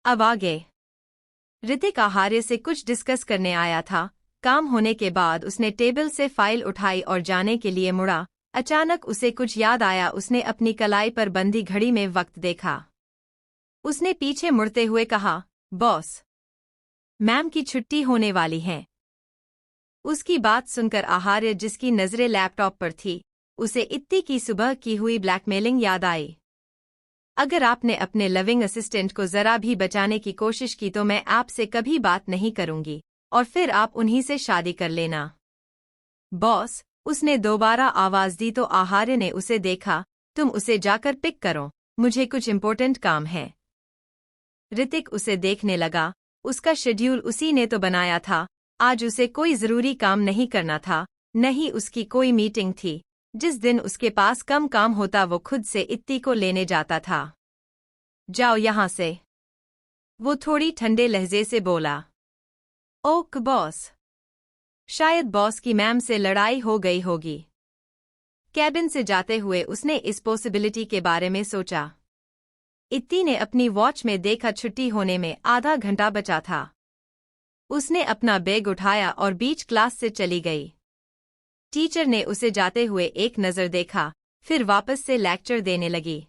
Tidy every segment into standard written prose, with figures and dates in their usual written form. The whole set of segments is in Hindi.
अब आगे। ऋतिक आहार्य से कुछ डिस्कस करने आया था। काम होने के बाद उसने टेबल से फाइल उठाई और जाने के लिए मुड़ा। अचानक उसे कुछ याद आया। उसने अपनी कलाई पर बंधी घड़ी में वक्त देखा। उसने पीछे मुड़ते हुए कहा, बॉस, मैम की छुट्टी होने वाली है। उसकी बात सुनकर आहार्य, जिसकी नजरें लैपटॉप पर थी, उसे इत्ती की सुबह की हुई ब्लैकमेलिंग याद आई। अगर आपने अपने लविंग असिस्टेंट को जरा भी बचाने की कोशिश की तो मैं आपसे कभी बात नहीं करूंगी और फिर आप उन्हीं से शादी कर लेना। बॉस, उसने दोबारा आवाज दी तो आहार्य ने उसे देखा। तुम उसे जाकर पिक करो, मुझे कुछ इम्पोर्टेंट काम है। ऋतिक उसे देखने लगा। उसका शेड्यूल उसी ने तो बनाया था। आज उसे कोई जरूरी काम नहीं करना था, न ही उसकी कोई मीटिंग थी। जिस दिन उसके पास कम काम होता वो खुद से इत्ती को लेने जाता था। जाओ यहाँ से, वो थोड़ी ठंडे लहजे से बोला। Okay boss. शायद बॉस की मैम से लड़ाई हो गई होगी। कैबिन से जाते हुए उसने इस पॉसिबिलिटी के बारे में सोचा। इत्ती ने अपनी वॉच में देखा छुट्टी होने में आधा घंटा बचा था। उसने अपना बैग उठाया और बीच क्लास से चली गई। टीचर ने उसे जाते हुए एक नज़र देखा, फिर वापस से लेक्चर देने लगी।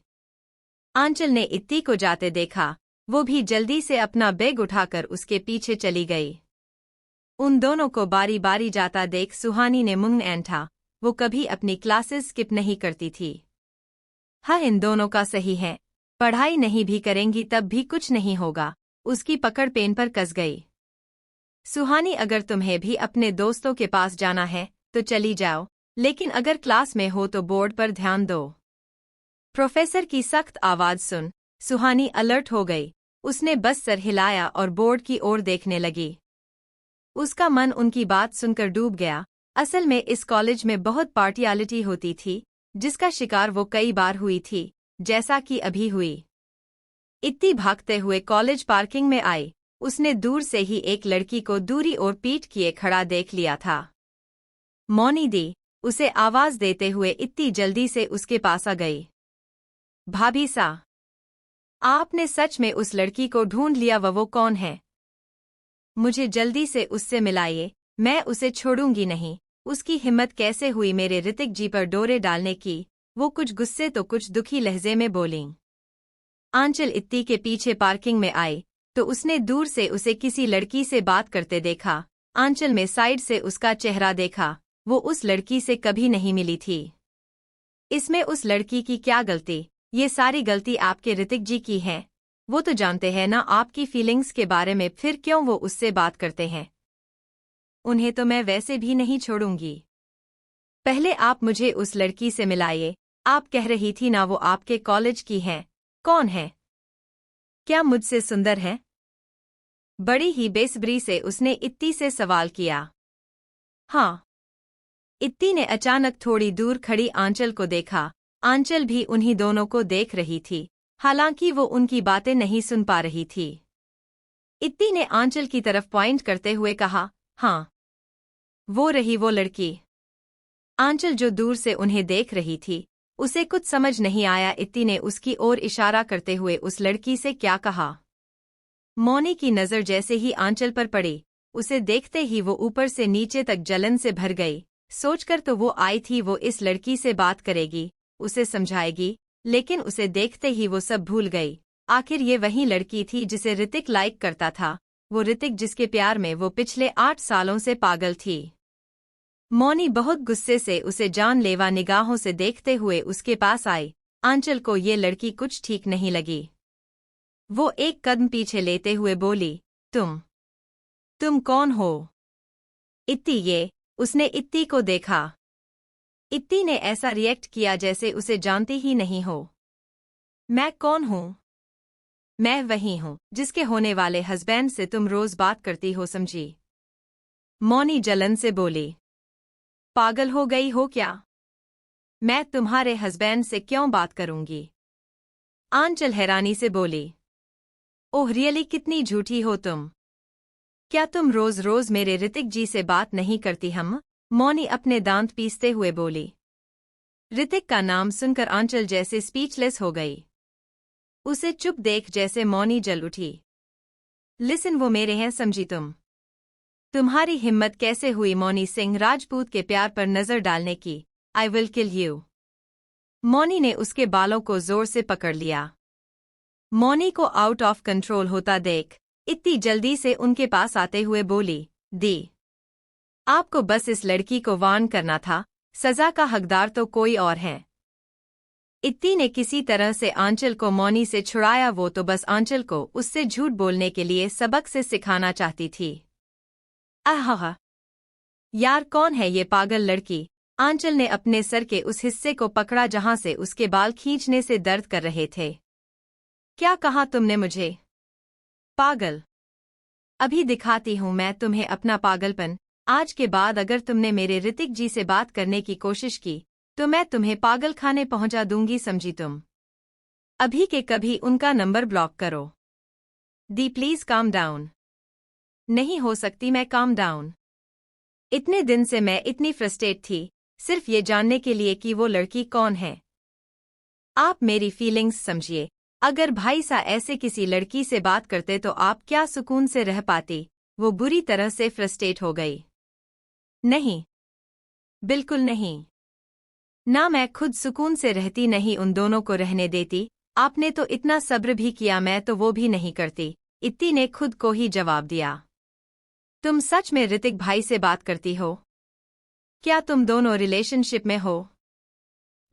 आंचल ने इत्ती को जाते देखा। वो भी जल्दी से अपना बैग उठाकर उसके पीछे चली गई। उन दोनों को बारी बारी जाता देख सुहानी ने मुंह ऐंठा। वो कभी अपनी क्लासेस स्किप नहीं करती थी। हाँ, इन दोनों का सही है। पढ़ाई नहीं भी करेंगी तब भी कुछ नहीं होगा। उसकी पकड़ पेन पर कस गई। सुहानी, अगर तुम्हें भी अपने दोस्तों के पास जाना है तो चली जाओ, लेकिन अगर क्लास में हो तो बोर्ड पर ध्यान दो। प्रोफेसर की सख्त आवाज सुन सुहानी अलर्ट हो गई। उसने बस सर हिलाया और बोर्ड की ओर देखने लगी। उसका मन उनकी बात सुनकर डूब गया। असल में इस कॉलेज में बहुत पार्टियालिटी होती थी, जिसका शिकार वो कई बार हुई थी, जैसा कि अभी हुई। इत्ती भागते हुए कॉलेज पार्किंग में आई। उसने दूर से ही एक लड़की को दूरी और पीठ किए खड़ा देख लिया था। मौनी दी, उसे आवाज देते हुए इत्ती जल्दी से उसके पास आ गई। भाभी सा, आपने सच में उस लड़की को ढूंढ लिया? वो कौन है? मुझे जल्दी से उससे मिलाइए, मैं उसे छोड़ूंगी नहीं। उसकी हिम्मत कैसे हुई मेरे ऋतिक जी पर डोरे डालने की? वो कुछ गुस्से तो कुछ दुखी लहजे में बोली। आंचल इत्ती के पीछे पार्किंग में आई तो उसने दूर से उसे किसी लड़की से बात करते देखा। आंचल में साइड से उसका चेहरा देखा। वो उस लड़की से कभी नहीं मिली थी। इसमें उस लड़की की क्या गलती? ये सारी गलती आपके ऋतिक जी की है। वो तो जानते हैं ना आपकी फीलिंग्स के बारे में, फिर क्यों वो उससे बात करते हैं? उन्हें तो मैं वैसे भी नहीं छोड़ूंगी। पहले आप मुझे उस लड़की से मिलाइए। आप कह रही थी ना वो आपके कॉलेज की है। कौन है? क्या मुझसे सुंदर है? बड़ी ही बेसब्री से उसने इत्ती से सवाल किया। हाँ। इत्ती ने अचानक थोड़ी दूर खड़ी आंचल को देखा। आंचल भी उन्हीं दोनों को देख रही थी, हालांकि वो उनकी बातें नहीं सुन पा रही थी। इत्ती ने आंचल की तरफ पॉइंट करते हुए कहा, हाँ, वो रही वो लड़की। आंचल जो दूर से उन्हें देख रही थी, उसे कुछ समझ नहीं आया। इत्ती ने उसकी ओर इशारा करते हुए उस लड़की से क्या कहा। मौनी की नज़र जैसे ही आंचल पर पड़ी, उसे देखते ही वो ऊपर से नीचे तक जलन से भर गई। सोचकर तो वो आई थी वो इस लड़की से बात करेगी, उसे समझाएगी, लेकिन उसे देखते ही वो सब भूल गई। आखिर ये वही लड़की थी जिसे ऋतिक लाइक करता था, वो ऋतिक जिसके प्यार में वो पिछले 8 सालों से पागल थी। मौनी बहुत गुस्से से उसे जानलेवा निगाहों से देखते हुए उसके पास आई। आंचल को ये लड़की कुछ ठीक नहीं लगी। वो एक कदम पीछे लेते हुए बोली, तुम कौन हो? इत्ती, ये। उसने इत्ती को देखा। इत्ती ने ऐसा रिएक्ट किया जैसे उसे जानती ही नहीं हो। मैं कौन हूँ? मैं वही हूँ जिसके होने वाले हस्बैंड से तुम रोज बात करती हो, समझी? मौनी जलन से बोली। पागल हो गई हो क्या? मैं तुम्हारे हस्बैंड से क्यों बात करूंगी? आंचल हैरानी से बोली। ओह रियली, कितनी झूठी हो तुम। क्या तुम रोज रोज मेरे ऋतिक जी से बात नहीं करती? हम। मौनी अपने दांत पीसते हुए बोली। ऋतिक का नाम सुनकर आंचल जैसे स्पीचलेस हो गई। उसे चुप देख जैसे मौनी जल उठी। लिसन, वो मेरे हैं, समझी तुम? तुम्हारी हिम्मत कैसे हुई मौनी सिंह राजपूत के प्यार पर नजर डालने की? I will kill you. Mouni ने उसके बालों को जोर से पकड़ लिया। मौनी को आउट ऑफ कंट्रोल होता देख इतनी जल्दी से उनके पास आते हुए बोली, दी, आपको बस इस लड़की को वार्न करना था, सजा का हकदार तो कोई और है। इत्ती ने किसी तरह से आंचल को मौनी से छुड़ाया, वो तो बस आंचल को उससे झूठ बोलने के लिए सबक से सिखाना चाहती थी। आहा, यार कौन है ये पागल लड़की? आंचल ने अपने सर के उस हिस्से को पकड़ा जहां से उसके बाल खींचने से दर्द कर रहे थे। क्या कहा तुमने मुझे? पागल? अभी दिखाती हूं मैं तुम्हें अपना पागलपन। आज के बाद अगर तुमने मेरे ऋतिक जी से बात करने की कोशिश की तो मैं तुम्हें पागल खाने पहुंचा दूंगी, समझी तुम? अभी के कभी उनका नंबर ब्लॉक करो। दी, प्लीज काम डाउन। नहीं हो सकती मैं काम डाउन। इतने दिन से मैं इतनी फ्रस्ट्रेट थी, सिर्फ ये जानने के लिए कि वो लड़की कौन है। आप मेरी फीलिंग्स समझिए। अगर भाई सा ऐसे किसी लड़की से बात करते तो आप क्या सुकून से रह पाती? वो बुरी तरह से फ्रस्ट्रेट हो गई। नहीं, बिल्कुल नहीं। ना मैं खुद सुकून से रहती, नहीं उन दोनों को रहने देती। आपने तो इतना सब्र भी किया, मैं तो वो भी नहीं करती। इत्ती ने खुद को ही जवाब दिया। तुम सच में ऋतिक भाई से बात करती हो? क्या तुम दोनों रिलेशनशिप में हो?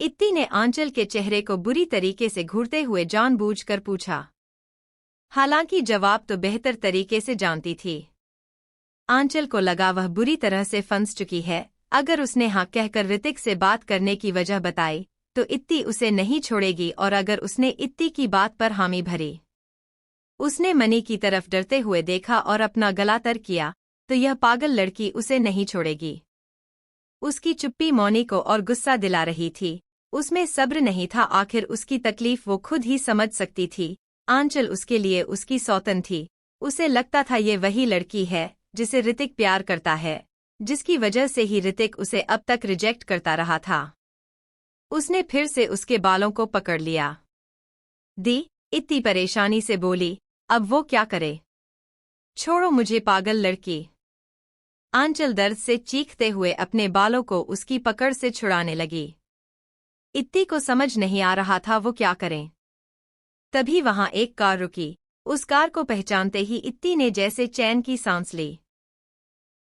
इत्ती ने आंचल के चेहरे को बुरी तरीके से घूरते हुए जानबूझकर पूछा। हालांकि जवाब तो बेहतर तरीके से जानती थी। आंचल को लगा वह बुरी तरह से फंस चुकी है। अगर उसने हाँ कहकर ऋतिक से बात करने की वजह बताई तो इत्ती उसे नहीं छोड़ेगी, और अगर उसने इत्ती की बात पर हामी भरी। उसने मनी की तरफ डरते हुए देखा और अपना गला तर किया तो यह पागल लड़की उसे नहीं छोड़ेगी। उसकी चुप्पी मौनी को और गुस्सा दिला रही थी। उसमें सब्र नहीं था, आखिर उसकी तकलीफ वो खुद ही समझ सकती थी। आंचल उसके लिए उसकी सौतन थी। उसे लगता था ये वही लड़की है जिसे ऋतिक प्यार करता है, जिसकी वजह से ही ऋतिक उसे अब तक रिजेक्ट करता रहा था। उसने फिर से उसके बालों को पकड़ लिया। दी, इतनी परेशानी से बोली, अब वो क्या करे? छोड़ो मुझे पागल लड़की। आंचल दर्द से चीखते हुए अपने बालों को उसकी पकड़ से छुड़ाने लगी। इत्ती को समझ नहीं आ रहा था वो क्या करें। तभी वहां एक कार रुकी। उस कार को पहचानते ही इत्ती ने जैसे चैन की सांस ली।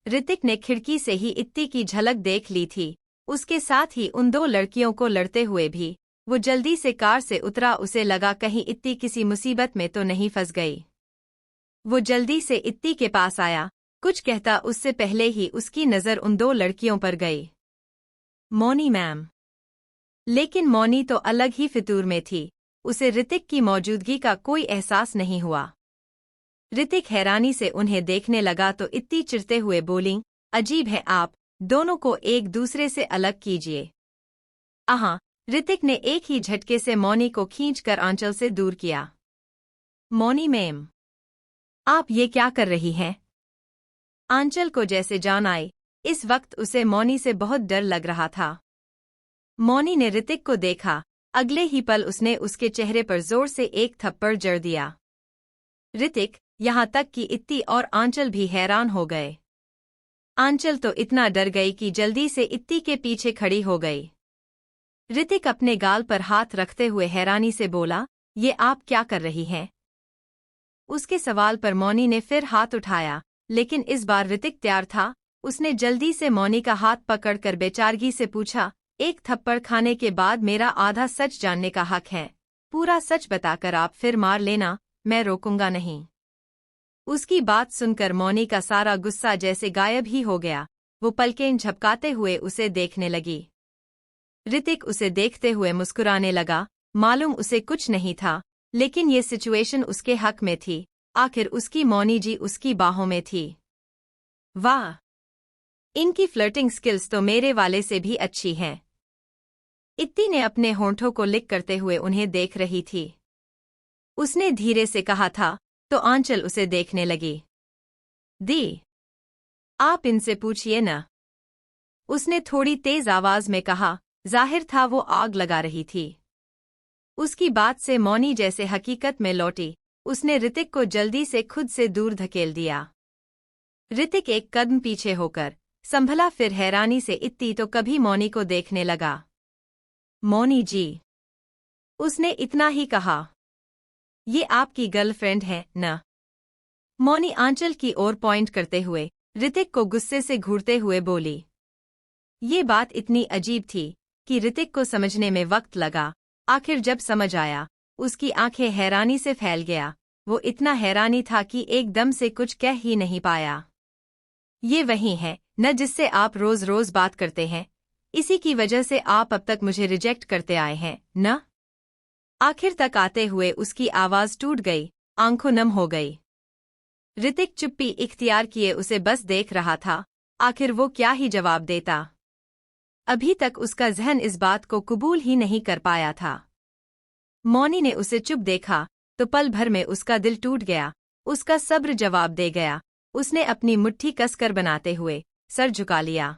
ऋतिक ने खिड़की से ही इत्ती की झलक देख ली थी, उसके साथ ही उन दो लड़कियों को लड़ते हुए भी। वो जल्दी से कार से उतरा, उसे लगा कहीं इत्ती किसी मुसीबत में तो नहीं फंस गई। वो जल्दी से इत्ती के पास आया, कुछ कहता उससे पहले ही उसकी नज़र उन दो लड़कियों पर गई। मौनी मैम। लेकिन मौनी तो अलग ही फितूर में थी, उसे ऋतिक की मौजूदगी का कोई एहसास नहीं हुआ। ऋतिक हैरानी से उन्हें देखने लगा तो इत्ती चिढ़ते हुए बोली, अजीब है, आप दोनों को एक दूसरे से अलग कीजिए। आहा, ऋतिक ने एक ही झटके से मौनी को खींचकर आंचल से दूर किया। मौनी मैम, आप ये क्या कर रही हैं? आंचल को जैसे जान आई। इस वक्त उसे मौनी से बहुत डर लग रहा था। मौनी ने ऋतिक को देखा, अगले ही पल उसने उसके चेहरे पर जोर से एक थप्पड़ जड़ दिया। ऋतिक, यहाँ तक कि इत्ती और आंचल भी हैरान हो गए। आंचल तो इतना डर गई कि जल्दी से इत्ती के पीछे खड़ी हो गई। ऋतिक अपने गाल पर हाथ रखते हुए हैरानी से बोला, ये आप क्या कर रही हैं? उसके सवाल पर मौनी ने फिर हाथ उठाया, लेकिन इस बार ऋतिक तैयार था। उसने जल्दी से मौनी का हाथ पकड़कर बेचारगी से पूछा, एक थप्पड़ खाने के बाद मेरा आधा सच जानने का हक है। पूरा सच बताकर आप फिर मार लेना, मैं रोकूंगा नहीं। उसकी बात सुनकर मौनी का सारा गुस्सा जैसे गायब ही हो गया। वो पलकें झपकाते हुए उसे देखने लगी। ऋतिक उसे देखते हुए मुस्कुराने लगा। मालूम उसे कुछ नहीं था, लेकिन ये सिचुएशन उसके हक में थी। आखिर उसकी मौनी जी उसकी बाहों में थी। वाह, इनकी फ्लर्टिंग स्किल्स तो मेरे वाले से भी अच्छी हैं। इत्ती ने अपने होंठों को लिक करते हुए उन्हें देख रही थी। उसने धीरे से कहा था तो आंचल उसे देखने लगी। दी, आप इनसे पूछिए न। उसने थोड़ी तेज आवाज में कहा, जाहिर था वो आग लगा रही थी। उसकी बात से मौनी जैसे हकीकत में लौटी। उसने ऋतिक को जल्दी से खुद से दूर धकेल दिया। ऋतिक एक कदम पीछे होकर संभला, फिर हैरानी से इत्ती तो कभी मौनी को देखने लगा। मौनी जी, उसने इतना ही कहा। ये आपकी गर्लफ्रेंड है न? मौनी आंचल की ओर पॉइंट करते हुए ऋतिक को गुस्से से घूरते हुए बोली। ये बात इतनी अजीब थी कि ऋतिक को समझने में वक्त लगा। आखिर जब समझ आया, उसकी आंखें हैरानी से फैल गया। वो इतना हैरानी था कि एकदम से कुछ कह ही नहीं पाया। ये वही है न जिससे आप रोज रोज बात करते हैं, इसी की वजह से आप अब तक मुझे रिजेक्ट करते आए हैं न? आखिर तक आते हुए उसकी आवाज टूट गई, आंखों नम हो गई। ऋतिक चुप्पी इख्तियार किए उसे बस देख रहा था। आखिर वो क्या ही जवाब देता। अभी तक उसका ज़हन इस बात को कबूल ही नहीं कर पाया था। मौनी ने उसे चुप देखा तो पल भर में उसका दिल टूट गया। उसका सब्र जवाब दे गया। उसने अपनी मुट्ठी कसकर बनाते हुए सर झुका लिया।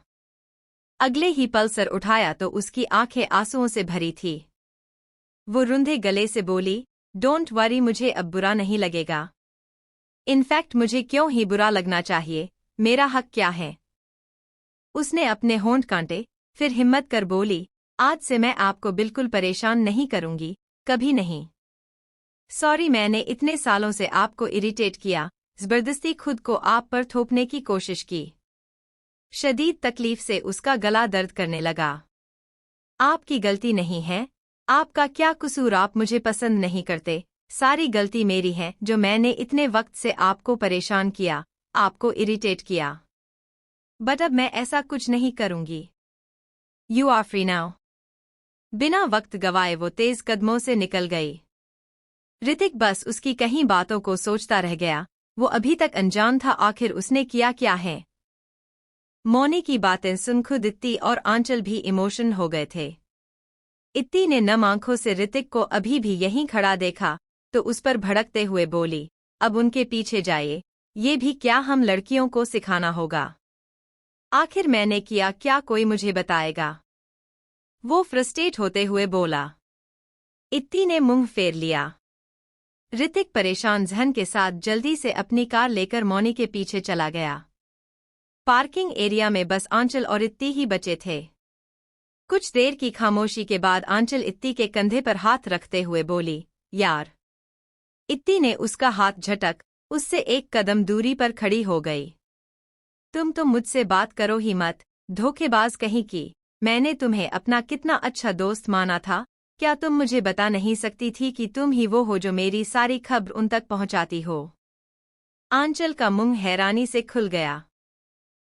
अगले ही पल सर उठाया तो उसकी आंखें आंसुओं से भरी थी। वो रुंधे गले से बोली, डोंट वरी, मुझे अब बुरा नहीं लगेगा। इनफैक्ट मुझे क्यों ही बुरा लगना चाहिए, मेरा हक क्या है? उसने अपने होंठ कांटे, फिर हिम्मत कर बोली, आज से मैं आपको बिल्कुल परेशान नहीं करूंगी, कभी नहीं। सॉरी, मैंने इतने सालों से आपको इरिटेट किया, जबरदस्ती खुद को आप पर थोपने की कोशिश की। शदीद तकलीफ से उसका गला दर्द करने लगा। आपकी गलती नहीं है, आपका क्या कसूर, आप मुझे पसंद नहीं करते, सारी गलती मेरी है जो मैंने इतने वक्त से आपको परेशान किया, आपको इरिटेट किया। बट अब मैं ऐसा कुछ नहीं करूंगी। You are free now. बिना वक्त गवाए वो तेज कदमों से निकल गई। ऋतिक बस उसकी कहीं बातों को सोचता रह गया। वो अभी तक अनजान था आखिर उसने किया क्या है। मौनी की बातें सुन खुद इत्ती और आंचल भी इमोशन हो गए थे। इत्ती ने नम आंखों से ऋतिक को अभी भी यहीं खड़ा देखा तो उस पर भड़कते हुए बोली, अब उनके पीछे जाइए, ये भी क्या हम लड़कियों को सिखाना होगा? आखिर मैंने किया क्या, कोई मुझे बताएगा? वो फ्रस्ट्रेट होते हुए बोला। इत्ती ने मुंह फेर लिया। ऋतिक परेशान जहन के साथ जल्दी से अपनी कार लेकर मौनी के पीछे चला गया। पार्किंग एरिया में बस आंचल और इत्ती ही बचे थे। कुछ देर की खामोशी के बाद आंचल इत्ती के कंधे पर हाथ रखते हुए बोली, यार। इत्ती ने उसका हाथ झटक उससे एक कदम दूरी पर खड़ी हो गई। तुम तो मुझसे बात करो ही मत, धोखेबाज कहीं की। मैंने तुम्हें अपना कितना अच्छा दोस्त माना था, क्या तुम मुझे बता नहीं सकती थी कि तुम ही वो हो जो मेरी सारी खबर उन तक पहुंचाती हो? आंचल का मुंह हैरानी से खुल गया।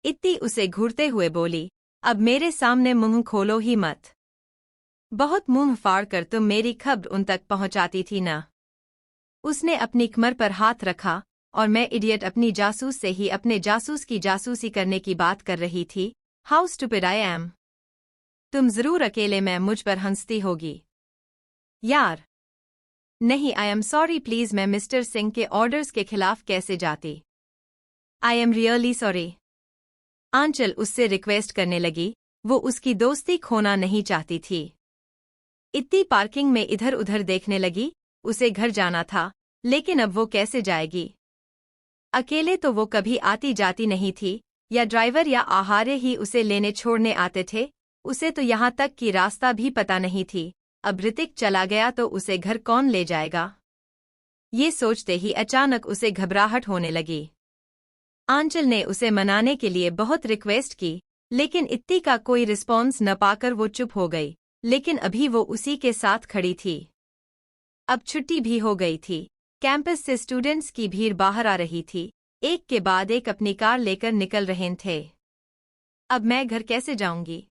इत्ती उसे घूरते हुए बोली, अब मेरे सामने मुंह खोलो ही मत। बहुत मुंह फाड़ कर तुम मेरी खबर उन तक पहुंचाती थी ना? उसने अपनी कमर पर हाथ रखा, और मैं इडियट अपनी जासूस से ही अपने जासूस की जासूसी करने की बात कर रही थी। How stupid I am. तुम जरूर अकेले में मुझ पर हंसती होगी। यार नहीं, आई एम सॉरी, प्लीज, मैं मिस्टर सिंह के ऑर्डर्स के खिलाफ कैसे जाती? I am really sorry. Anchal उससे रिक्वेस्ट करने लगी, वो उसकी दोस्ती खोना नहीं चाहती थी। इत्ती पार्किंग में इधर उधर देखने लगी। उसे घर जाना था, लेकिन अब वो कैसे जाएगी? अकेले तो वो कभी आती जाती नहीं थी, या ड्राइवर या आहार्य ही उसे लेने छोड़ने आते थे। उसे तो यहाँ तक कि रास्ता भी पता नहीं थी। अब ऋतिक चला गया तो उसे घर कौन ले जाएगा? ये सोचते ही अचानक उसे घबराहट होने लगी। आंचल ने उसे मनाने के लिए बहुत रिक्वेस्ट की, लेकिन इत्ती का कोई रिस्पॉन्स न पाकर वो चुप हो गई। लेकिन अभी वो उसी के साथ खड़ी थी। अब छुट्टी भी हो गई थी। कैंपस से स्टूडेंट्स की भीड़ बाहर आ रही थी। एक के बाद एक अपनी कार लेकर निकल रहे थे। अब मैं घर कैसे जाऊंगी?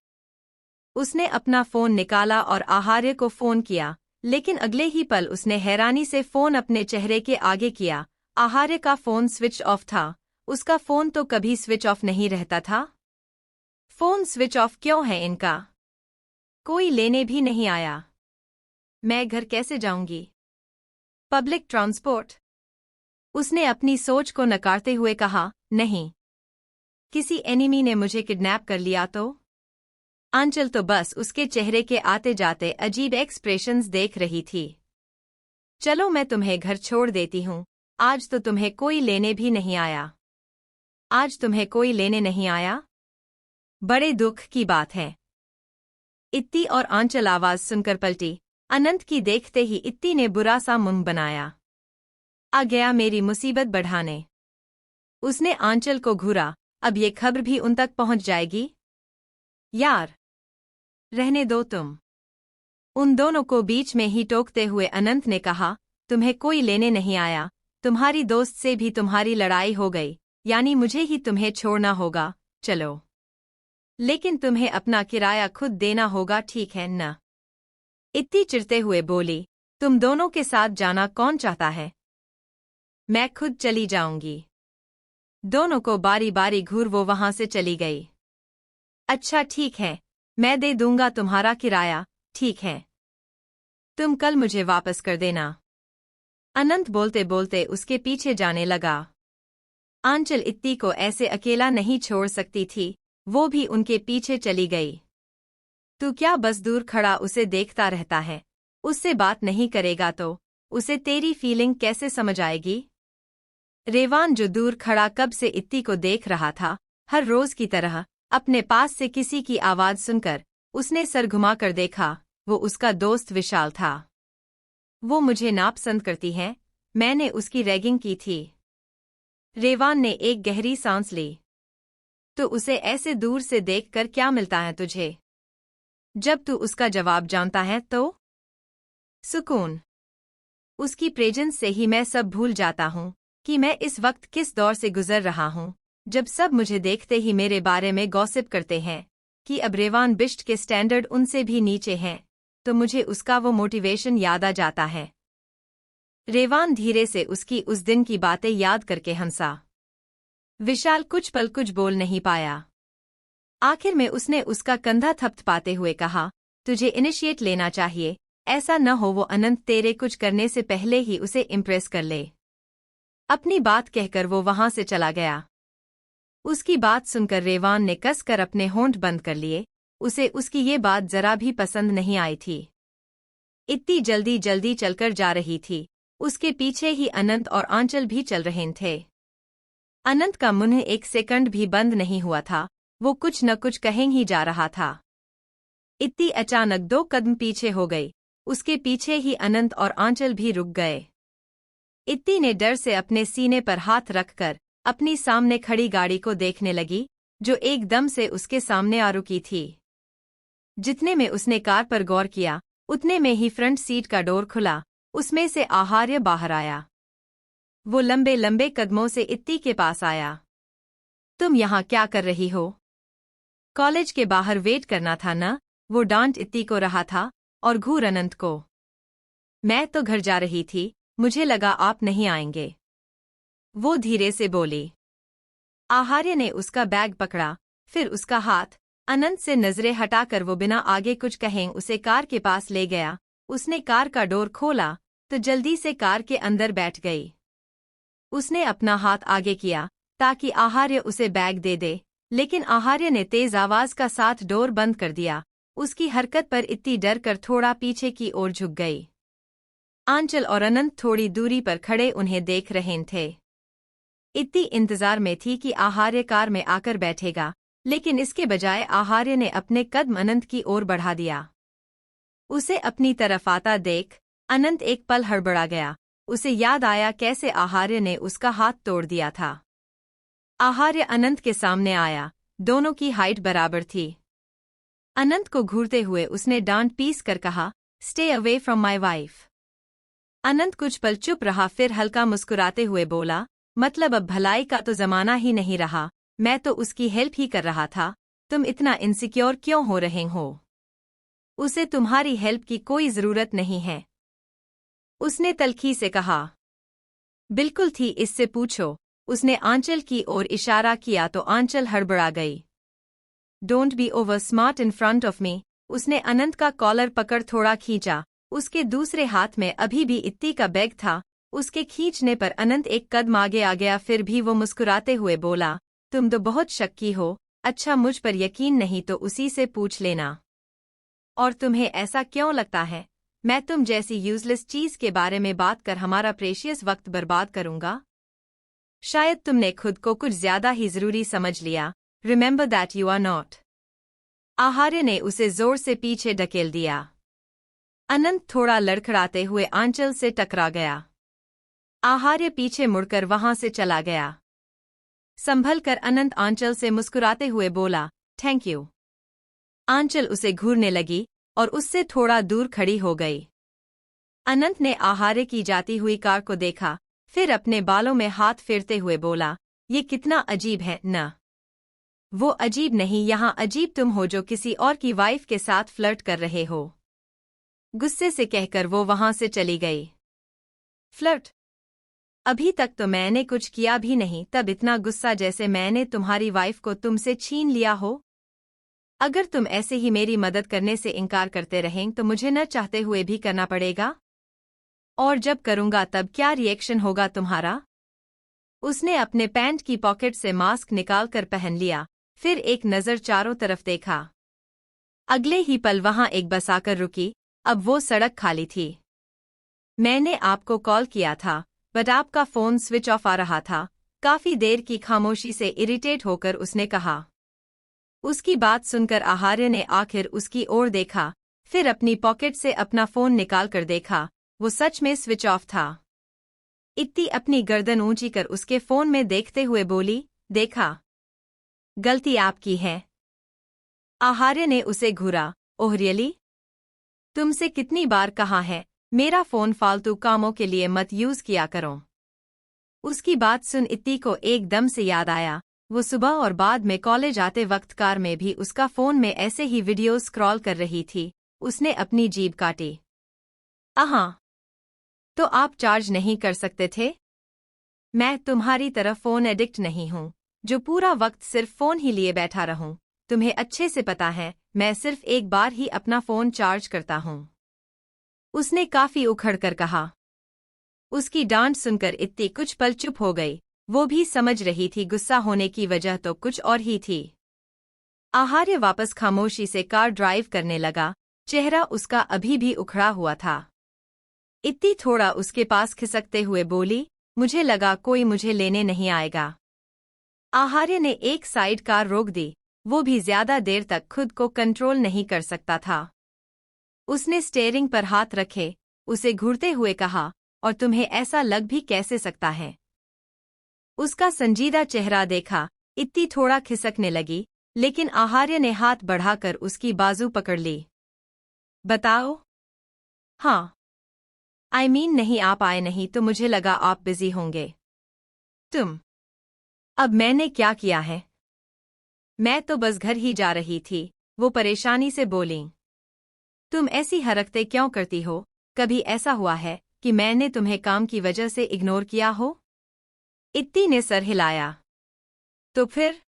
उसने अपना फोन निकाला और आहार्य को फोन किया, लेकिन अगले ही पल उसने हैरानी से फोन अपने चेहरे के आगे किया। आहार्य का फोन स्विच ऑफ था। उसका फोन तो कभी स्विच ऑफ नहीं रहता था। फोन स्विच ऑफ क्यों है इनका? कोई लेने भी नहीं आया। मैं घर कैसे जाऊंगी? Public transport? उसने अपनी सोच को नकारते हुए कहा, नहीं। किसी एनिमी ने मुझे किडनैप कर लिया तो? आंचल तो बस उसके चेहरे के आते जाते अजीब एक्सप्रेशंस देख रही थी। चलो मैं तुम्हें घर छोड़ देती हूँ, आज तो तुम्हें कोई लेने भी नहीं आया। आज तुम्हें कोई लेने नहीं आया? बड़े दुख की बात है। इत्ती और आंचल आवाज सुनकर पलटी। अनंत की देखते ही इत्ती ने बुरा सा मुंह बनाया। आ गया मेरी मुसीबत बढ़ाने। उसने आंचल को घूरा, अब ये खबर भी उन तक पहुंच जाएगी। यार, रहने दो तुम। उन दोनों को बीच में ही टोकते हुए अनंत ने कहा, तुम्हें कोई लेने नहीं आया, तुम्हारी दोस्त से भी तुम्हारी लड़ाई हो गई, यानी मुझे ही तुम्हें छोड़ना होगा, चलो। लेकिन तुम्हें अपना किराया खुद देना होगा, ठीक है न? इत्ती चिढ़ते हुए बोली, तुम दोनों के साथ जाना कौन चाहता है? मैं खुद चली जाऊंगी। दोनों को बारी बारी घूर वो वहां से चली गई। अच्छा ठीक है, मैं दे दूंगा तुम्हारा किराया, ठीक है। तुम कल मुझे वापस कर देना। अनंत बोलते बोलते उसके पीछे जाने लगा। आंचल इत्ती को ऐसे अकेला नहीं छोड़ सकती थी, वो भी उनके पीछे चली गई। तू क्या बस दूर खड़ा उसे देखता रहता है? उससे बात नहीं करेगा तो उसे तेरी फीलिंग कैसे समझ आएगी? रेवान जो दूर खड़ा कब से इत्ती को देख रहा था, हर रोज की तरह अपने पास से किसी की आवाज सुनकर उसने सर घुमाकर देखा। वो उसका दोस्त विशाल था। वो मुझे नापसंद करती है, मैंने उसकी रैगिंग की थी। रेवान ने एक गहरी सांस ली। तो उसे ऐसे दूर से देखकर क्या मिलता है तुझे? जब तू उसका जवाब जानता है तो सुकून। उसकी प्रेजेंस से ही मैं सब भूल जाता हूँ कि मैं इस वक्त किस दौर से गुजर रहा हूँ, जब सब मुझे देखते ही मेरे बारे में गॉसिप करते हैं कि अब रेवान बिष्ट के स्टैंडर्ड उनसे भी नीचे हैं, तो मुझे उसका वो मोटिवेशन याद आ जाता है। रेवान धीरे से उसकी उस दिन की बातें याद करके हंसा। विशाल कुछ पल कुछ बोल नहीं पाया। आखिर में उसने उसका कंधा थपथपाते हुए कहा, तुझे इनिशिएट लेना चाहिए, ऐसा न हो वो अनंत तेरे कुछ करने से पहले ही उसे इम्प्रेस कर ले। अपनी बात कहकर वो वहां से चला गया। उसकी बात सुनकर रेवान ने कसकर अपने होंठ बंद कर लिए। उसे उसकी ये बात जरा भी पसंद नहीं आई थी। इतनी जल्दी जल्दी चलकर जा रही थी, उसके पीछे ही अनंत और आंचल भी चल रहे थे। अनंत का मुंह एक सेकंड भी बंद नहीं हुआ था, वो कुछ न कुछ कहें ही जा रहा था। इत्ती अचानक 2 कदम पीछे हो गई, उसके पीछे ही अनंत और आंचल भी रुक गए। इत्ती ने डर से अपने सीने पर हाथ रखकर अपनी सामने खड़ी गाड़ी को देखने लगी, जो एकदम से उसके सामने आ रुकी थी। जितने में उसने कार पर गौर किया, उतने में ही फ्रंट सीट का डोर खुला, उसमें से आहार्य बाहर आया। वो लंबे लंबे कदमों से इत्ती के पास आया। तुम यहाँ क्या कर रही हो? कॉलेज के बाहर वेट करना था न? वो डांट इत्ती को रहा था और घूर अनंत को। मैं तो घर जा रही थी, मुझे लगा आप नहीं आएंगे, वो धीरे से बोली। आहार्य ने उसका बैग पकड़ा, फिर उसका हाथ अनंत से नजरें हटाकर वो बिना आगे कुछ कहें उसे कार के पास ले गया। उसने कार का डोर खोला तो जल्दी से कार के अंदर बैठ गई। उसने अपना हाथ आगे किया ताकि आहार्य उसे बैग दे दे, लेकिन आहार्य ने तेज आवाज का साथ डोर बंद कर दिया। उसकी हरकत पर इतनी डर कर थोड़ा पीछे की ओर झुक गई। आंचल और अनंत थोड़ी दूरी पर खड़े उन्हें देख रहे थे। इतनी इंतजार में थी कि आहार्य कार में आकर बैठेगा, लेकिन इसके बजाय आहार्य ने अपने कदम अनंत की ओर बढ़ा दिया। उसे अपनी तरफ आता देख अनंत एक पल हड़बड़ा गया। उसे याद आया कैसे आहार्य ने उसका हाथ तोड़ दिया था। आहार्य अनंत के सामने आया, दोनों की हाइट बराबर थी। अनंत को घूरते हुए उसने डांट पीस कर कहा, stay away from my wife. Anant कुछ पल चुप रहा, फिर हल्का मुस्कुराते हुए बोला, मतलब अब भलाई का तो जमाना ही नहीं रहा, मैं तो उसकी हेल्प ही कर रहा था, तुम इतना इनसिक्योर क्यों हो रहे हो? उसे तुम्हारी हेल्प की कोई जरूरत नहीं है, उसने तल्खी से कहा। बिल्कुल थी, इससे पूछो। उसने आंचल की ओर इशारा किया तो आंचल हड़बड़ा गई। Don't be over smart in front of me. उसने अनंत का कॉलर पकड़ थोड़ा खींचा। उसके दूसरे हाथ में अभी भी इत्ती का बैग था। उसके खींचने पर अनंत एक कदम आगे आ गया, फिर भी वो मुस्कुराते हुए बोला, तुम तो बहुत शक्की हो। अच्छा, मुझ पर यकीन नहीं तो उसी से पूछ लेना। और तुम्हें ऐसा क्यों लगता है मैं तुम जैसी यूजलेस चीज के बारे में बात कर हमारा प्रेशियस वक्त बर्बाद करूंगा? शायद तुमने खुद को कुछ ज्यादा ही जरूरी समझ लिया। Remember that you are not. Aharya ने उसे जोर से पीछे ढकेल दिया। अनंत थोड़ा लड़खड़ाते हुए आंचल से टकरा गया। आहार्य पीछे मुड़कर वहां से चला गया। संभल कर अनंत आंचल से मुस्कुराते हुए बोला, थैंक यू। आंचल उसे घूरने लगी और उससे थोड़ा दूर खड़ी हो गई। अनंत ने आहार्य की जाती हुई कार को देखा, फिर अपने बालों में हाथ फेरते हुए बोला, ये कितना अजीब है न? वो अजीब नहीं, यहाँ अजीब तुम हो जो किसी और की वाइफ के साथ फ्लर्ट कर रहे हो। गुस्से से कहकर वो वहां से चली गई। फ्लर्ट? अभी तक तो मैंने कुछ किया भी नहीं, तब इतना गुस्सा जैसे मैंने तुम्हारी वाइफ को तुमसे छीन लिया हो। अगर तुम ऐसे ही मेरी मदद करने से इनकार करते रहें तो मुझे न चाहते हुए भी करना पड़ेगा। और जब करूंगा तब क्या रिएक्शन होगा तुम्हारा? उसने अपने पैंट की पॉकेट से मास्क निकालकर पहन लिया, फिर एक नज़र चारों तरफ देखा। अगले ही पल वहां एक बस आकर रुकी। अब वो सड़क खाली थी। मैंने आपको कॉल किया था, बट आपका फोन स्विच ऑफ आ रहा था। काफी देर की खामोशी से इरिटेट होकर उसने कहा। उसकी बात सुनकर आहार्य ने आखिर उसकी ओर देखा, फिर अपनी पॉकेट से अपना फोन निकालकर देखा। वो सच में स्विच ऑफ था। इत्ती अपनी गर्दन ऊंची कर उसके फोन में देखते हुए बोली, देखा? गलती आपकी है। आहार्य ने उसे घूरा। Oh really? तुमसे कितनी बार कहा है, मेरा फोन फालतू कामों के लिए मत यूज किया करो। उसकी बात सुन इत्ती को एकदम से याद आया, वो सुबह और बाद में कॉलेज आते वक्त कार में भी उसका फोन में ऐसे ही वीडियो स्क्रॉल कर रही थी। उसने अपनी जीभ काटी। आहा, तो आप चार्ज नहीं कर सकते थे? मैं तुम्हारी तरह फोन एडिक्ट नहीं हूँ, जो पूरा वक्त सिर्फ फोन ही लिए बैठा रहूं। तुम्हें अच्छे से पता है, मैं सिर्फ एक बार ही अपना फोन चार्ज करता हूँ। उसने काफी उखड़कर कहा। उसकी डांट सुनकर इत्ती कुछ पल चुप हो गई। वो भी समझ रही थी गुस्सा होने की वजह तो कुछ और ही थी। आहार्य वापस खामोशी से कार ड्राइव करने लगा। चेहरा उसका अभी भी उखड़ा हुआ था। इत्ती थोड़ा उसके पास खिसकते हुए बोली, मुझे लगा कोई मुझे लेने नहीं आएगा। आहार्य ने एक साइड कार रोक दी। वो भी ज्यादा देर तक खुद को कंट्रोल नहीं कर सकता था। उसने स्टीयरिंग पर हाथ रखे, उसे घूरते हुए कहा, और तुम्हें ऐसा लग भी कैसे सकता है? उसका संजीदा चेहरा देखा, इत्ती थोड़ा खिसकने लगी, लेकिन आहार्य ने हाथ बढ़ाकर उसकी बाजू पकड़ ली। बताओ? हाँ। आई मीन नहीं, आप आए नहीं तो मुझे लगा आप बिजी होंगे। तुम? अब मैंने क्या किया है? मैं तो बस घर ही जा रही थी, वो परेशानी से बोली। तुम ऐसी हरकतें क्यों करती हो? कभी ऐसा हुआ है कि मैंने तुम्हें काम की वजह से इग्नोर किया हो? इत्ती ने सर हिलाया। तो फिर?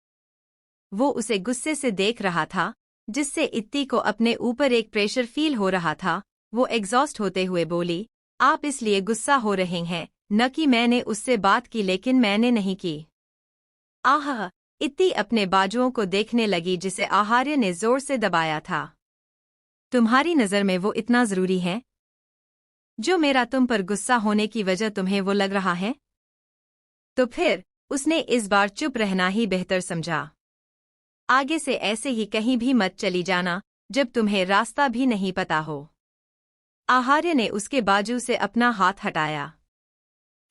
वो उसे गुस्से से देख रहा था, जिससे इत्ती को अपने ऊपर एक प्रेशर फील हो रहा था। वो एग्जॉस्ट होते हुए बोली, आप इसलिए गुस्सा हो रहे हैं, न कि मैंने उससे बात की, लेकिन मैंने नहीं की। आह! इत्ती अपने बाजुओं को देखने लगी जिसे आहार्य ने जोर से दबाया था। तुम्हारी नज़र में वो इतना जरूरी है? जो मेरा तुम पर गुस्सा होने की वजह तुम्हें वो लग रहा है? तो फिर? उसने इस बार चुप रहना ही बेहतर समझा। आगे से ऐसे ही कहीं भी मत चली जाना, जब तुम्हें रास्ता भी नहीं पता हो। आहार्य ने उसके बाजू से अपना हाथ हटाया।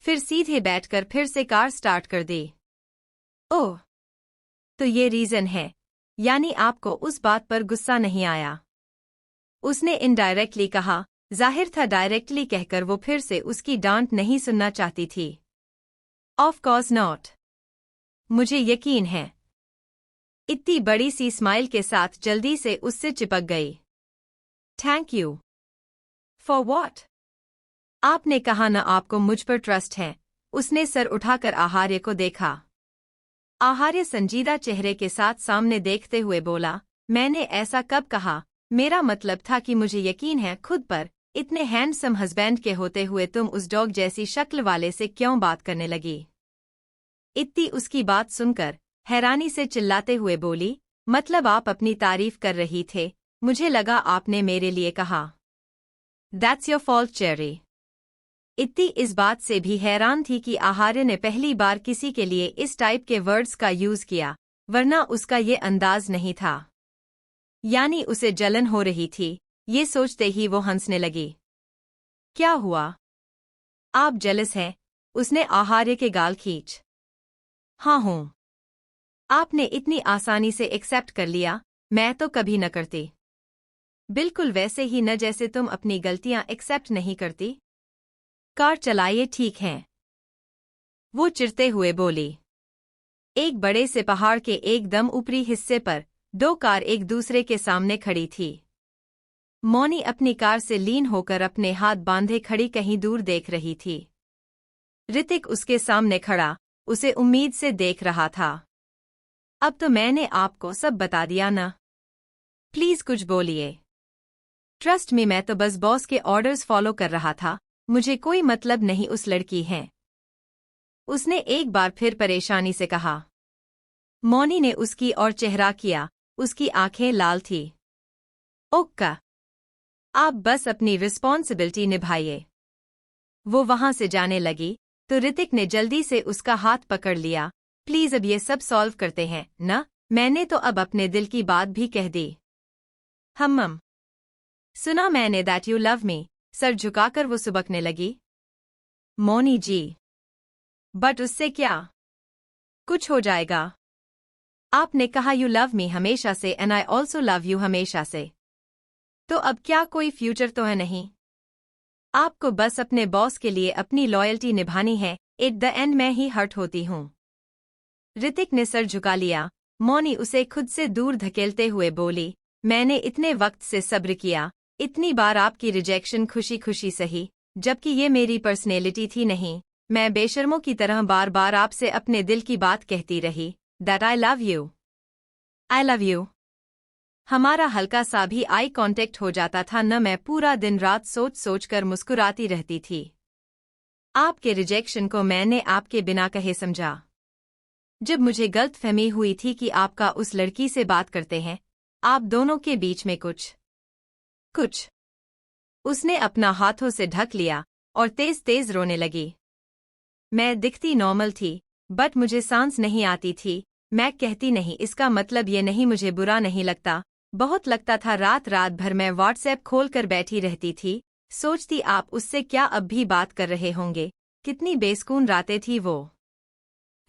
फिर सीधे बैठकर फिर से कार स्टार्ट कर दी। ओह! तो ये रीजन है, यानी आपको उस बात पर गुस्सा नहीं आया? उसने इनडायरेक्टली कहा। जाहिर था डायरेक्टली कहकर वो फिर से उसकी डांट नहीं सुनना चाहती थी। Of course not. मुझे यकीन है। इतनी बड़ी सी स्माइल के साथ जल्दी से उससे चिपक गई। Thank you. For what? आपने कहा ना आपको मुझ पर ट्रस्ट है। उसने सर उठाकर आहार्य को देखा। आहार्य संजीदा चेहरे के साथ सामने देखते हुए बोला, मैंने ऐसा कब कहा? मेरा मतलब था कि मुझे यकीन है खुद पर। इतने हैंडसम हस्बैंड के होते हुए तुम उस डॉग जैसी शक्ल वाले से क्यों बात करने लगी? इत्ती उसकी बात सुनकर हैरानी से चिल्लाते हुए बोली, मतलब आप अपनी तारीफ कर रही थे? मुझे लगा आपने मेरे लिए कहा। That's your fault cherry. इत्ती इस बात से भी हैरान थी कि आहार्य ने पहली बार किसी के लिए इस टाइप के वर्ड्स का यूज किया, वरना उसका ये अंदाज नहीं था। यानी उसे जलन हो रही थी। ये सोचते ही वो हंसने लगी। क्या हुआ? आप जेलस हैं? उसने आहार्य के गाल खींच। हाँ हूँ। आपने इतनी आसानी से एक्सेप्ट कर लिया, मैं तो कभी न करती। बिल्कुल वैसे ही न जैसे तुम अपनी गलतियां एक्सेप्ट नहीं करती। कार चलाइए, ठीक है? वो चिढ़ते हुए बोली। एक बड़े से पहाड़ के एकदम ऊपरी हिस्से पर दो कार एक दूसरे के सामने खड़ी थी। मौनी अपनी कार से लीन होकर अपने हाथ बांधे खड़ी कहीं दूर देख रही थी। ऋतिक उसके सामने खड़ा उसे उम्मीद से देख रहा था। अब तो मैंने आपको सब बता दिया ना? प्लीज कुछ बोलिए। ट्रस्ट मी, मैं तो बस बॉस के ऑर्डर्स फॉलो कर रहा था, मुझे कोई मतलब नहीं उस लड़की है। उसने एक बार फिर परेशानी से कहा। मौनी ने उसकी ओर चेहरा किया, उसकी आंखें लाल थी। ओक्का, आप बस अपनी रिस्पॉन्सिबिलिटी निभाइए। वो वहां से जाने लगी तो ऋतिक ने जल्दी से उसका हाथ पकड़ लिया। प्लीज अब ये सब सॉल्व करते हैं ना? मैंने तो अब अपने दिल की बात भी कह दी। हम्म, सुना मैंने that you love me. Sir झुकाकर वो सुबकने लगी। मौनी जी। बट उससे क्या? कुछ हो जाएगा। आपने कहा यू लव मी हमेशा से and I also love you हमेशा से। तो अब क्या कोई फ्यूचर तो है नहीं? आपको बस अपने बॉस के लिए अपनी लॉयल्टी निभानी है। एट द एंड मैं ही हर्ट होती हूँ। ऋतिक ने सर झुका लिया। मौनी उसे खुद से दूर धकेलते हुए बोली, मैंने इतने वक्त से सब्र किया, इतनी बार आपकी रिजेक्शन खुशी खुशी सही, जबकि ये मेरी पर्सनैलिटी थी नहीं। मैं बेशर्मों की तरह बार बार आपसे अपने दिल की बात कहती रही, that I love you. I love you. हमारा हल्का सा भी आई कांटेक्ट हो जाता था न, मैं पूरा दिन रात सोच सोच कर मुस्कुराती रहती थी। आपके रिजेक्शन को मैंने आपके बिना कहे समझा। जब मुझे गलतफहमी हुई थी कि आपका उस लड़की से बात करते हैं, आप दोनों के बीच में कुछ। उसने अपना हाथों से ढक लिया और तेज तेज रोने लगी। मैं दिखती नॉर्मल थी, बट मुझे सांस नहीं आती थी। मैं कहती नहीं, इसका मतलब ये नहीं मुझे बुरा नहीं लगता, बहुत लगता था। रात रात भर मैं व्हाट्सएप खोल कर बैठी रहती थी, सोचती आप उससे क्या अब भी बात कर रहे होंगे। कितनी बेसुकून रातें थी वो।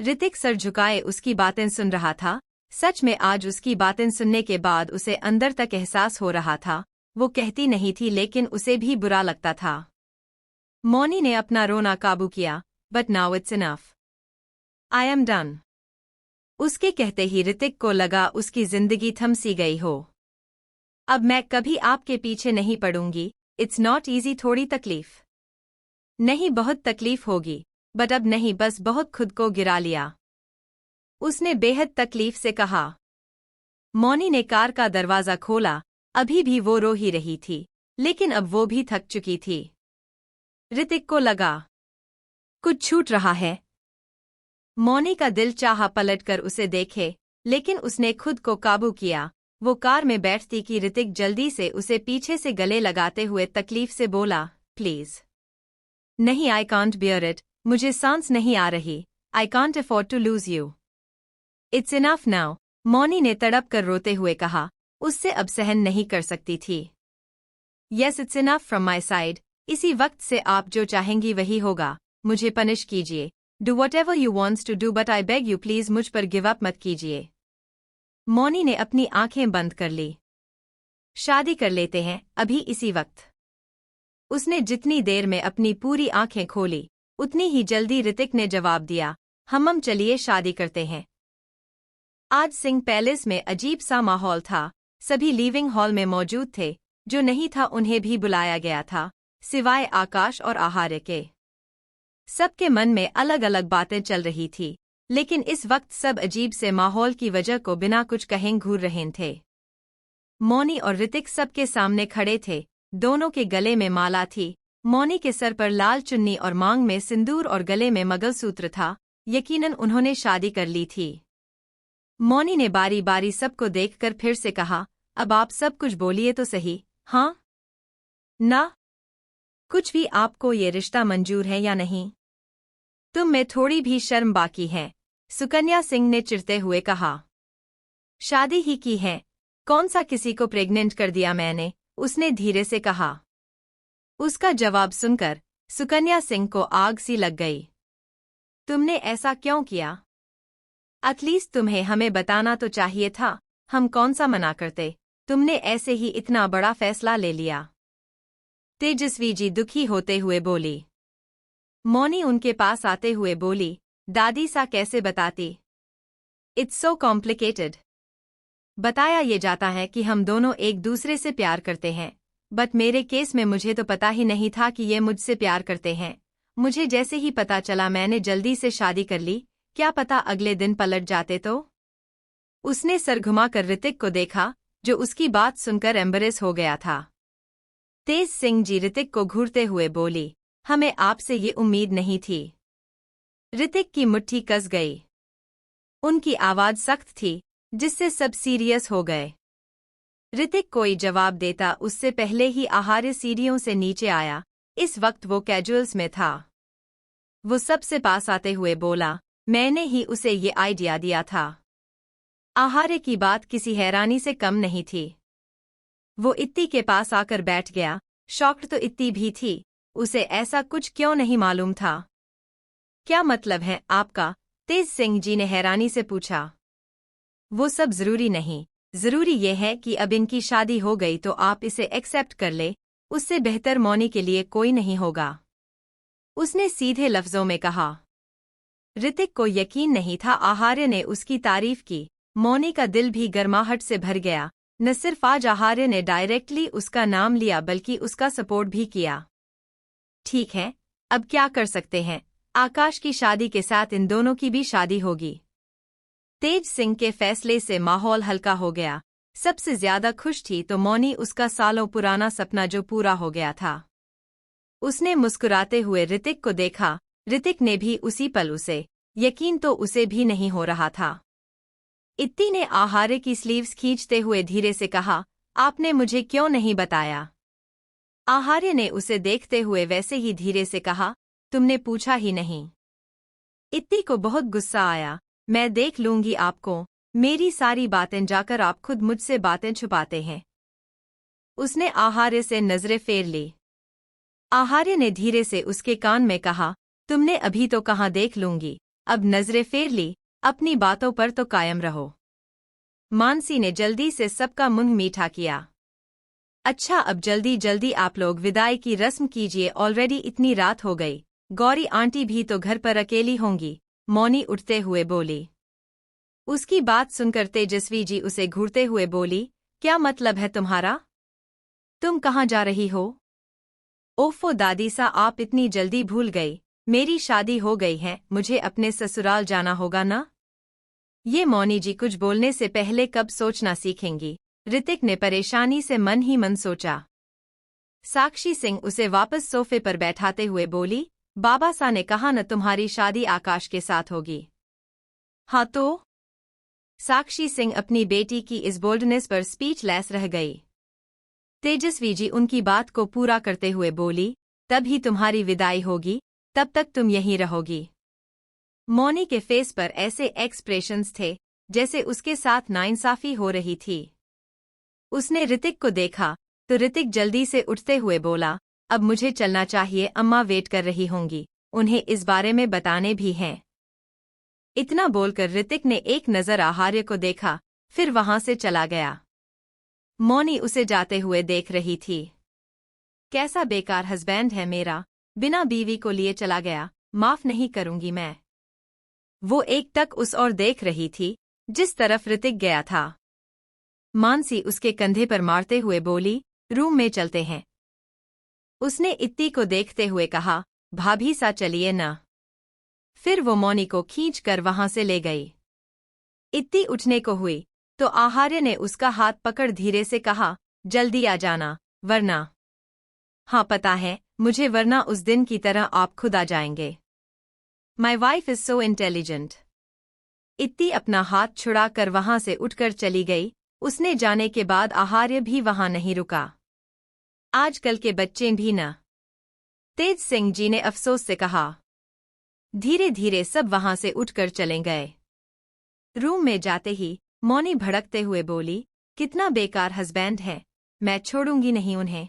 ऋतिक सर झुकाए उसकी बातें सुन रहा था। सच में आज उसकी बातें सुनने के बाद उसे अंदर तक एहसास हो रहा था, वो कहती नहीं थी लेकिन उसे भी बुरा लगता था। मौनी ने अपना रोना काबू किया, but now it's enough. I am done. उसके कहते ही ऋतिक को लगा उसकी जिंदगी थम सी गई हो। अब मैं कभी आपके पीछे नहीं पड़ूंगी। इट्स नॉट ईजी, थोड़ी तकलीफ नहीं, बहुत तकलीफ होगी, बट अब नहीं, बस बहुत खुद को गिरा लिया। उसने बेहद तकलीफ से कहा। मौनी ने कार का दरवाजा खोला। अभी भी वो रो ही रही थी, लेकिन अब वो भी थक चुकी थी। ऋतिक को लगा कुछ छूट रहा है। मौनी का दिल चाहा पलटकर उसे देखे, लेकिन उसने खुद को काबू किया। वो कार में बैठती कि ऋतिक जल्दी से उसे पीछे से गले लगाते हुए तकलीफ से बोला, प्लीज नहीं, आई कांट बियर इट, मुझे सांस नहीं आ रही। I can't afford to lose you. It's enough now, Mouni ने तड़प कर रोते हुए कहा। उससे अब सहन नहीं कर सकती थी। Yes, it's enough from my side. इसी वक्त से आप जो चाहेंगी वही होगा। मुझे पनिश कीजिए, do whatever you wants to do, but I beg you please मुझ पर गिव अप मत कीजिए। मौनी ने अपनी आंखें बंद कर ली। शादी कर लेते हैं अभी इसी वक्त। उसने जितनी देर में अपनी पूरी आंखें खोली, उतनी ही जल्दी ऋतिक ने जवाब दिया, हम चलिए शादी करते हैं। आज सिंह पैलेस में अजीब सा माहौल था। सभी लिविंग हॉल में मौजूद थे। जो नहीं था उन्हें भी बुलाया गया था, सिवाय आकाश और आहार्य के। सबके मन में अलग अलग बातें चल रही थी, लेकिन इस वक्त सब अजीब से माहौल की वजह को बिना कुछ कहे घूर रहे थे। मौनी और ऋतिक सबके सामने खड़े थे। दोनों के गले में माला थी। मौनी के सर पर लाल चुन्नी और मांग में सिंदूर और गले में मंगलसूत्र था। यकीनन उन्होंने शादी कर ली थी। मौनी ने बारी बारी सबको देखकर फिर से कहा, अब आप सब कुछ बोलिए तो सही, हाँ? ना? कुछ भी आपको ये रिश्ता मंजूर है या नहीं? तुम में थोड़ी भी शर्म बाकी है, सुकन्या सिंह ने चिढ़ते हुए कहा। शादी ही की है, कौन सा किसी को प्रेग्नेंट कर दिया मैंने, उसने धीरे से कहा। उसका जवाब सुनकर सुकन्या सिंह को आग सी लग गई। तुमने ऐसा क्यों किया? एटलीस्ट तुम्हें हमें बताना तो चाहिए था, हम कौन सा मना करते, तुमने ऐसे ही इतना बड़ा फैसला ले लिया। तेजस्वी जी दुखी होते हुए बोली। मौनी उनके पास आते हुए बोली, दादी सा कैसे बताती? It's so complicated. बताया ये जाता है कि हम दोनों एक दूसरे से प्यार करते हैं, बट मेरे केस में मुझे तो पता ही नहीं था कि ये मुझसे प्यार करते हैं। मुझे जैसे ही पता चला मैंने जल्दी से शादी कर ली, क्या पता अगले दिन पलट जाते तो? उसने सर घुमाकर ऋतिक को देखा, जो उसकी बात सुनकर एम्बरेस हो गया था। तेज सिंह जी ऋतिक को घूरते हुए बोली, हमें आपसे ये उम्मीद नहीं थी। ऋतिक की मुट्ठी कस गई। उनकी आवाज सख्त थी, जिससे सब सीरियस हो गए। ऋतिक कोई जवाब देता उससे पहले ही आहार्य सीढ़ियों से नीचे आया। इस वक्त वो कैजुअल्स में था। वो सबसे पास आते हुए बोला, मैंने ही उसे ये आइडिया दिया था। आहार्य की बात किसी हैरानी से कम नहीं थी। वो इत्ती के पास आकर बैठ गया। शॉक्ड तो इत्ती भी थी, उसे ऐसा कुछ क्यों नहीं मालूम था। क्या मतलब है आपका? तेज सिंह जी ने हैरानी से पूछा। वो सब जरूरी नहीं, जरूरी ये है कि अब इनकी शादी हो गई तो आप इसे एक्सेप्ट कर ले, उससे बेहतर मौनी के लिए कोई नहीं होगा, उसने सीधे लफ्जों में कहा। ऋतिक को यकीन नहीं था आहार्य ने उसकी तारीफ की। मौनी का दिल भी गर्माहट से भर गया। न सिर्फ आज आहार्य ने डायरेक्टली उसका नाम लिया बल्कि उसका सपोर्ट भी किया। ठीक है, अब क्या कर सकते हैं, आकाश की शादी के साथ इन दोनों की भी शादी होगी। तेज सिंह के फैसले से माहौल हल्का हो गया। सबसे ज्यादा खुश थी तो मौनी, उसका सालों पुराना सपना जो पूरा हो गया था। उसने मुस्कुराते हुए ऋतिक को देखा। ऋतिक ने भी उसी पल उसे, यकीन तो उसे भी नहीं हो रहा था। इत्ती ने आहार्य की स्लीव्स खींचते हुए धीरे से कहा, आपने मुझे क्यों नहीं बताया? आहार्य ने उसे देखते हुए वैसे ही धीरे से कहा, तुमने पूछा ही नहीं। इत्ती को बहुत गुस्सा आया। मैं देख लूंगी आपको, मेरी सारी बातें जाकर आप खुद मुझसे बातें छुपाते हैं। उसने आहार्य से नजरें फेर ली। आहार्य ने धीरे से उसके कान में कहा, तुमने अभी तो कहाँ देख लूंगी, अब नजरें फेर ली, अपनी बातों पर तो कायम रहो। मानसी ने जल्दी से सबका मुंह मीठा किया। अच्छा अब जल्दी जल्दी आप लोग विदाई की रस्म कीजिए, ऑलरेडी इतनी रात हो गई। गौरी आंटी भी तो घर पर अकेली होंगी, मौनी उठते हुए बोली। उसकी बात सुनकर तेजस्वी जी उसे घूरते हुए बोली, क्या मतलब है तुम्हारा? तुम कहाँ जा रही हो? ओफो दादी सा, आप इतनी जल्दी भूल गई, मेरी शादी हो गई है, मुझे अपने ससुराल जाना होगा ना। ये मौनी जी कुछ बोलने से पहले कब सोचना सीखेंगी, ऋतिक ने परेशानी से मन ही मन सोचा। साक्षी सिंह उसे वापस सोफे पर बैठाते हुए बोली, बाबा सा ने कहा न तुम्हारी शादी आकाश के साथ होगी। हाँ तो? साक्षी सिंह अपनी बेटी की इस बोल्डनेस पर स्पीचलेस रह गई। तेजस्वी जी उनकी बात को पूरा करते हुए बोली, तब ही तुम्हारी विदाई होगी, तब तक तुम यहीं रहोगी। मौनी के फेस पर ऐसे एक्सप्रेशंस थे जैसे उसके साथ नाइंसाफी हो रही थी। उसने ऋतिक को देखा तो ऋतिक जल्दी से उठते हुए बोला, अब मुझे चलना चाहिए, अम्मा वेट कर रही होंगी, उन्हें इस बारे में बताने भी हैं। इतना बोलकर ऋतिक ने एक नजर आहार्य को देखा, फिर वहां से चला गया। मौनी उसे जाते हुए देख रही थी। कैसा बेकार हस्बैंड है मेरा, बिना बीवी को लिए चला गया, माफ नहीं करूंगी मैं। वो एकटक उस ओर देख रही थी जिस तरफ ऋतिक गया था। मानसी उसके कंधे पर मारते हुए बोली, रूम में चलते हैं। उसने इत्ती को देखते हुए कहा, भाभी सा चलिए ना। फिर वो मौनी को खींच कर वहां से ले गई। इत्ती उठने को हुई तो आहार्य ने उसका हाथ पकड़ धीरे से कहा, जल्दी आ जाना, वरना। हाँ पता है मुझे, वरना उस दिन की तरह आप खुद आ जाएंगे। My wife is so intelligent. इत्ती अपना हाथ छुड़ा कर वहां से उठकर चली गई। उसने जाने के बाद आहार्य भी वहां नहीं रुका। आजकल के बच्चे भी न तेज सिंह जी ने अफसोस से कहा। धीरे धीरे सब वहां से उठकर चले गए। रूम में जाते ही मौनी भड़कते हुए बोली, कितना बेकार हस्बैंड है, मैं छोड़ूंगी नहीं उन्हें।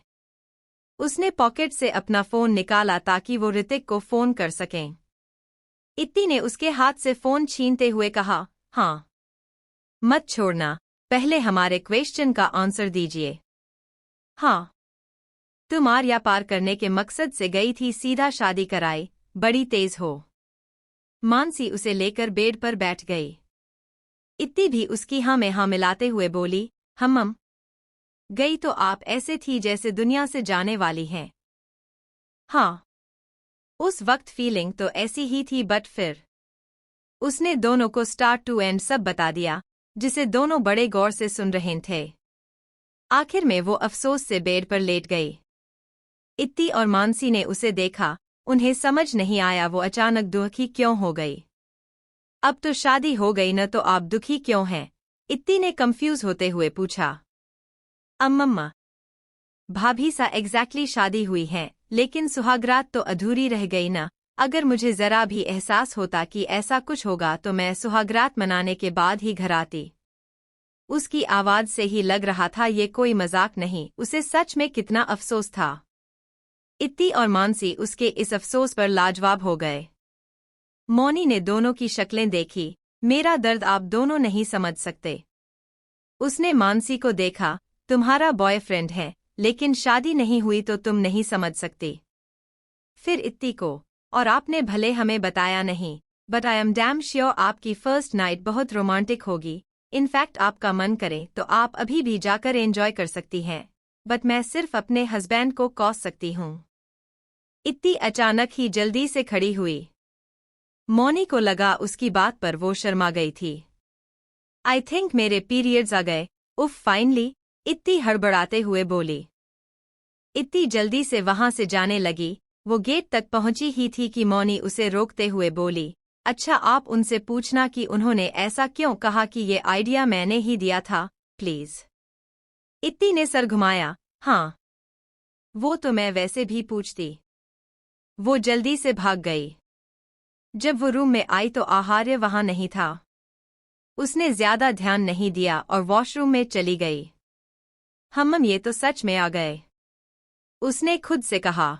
उसने पॉकेट से अपना फोन निकाला ताकि वो ऋतिक को फोन कर सकें। इत्ती ने उसके हाथ से फोन छीनते हुए कहा, हाँ, मत छोड़ना, पहले हमारे क्वेश्चन का आंसर दीजिए। हाँ, तुम आर्या पार करने के मकसद से गई थी, सीधा शादी कराई, बड़ी तेज हो। मानसी उसे लेकर बेड पर बैठ गई। इत्ती भी उसकी हाँ में हाँ मिलाते हुए बोली, हम गई तो आप ऐसे थी जैसे दुनिया से जाने वाली हैं। हाँ, उस वक्त फीलिंग तो ऐसी ही थी, बट फिर उसने दोनों को स्टार्ट टू एंड सब बता दिया, जिसे दोनों बड़े गौर से सुन रहे थे। आखिर में वो अफसोस से बेड पर लेट गई। इत्ती और मानसी ने उसे देखा, उन्हें समझ नहीं आया वो अचानक दुखी क्यों हो गई। अब तो शादी हो गई न, तो आप दुखी क्यों हैं? इत्ती ने कंफ्यूज होते हुए पूछा। अम्मम्मा, भाभी सा एग्जैक्टली शादी हुई है, लेकिन सुहागरात तो अधूरी रह गई ना। अगर मुझे जरा भी एहसास होता कि ऐसा कुछ होगा तो मैं सुहागरात मनाने के बाद ही घर आती। उसकी आवाज से ही लग रहा था ये कोई मजाक नहीं, उसे सच में कितना अफसोस था। इत्ती और मानसी उसके इस अफसोस पर लाजवाब हो गए। मौनी ने दोनों की शक्लें देखी, मेरा दर्द आप दोनों नहीं समझ सकते। उसने मानसी को देखा, तुम्हारा बॉयफ्रेंड है, लेकिन शादी नहीं हुई तो तुम नहीं समझ सकती। फिर इत्ती को, और आपने भले हमें बताया नहीं, but I am damn sure आपकी फर्स्ट नाइट बहुत रोमांटिक होगी। इनफैक्ट आपका मन करे तो आप अभी भी जाकर एंजॉय कर सकती हैं, बट मैं सिर्फ अपने हस्बैंड को कॉस सकती हूँ। इत्ती अचानक ही जल्दी से खड़ी हुई। मौनी को लगा उसकी बात पर वो शर्मा गई थी। आई थिंक मेरे पीरियड्स आ गए, उफ फाइनली, इत्ती हड़बड़ाते हुए बोली। इत्ती जल्दी से वहां से जाने लगी। वो गेट तक पहुंची ही थी कि मौनी उसे रोकते हुए बोली, अच्छा आप उनसे पूछना कि उन्होंने ऐसा क्यों कहा कि ये आइडिया मैंने ही दिया था, प्लीज। इत्ती ने सर घुमाया, हाँ, वो तो मैं वैसे भी पूछती। वो जल्दी से भाग गई। जब वो रूम में आई तो आहार्य वहां नहीं था। उसने ज्यादा ध्यान नहीं दिया और वॉशरूम में चली गई। हम ये तो सच में आ गए, उसने खुद से कहा,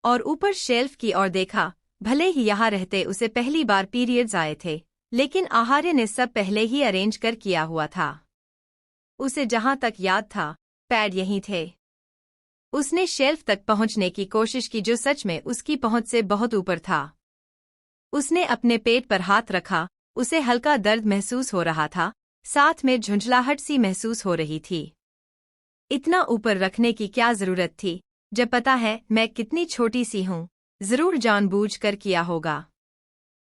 और ऊपर शेल्फ की ओर देखा। भले ही यहाँ रहते उसे पहली बार पीरियड्स आए थे, लेकिन आहार्य ने सब पहले ही अरेंज कर किया हुआ था। उसे जहां तक याद था, पैड यहीं थे। उसने शेल्फ तक पहुंचने की कोशिश की जो सच में उसकी पहुंच से बहुत ऊपर था। उसने अपने पेट पर हाथ रखा, उसे हल्का दर्द महसूस हो रहा था, साथ में झुंझलाहट सी महसूस हो रही थी। इतना ऊपर रखने की क्या जरूरत थी, जब पता है मैं कितनी छोटी सी हूं, जरूर जानबूझकर किया होगा।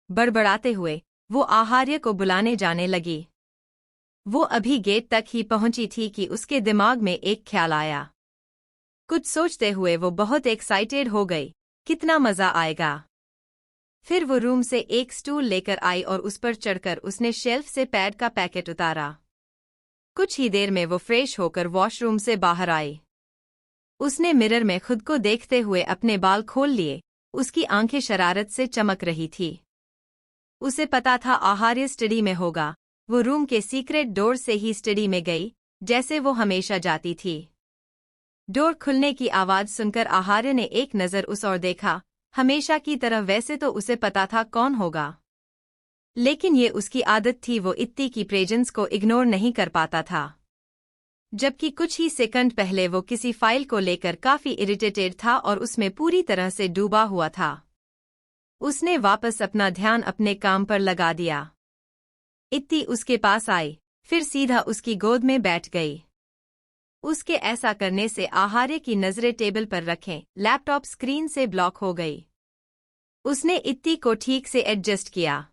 बड़बड़ाते हुए वो आहार्य को बुलाने जाने लगी। वो अभी गेट तक ही पहुंची थी कि उसके दिमाग में एक ख्याल आया। कुछ सोचते हुए वो बहुत एक्साइटेड हो गई, कितना मजा आएगा। फिर वो रूम से एक स्टूल लेकर आई और उस पर चढ़कर उसने शेल्फ से पैड का पैकेट उतारा। कुछ ही देर में वो फ्रेश होकर वॉशरूम से बाहर आई। उसने मिरर में खुद को देखते हुए अपने बाल खोल लिए, उसकी आंखें शरारत से चमक रही थी। उसे पता था आहार्य स्टडी में होगा। वो रूम के सीक्रेट डोर से ही स्टडी में गई, जैसे वो हमेशा जाती थी। डोर खुलने की आवाज सुनकर आहार्य ने एक नज़र उस ओर देखा। हमेशा की तरह वैसे तो उसे पता था कौन होगा, लेकिन ये उसकी आदत थी, वो इत्ती की प्रेजेंस को इग्नोर नहीं कर पाता था। जबकि कुछ ही सेकंड पहले वो किसी फाइल को लेकर काफी इरिटेटेड था और उसमें पूरी तरह से डूबा हुआ था। उसने वापस अपना ध्यान अपने काम पर लगा दिया। इत्ती उसके पास आई, फिर सीधा उसकी गोद में बैठ गई। उसके ऐसा करने से आहार्य की नजरें टेबल पर रखें लैपटॉप स्क्रीन से ब्लॉक हो गई। उसने इत्ती को ठीक से एडजस्ट किया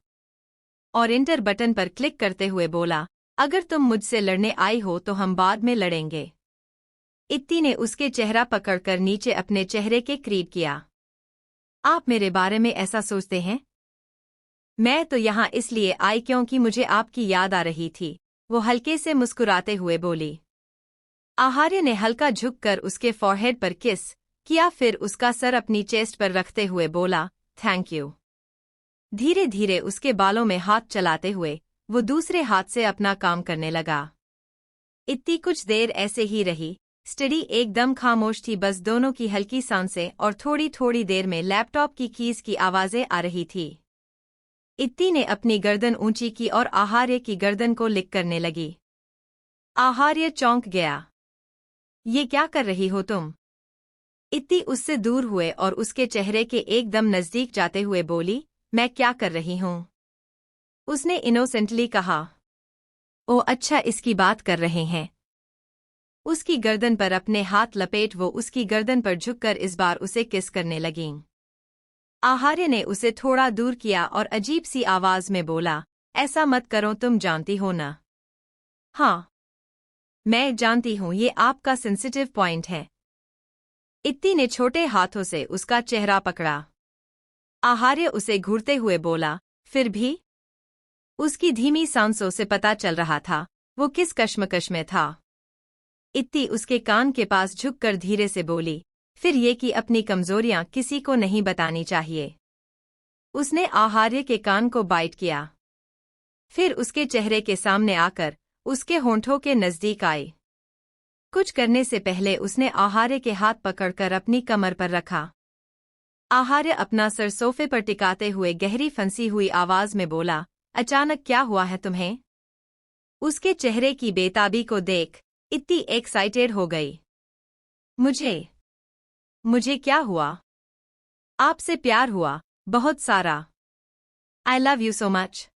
और इंटर बटन पर क्लिक करते हुए बोला, अगर तुम मुझसे लड़ने आई हो तो हम बाद में लड़ेंगे। इत्ती ने उसके चेहरा पकड़कर नीचे अपने चेहरे के करीब किया। आप मेरे बारे में ऐसा सोचते हैं? मैं तो यहाँ इसलिए आई क्योंकि मुझे आपकी याद आ रही थी, वो हल्के से मुस्कुराते हुए बोली। आहार्य ने हल्का झुककर उसके फॉरहेड पर किस किया, फिर उसका सर अपनी चेस्ट पर रखते हुए बोला, थैंक यू। धीरे धीरे उसके बालों में हाथ चलाते हुए वो दूसरे हाथ से अपना काम करने लगा। इतनी कुछ देर ऐसे ही रही। स्टडी एकदम खामोश थी, बस दोनों की हल्की सांसें और थोड़ी थोड़ी देर में लैपटॉप की कीज की आवाजें आ रही थी। इत्ती ने अपनी गर्दन ऊंची की और आहार्य की गर्दन को लिक करने लगी। आहार्य चौंक गया। ये क्या कर रही हो तुम? इत्ती उससे दूर हुए और उसके चेहरे के एकदम नजदीक जाते हुए बोली, मैं क्या कर रही हूं? उसने इनोसेंटली कहा। ओ अच्छा, इसकी बात कर रहे हैं। उसकी गर्दन पर अपने हाथ लपेट वो उसकी गर्दन पर झुककर इस बार उसे किस करने लगीं। आहार्य ने उसे थोड़ा दूर किया और अजीब सी आवाज में बोला, ऐसा मत करो, तुम जानती हो ना। हाँ, मैं जानती हूं, ये आपका सेंसिटिव पॉइंट है। इत्ती ने छोटे हाथों से उसका चेहरा पकड़ा। आहार्य उसे घूरते हुए बोला, फिर भी? उसकी धीमी सांसों से पता चल रहा था वो किस कश्मकश में था। इत्ती उसके कान के पास झुककर धीरे से बोली, फिर ये कि अपनी कमजोरियां किसी को नहीं बतानी चाहिए। उसने आहार्य के कान को बाइट किया, फिर उसके चेहरे के सामने आकर उसके होंठों के नजदीक आई। कुछ करने से पहले उसने आहार्य के हाथ पकड़कर अपनी कमर पर रखा। आहार्य अपना सर सोफे पर टिकाते हुए गहरी फंसी हुई आवाज में बोला, अचानक क्या हुआ है तुम्हें? उसके चेहरे की बेताबी को देख इत्ती एक्साइटेड हो गई। मुझे क्या हुआ? आपसे प्यार हुआ, बहुत सारा। I love you so much.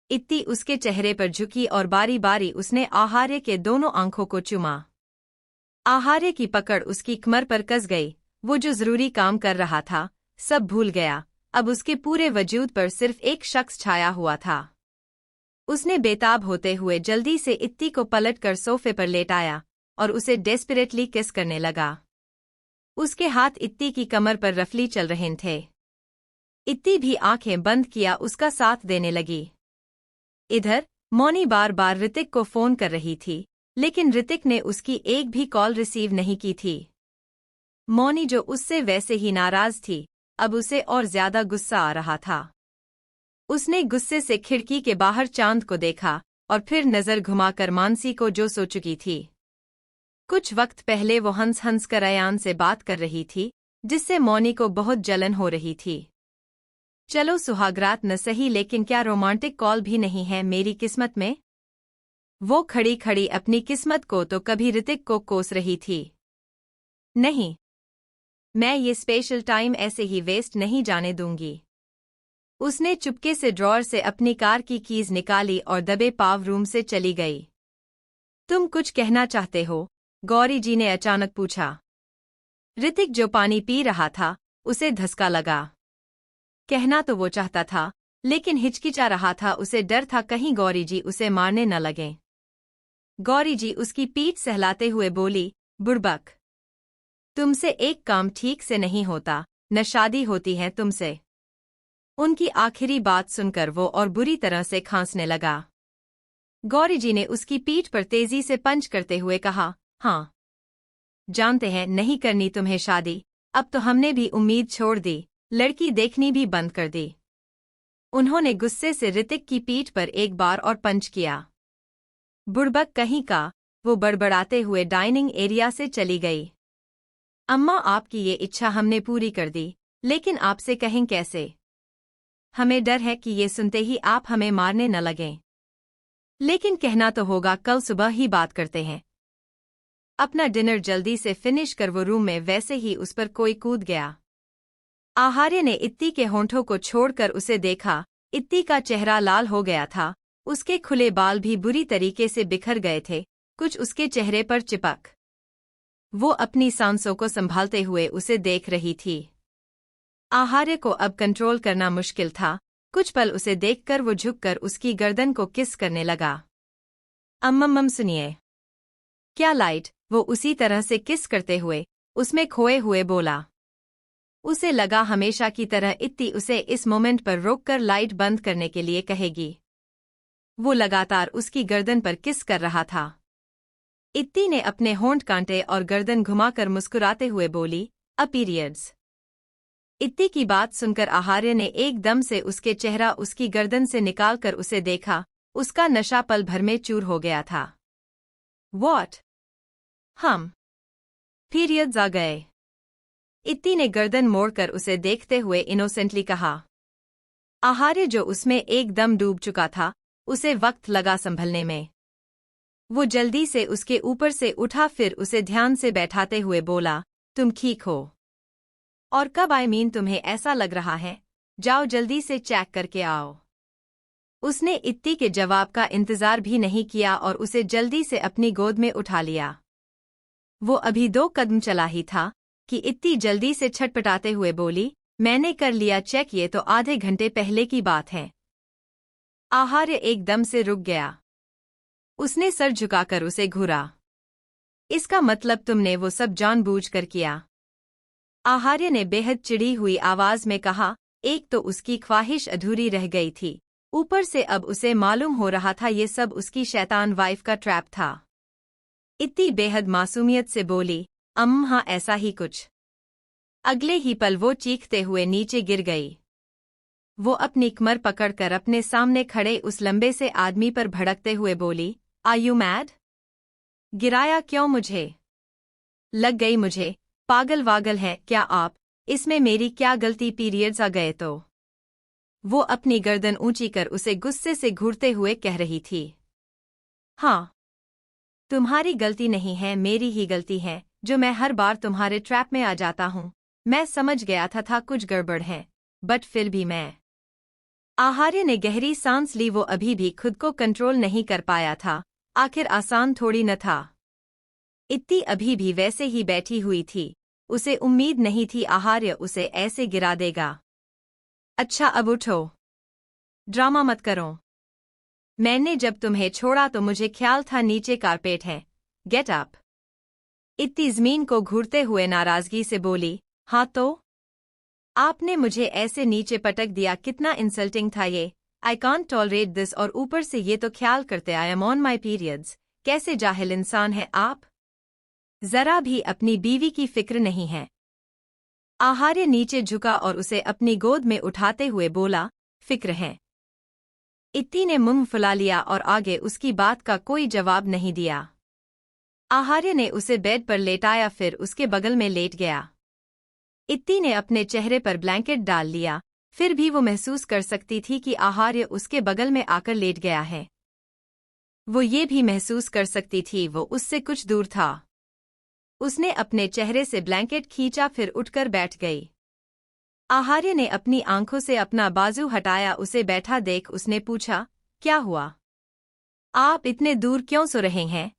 इत्ती उसके चेहरे पर झुकी और बारी बारी उसने आहार्य के दोनों आंखों को चूमा। आहार्य की पकड़ उसकी कमर पर कस गई। वो जो जरूरी काम कर रहा था सब भूल गया। अब उसके पूरे वजूद पर सिर्फ एक शख्स छाया हुआ था। उसने बेताब होते हुए जल्दी से इत्ती को पलटकर सोफे पर लेटाया और उसे डेस्परेटली किस करने लगा। उसके हाथ इत्ती की कमर पर रफली चल रहे थे। इत्ती भी आंखें बंद किया उसका साथ देने लगी। इधर मौनी बार बार ऋतिक को फोन कर रही थी, लेकिन ऋतिक ने उसकी एक भी कॉल रिसीव नहीं की थी। मौनी जो उससे वैसे ही नाराज थी, अब उसे और ज्यादा गुस्सा आ रहा था। उसने गुस्से से खिड़की के बाहर चांद को देखा और फिर नजर घुमाकर मानसी को जो सो चुकी थी। कुछ वक्त पहले वो हंस हंस कर अयान से बात कर रही थी, जिससे मौनी को बहुत जलन हो रही थी। चलो सुहागरात न सही, लेकिन क्या रोमांटिक कॉल भी नहीं है मेरी किस्मत में? वो खड़ी खड़ी अपनी किस्मत को तो कभी ऋतिक को कोस रही थी। नहीं, मैं ये स्पेशल टाइम ऐसे ही वेस्ट नहीं जाने दूंगी। उसने चुपके से ड्रॉअर से अपनी कार की कीज निकाली और दबे पाव रूम से चली गई। तुम कुछ कहना चाहते हो? गौरी जी ने अचानक पूछा। ऋतिक जो पानी पी रहा था उसे धसका लगा। कहना तो वो चाहता था, लेकिन हिचकिचा रहा था। उसे डर था कहीं गौरी जी उसे मारने न लगें। गौरी जी उसकी पीठ सहलाते हुए बोली, बुड़बक, तुमसे एक काम ठीक से नहीं होता, न शादी होती है तुमसे। उनकी आखिरी बात सुनकर वो और बुरी तरह से खांसने लगा। गौरी जी ने उसकी पीठ पर तेजी से पंच करते हुए कहा, हाँ, जानते हैं नहीं करनी तुम्हें शादी। अब तो हमने भी उम्मीद छोड़ दी, लड़की देखनी भी बंद कर दी। उन्होंने गुस्से से ऋतिक की पीठ पर एक बार और पंच किया। बुड़बक कहीं का, वो बड़बड़ाते हुए डाइनिंग एरिया से चली गई। अम्मा, आपकी ये इच्छा हमने पूरी कर दी, लेकिन आपसे कहें कैसे? हमें डर है कि ये सुनते ही आप हमें मारने न लगें। लेकिन कहना तो होगा, कल सुबह ही बात करते हैं। अपना डिनर जल्दी से फिनिश कर वो रूम में वैसे ही उस पर कोई कूद गया। आहार्य ने इत्ती के होंठों को छोड़कर उसे देखा। इत्ती का चेहरा लाल हो गया था, उसके खुले बाल भी बुरी तरीके से बिखर गए थे, कुछ उसके चेहरे पर चिपक। वो अपनी सांसों को संभालते हुए उसे देख रही थी। आहार्य को अब कंट्रोल करना मुश्किल था। कुछ पल उसे देखकर वो झुककर उसकी गर्दन को किस करने लगा। अम्मम्मम सुनिए। क्या लाइट? वो उसी तरह से किस करते हुए उसमें खोए हुए बोला। उसे लगा हमेशा की तरह इत्ती उसे इस मोमेंट पर रोककर लाइट बंद करने के लिए कहेगी। वो लगातार उसकी गर्दन पर किस कर रहा था। इत्ती ने अपने होंठ कांटे और गर्दन घुमाकर मुस्कुराते हुए बोली, अ पीरियड्स। इत्ती की बात सुनकर आहार्य ने एकदम से उसके चेहरा उसकी गर्दन से निकालकर उसे देखा। उसका नशा पल भर में चूर हो गया था। What? हम पीरियड्स आ गए। इत्ती ने गर्दन मोड़कर उसे देखते हुए इनोसेंटली कहा। आहार्य जो उसमें एकदम डूब चुका था, उसे वक्त लगा संभलने में। वो जल्दी से उसके ऊपर से उठा, फिर उसे ध्यान से बैठाते हुए बोला, तुम ठीक हो? और कब? तुम्हें ऐसा लग रहा है? जाओ जल्दी से चेक करके आओ। उसने इत्ती के जवाब का इंतजार भी नहीं किया और उसे जल्दी से अपनी गोद में उठा लिया। वो अभी 2 कदम चला ही था कि इत्ती जल्दी से छटपटाते हुए बोली, मैंने कर लिया चेक, ये तो आधे घंटे पहले की बात है। आहार्य एकदम से रुक गया। उसने सर झुकाकर उसे घूरा। इसका मतलब तुमने वो सब जानबूझकर किया? आहार्य ने बेहद चिढ़ी हुई आवाज में कहा। एक तो उसकी ख्वाहिश अधूरी रह गई थी, ऊपर से अब उसे मालूम हो रहा था ये सब उसकी शैतान वाइफ का ट्रैप था। इत्ती बेहद मासूमियत से बोली, हाँ ऐसा ही कुछ। अगले ही पल वो चीखते हुए नीचे गिर गई। वो अपनी कमर पकड़कर अपने सामने खड़े उस लंबे से आदमी पर भड़कते हुए बोली, आर यू मैड? गिराया क्यों मुझे? लग गई मुझे, पागल वागल है क्या आप? इसमें मेरी क्या गलती? पीरियड्स आ गए तो? वो अपनी गर्दन ऊंची कर उसे गुस्से से घूरते हुए कह रही थी। हाँ, तुम्हारी गलती नहीं है, मेरी ही गलती है जो मैं हर बार तुम्हारे ट्रैप में आ जाता हूँ। मैं समझ गया था कुछ गड़बड़ है, बट फिर भी मैं। आहार्य ने गहरी सांस ली। वो अभी भी खुद को कंट्रोल नहीं कर पाया था। आखिर आसान थोड़ी न था। इत्ती अभी भी वैसे ही बैठी हुई थी। उसे उम्मीद नहीं थी आहार्य उसे ऐसे गिरा देगा। अच्छा अब उठो, ड्रामा मत करो। मैंने जब तुम्हें छोड़ा तो मुझे ख्याल था नीचे कारपेट है। Get up. इत्ती जमीन को घूरते हुए नाराजगी से बोली, हाँ तो? आपने मुझे ऐसे नीचे पटक दिया, कितना इंसल्टिंग था ये। आई कांट टॉलरेट दिस, और ऊपर से ये तो ख्याल करते I am on my periods. कैसे जाहिल इंसान है आप। जरा भी अपनी बीवी की फिक्र नहीं है। आहार्य नीचे झुका और उसे अपनी गोद में उठाते हुए बोला, फिक्र है? इत्ती ने मुंह फुला लिया और आगे उसकी बात का कोई जवाब नहीं दिया। आहार्य ने उसे बेड पर लेटाया, फिर उसके बगल में लेट गया। इत्ती ने अपने चेहरे पर ब्लैंकेट डाल लिया, फिर भी वो महसूस कर सकती थी कि आहार्य उसके बगल में आकर लेट गया है। वो ये भी महसूस कर सकती थी वो उससे कुछ दूर था। उसने अपने चेहरे से ब्लैंकेट खींचा, फिर उठकर बैठ गई। आहार्य ने अपनी आंखों से अपना बाजू हटाया। उसे बैठा देख उसने पूछा, क्या हुआ? आप इतने दूर क्यों सो रहे हैं?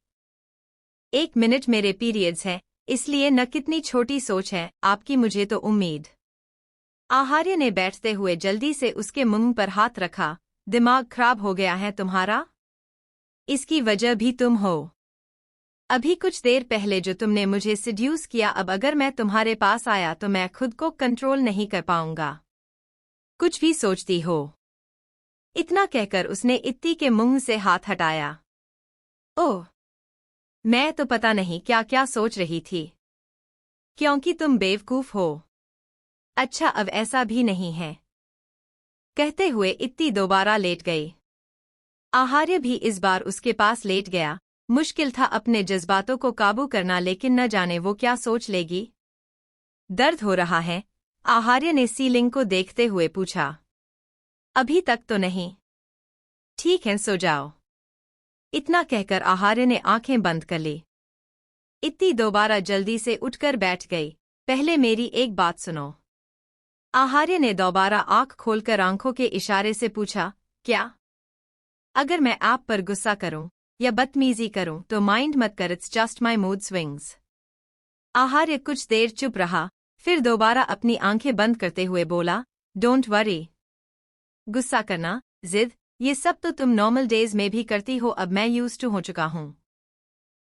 1 मिनट, मेरे पीरियड्स हैं, इसलिए न। कितनी छोटी सोच है आपकी, मुझे तो उम्मीद। आहार्य ने बैठते हुए जल्दी से उसके मुंह पर हाथ रखा। दिमाग खराब हो गया है तुम्हारा? इसकी वजह भी तुम हो। अभी कुछ देर पहले जो तुमने मुझे सिड्यूस किया, अब अगर मैं तुम्हारे पास आया तो मैं खुद को कंट्रोल नहीं कर पाऊंगा। कुछ भी सोचती हो। इतना कहकर उसने इत्ती के मुंह से हाथ हटाया। ओह, मैं तो पता नहीं क्या क्या सोच रही थी। क्योंकि तुम बेवकूफ हो। अच्छा अब ऐसा भी नहीं है। कहते हुए इत्ती दोबारा लेट गई। आहार्य भी इस बार उसके पास लेट गया। मुश्किल था अपने जज्बातों को काबू करना, लेकिन न जाने वो क्या सोच लेगी। दर्द हो रहा है? आहार्य ने सीलिंग को देखते हुए पूछा। अभी तक तो नहीं। ठीक है, सो जाओ। इतना कहकर आहार्य ने आंखें बंद कर ली। इत्ती दोबारा जल्दी से उठकर बैठ गई। पहले मेरी एक बात सुनो। आहार्य ने दोबारा आंख खोलकर आंखों के इशारे से पूछा, क्या? अगर मैं आप पर गुस्सा करूं या बदतमीजी करूं तो माइंड मत कर, it's just my mood swings. Aharya कुछ देर चुप रहा, फिर दोबारा अपनी आंखें बंद करते हुए बोला, डोंट वरी। गुस्सा करना, जिद, ये सब तो तुम नॉर्मल डेज में भी करती हो, अब मैं यूज्ड टू हो चुका हूं।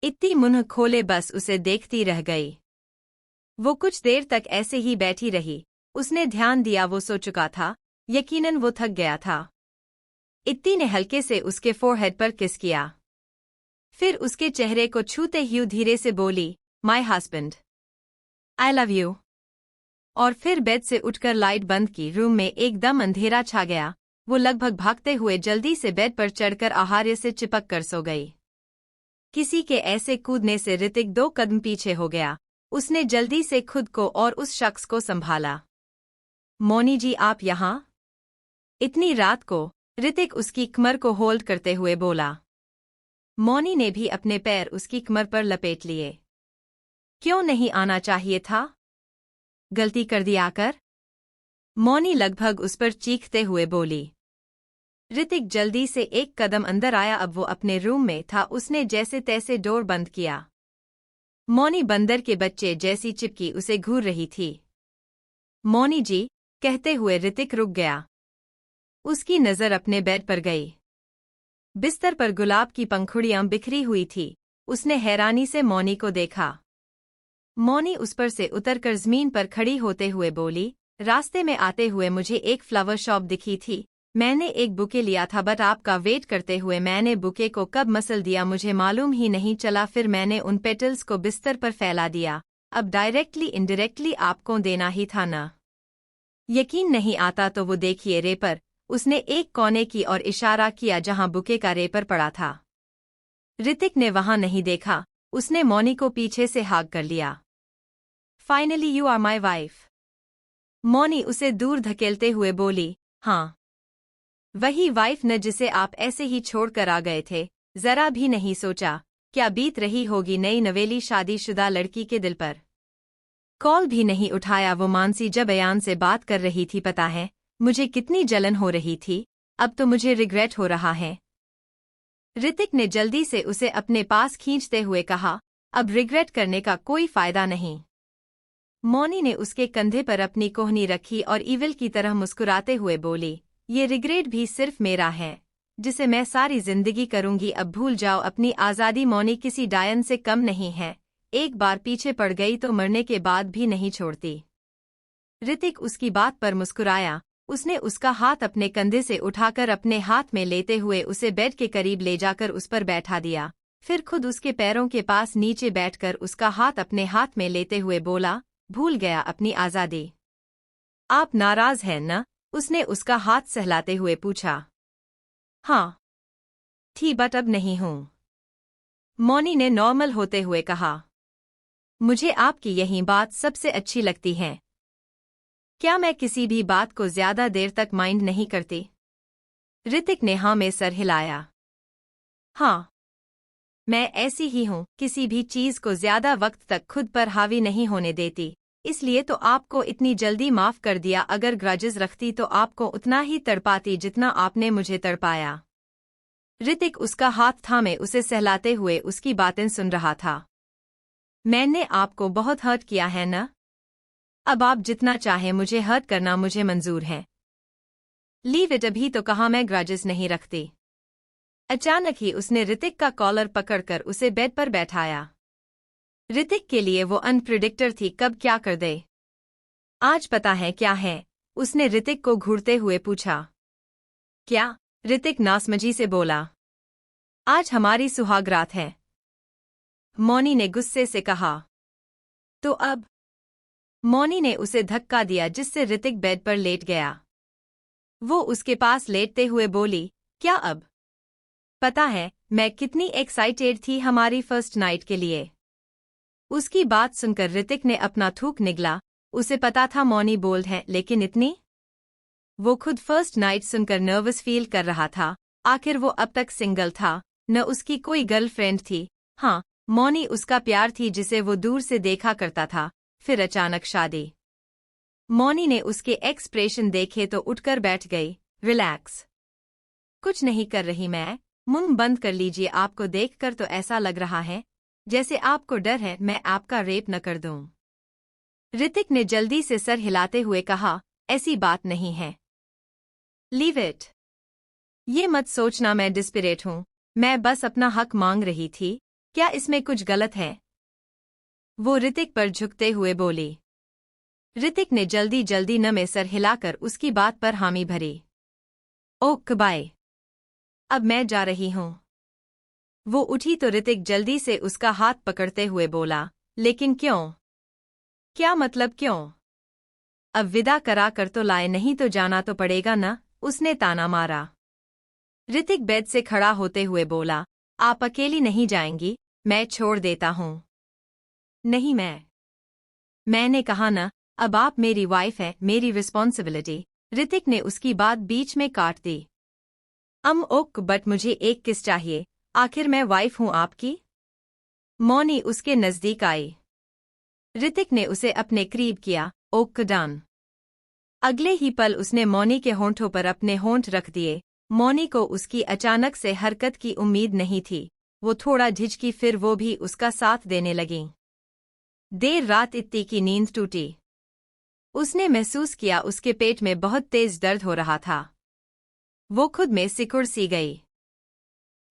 इत्ती मुंह खोले बस उसे देखती रह गई। वो कुछ देर तक ऐसे ही बैठी रही। उसने ध्यान दिया वो सो चुका था। यकीनन वो थक गया था। इत्ती ने हल्के से उसके फोरहेड पर किस किया, फिर उसके चेहरे को छूते ही धीरे से बोली, my husband, I love you. और फिर बेड से उठकर लाइट बंद की। रूम में एकदम अंधेरा छा गया। वो लगभग भागते हुए जल्दी से बेड पर चढ़कर आहार्य से चिपक कर सो गई। किसी के ऐसे कूदने से ऋतिक 2 कदम पीछे हो गया। उसने जल्दी से खुद को और उस शख्स को संभाला। मौनी जी, आप यहाँ? इतनी रात को? ऋतिक उसकी कमर को होल्ड करते हुए बोला। मौनी ने भी अपने पैर उसकी कमर पर लपेट लिए। क्यों नहीं आना चाहिए था? गलती कर दी आकर? मौनी लगभग उस पर चीखते हुए बोली। ऋतिक जल्दी से 1 कदम अंदर आया। अब वो अपने रूम में था। उसने जैसे तैसे डोर बंद किया। मौनी बंदर के बच्चे जैसी चिपकी उसे घूर रही थी। मौनी जी, कहते हुए ऋतिक रुक गया। उसकी नज़र अपने बेड पर गई। बिस्तर पर गुलाब की पंखुड़ियां बिखरी हुई थी। उसने हैरानी से मौनी को देखा। मौनी उस पर से उतरकर ज़मीन पर खड़ी होते हुए बोली, रास्ते में आते हुए मुझे एक फ्लावर शॉप दिखी थी। मैंने एक बुके लिया था, बट आपका वेट करते हुए मैंने बुके को कब मसल दिया मुझे मालूम ही नहीं चला। फिर मैंने उन पेटल्स को बिस्तर पर फैला दिया। अब डायरेक्टली इनडायरेक्टली आपको देना ही था ना? यकीन नहीं आता तो वो देखिए रेपर। उसने एक कोने की ओर इशारा किया जहां बुके का रेपर पड़ा था। ऋतिक ने वहां नहीं देखा। उसने मौनी को पीछे से हाक कर लिया। Finally you are my wife. Mouni उसे दूर धकेलते हुए बोली। हाँ, वही वाइफ न जिसे आप ऐसे ही छोड़कर आ गए थे। जरा भी नहीं सोचा क्या बीत रही होगी नई नवेली शादीशुदा लड़की के दिल पर। कॉल भी नहीं उठाया। वो मानसी जब बयान से बात कर रही थी, पता है मुझे कितनी जलन हो रही थी। अब तो मुझे रिग्रेट हो रहा है। ऋतिक ने जल्दी से उसे अपने पास खींचते हुए कहा, अब रिग्रेट करने का कोई फायदा नहीं। मौनी ने उसके कंधे पर अपनी कोहनी रखी और ईविल की तरह मुस्कुराते हुए बोली, ये रिग्रेट भी सिर्फ मेरा है, जिसे मैं सारी जिंदगी करूंगी। अब भूल जाओ अपनी आज़ादी। मौनी किसी डायन से कम नहीं है। एक बार पीछे पड़ गई तो मरने के बाद भी नहीं छोड़ती। ऋतिक उसकी बात पर मुस्कुराया। उसने उसका हाथ अपने कंधे से उठाकर अपने हाथ में लेते हुए उसे बेड के करीब ले जाकर उस पर बैठा दिया। फिर खुद उसके पैरों के पास नीचे बैठकर उसका हाथ अपने हाथ में लेते हुए बोला, भूल गया अपनी आज़ादी? आप नाराज हैं न? उसने उसका हाथ सहलाते हुए पूछा। हाँ थी, बट अब नहीं हूं। मौनी ने नॉर्मल होते हुए कहा। मुझे आपकी यही बात सबसे अच्छी लगती है। क्या मैं किसी भी बात को ज्यादा देर तक माइंड नहीं करती? ऋतिक ने हाँ में सर हिलाया। हाँ, मैं ऐसी ही हूँ, किसी भी चीज को ज्यादा वक्त तक खुद पर हावी नहीं होने देती। इसलिए तो आपको इतनी जल्दी माफ कर दिया। अगर ग्रजेस रखती तो आपको उतना ही तड़पाती जितना आपने मुझे तड़पाया। ऋतिक उसका हाथ थामे उसे सहलाते हुए उसकी बातें सुन रहा था। मैंने आपको बहुत हर्ट किया है न? अब आप जितना चाहे मुझे हर्ट करना मुझे मंजूर है। Leave it. अभी तो कहा मैं ग्रजेस नहीं रखती। अचानक ही उसने ऋतिक का कॉलर पकड़कर उसे बेड पर बैठाया। ऋतिक के लिए वो अनप्रिडिक्टर थी, कब क्या कर दे। आज पता है क्या है? उसने ऋतिक को घूरते हुए पूछा। क्या? ऋतिक नासमझी से बोला। आज हमारी सुहागरात है। मौनी ने गुस्से से कहा। तो अब? मौनी ने उसे धक्का दिया जिससे ऋतिक बेड पर लेट गया। वो उसके पास लेटते हुए बोली, क्या अब? पता है मैं कितनी एक्साइटेड थी हमारी फर्स्ट नाइट के लिए। उसकी बात सुनकर ऋतिक ने अपना थूक निगला। उसे पता था मौनी बोल्ड है, लेकिन इतनी? वो खुद फर्स्ट नाइट सुनकर नर्वस फील कर रहा था। आखिर वो अब तक सिंगल था, न उसकी कोई गर्लफ्रेंड थी। हाँ, मौनी उसका प्यार थी जिसे वो दूर से देखा करता था। फिर अचानक शादी। मौनी ने उसके एक्सप्रेशन देखे तो उठकर बैठ गई। रिलैक्स, कुछ नहीं कर रही मैं। मुंह बंद कर लीजिए। आपको देखकर तो ऐसा लग रहा है जैसे आपको डर है मैं आपका रेप न कर दूं। ऋतिक ने जल्दी से सर हिलाते हुए कहा, ऐसी बात नहीं है। Leave it. ये मत सोचना मैं डिस्परेट हूं। मैं बस अपना हक मांग रही थी। क्या इसमें कुछ गलत है? वो ऋतिक पर झुकते हुए बोली। ऋतिक ने जल्दी जल्दी न में सर हिलाकर उसकी बात पर हामी भरी। ओके बाय, अब मैं जा रही हूं। वो उठी तो ऋतिक जल्दी से उसका हाथ पकड़ते हुए बोला, लेकिन क्यों? क्या मतलब क्यों? अब विदा करा कर तो लाए, नहीं तो जाना तो पड़ेगा ना, उसने ताना मारा। ऋतिक बेड से खड़ा होते हुए बोला, आप अकेली नहीं जाएंगी, मैं छोड़ देता हूँ। नहीं, मैंने कहा ना, अब आप मेरी वाइफ है, मेरी रिस्पॉन्सिबिलिटी। ऋतिक ने उसकी बात बीच में काट दी। बट मुझे एक किस चाहिए, आखिर मैं वाइफ हूं आपकी। मौनी उसके नजदीक आई। ऋतिक ने उसे अपने करीब किया। डन। अगले ही पल उसने मौनी के होंठों पर अपने होंठ रख दिए। मौनी को उसकी अचानक से हरकत की उम्मीद नहीं थी। वो थोड़ा झिझकी, फिर वो भी उसका साथ देने लगी। देर रात इत्ती की नींद टूटी। उसने महसूस किया उसके पेट में बहुत तेज दर्द हो रहा था। वो खुद में सिकुड़ सी गई।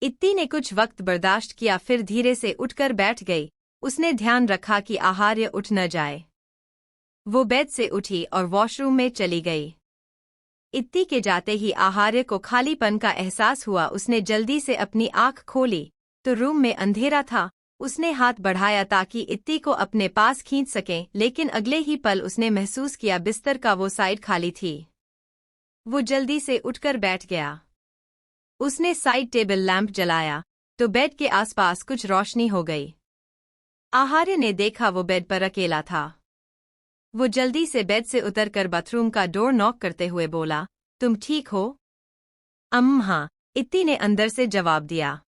इत्ती ने कुछ वक्त बर्दाश्त किया, फिर धीरे से उठकर बैठ गई। उसने ध्यान रखा कि आहार्य उठ न जाए। वो बेड से उठी और वॉशरूम में चली गई। इत्ती के जाते ही आहार्य को खालीपन का एहसास हुआ। उसने जल्दी से अपनी आंख खोली तो रूम में अंधेरा था। उसने हाथ बढ़ाया ताकि इत्ती को अपने पास खींच सके, लेकिन अगले ही पल उसने महसूस किया बिस्तर का वो साइड खाली थी। वो जल्दी से उठकर बैठ गया। उसने साइड टेबल लैंप जलाया तो बेड के आसपास कुछ रोशनी हो गई। आहार्य ने देखा वो बेड पर अकेला था। वो जल्दी से बेड से उतरकर बाथरूम का डोर नॉक करते हुए बोला, तुम ठीक हो? हाँ, इत्ती ने अंदर से जवाब दिया।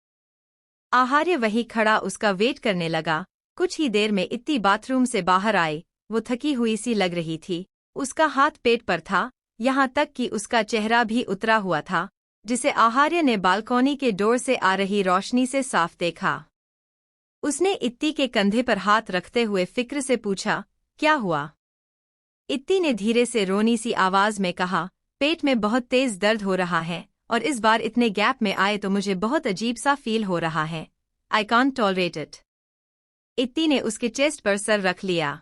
आहार्य वहीं खड़ा उसका वेट करने लगा। कुछ ही देर में इत्ती बाथरूम से बाहर आई। वो थकी हुई सी लग रही थी। उसका हाथ पेट पर था, यहाँ तक कि उसका चेहरा भी उतरा हुआ था, जिसे आहार्य ने बालकनी के डोर से आ रही रोशनी से साफ देखा। उसने इत्ती के कंधे पर हाथ रखते हुए फिक्र से पूछा, क्या हुआ? इत्ती ने धीरे से रोनी सी आवाज में कहा, पेट में बहुत तेज दर्द हो रहा है और इस बार इतने गैप में आए तो मुझे बहुत अजीब सा फील हो रहा है। I can't tolerate it. इत्ती ने उसके चेस्ट पर सर रख लिया।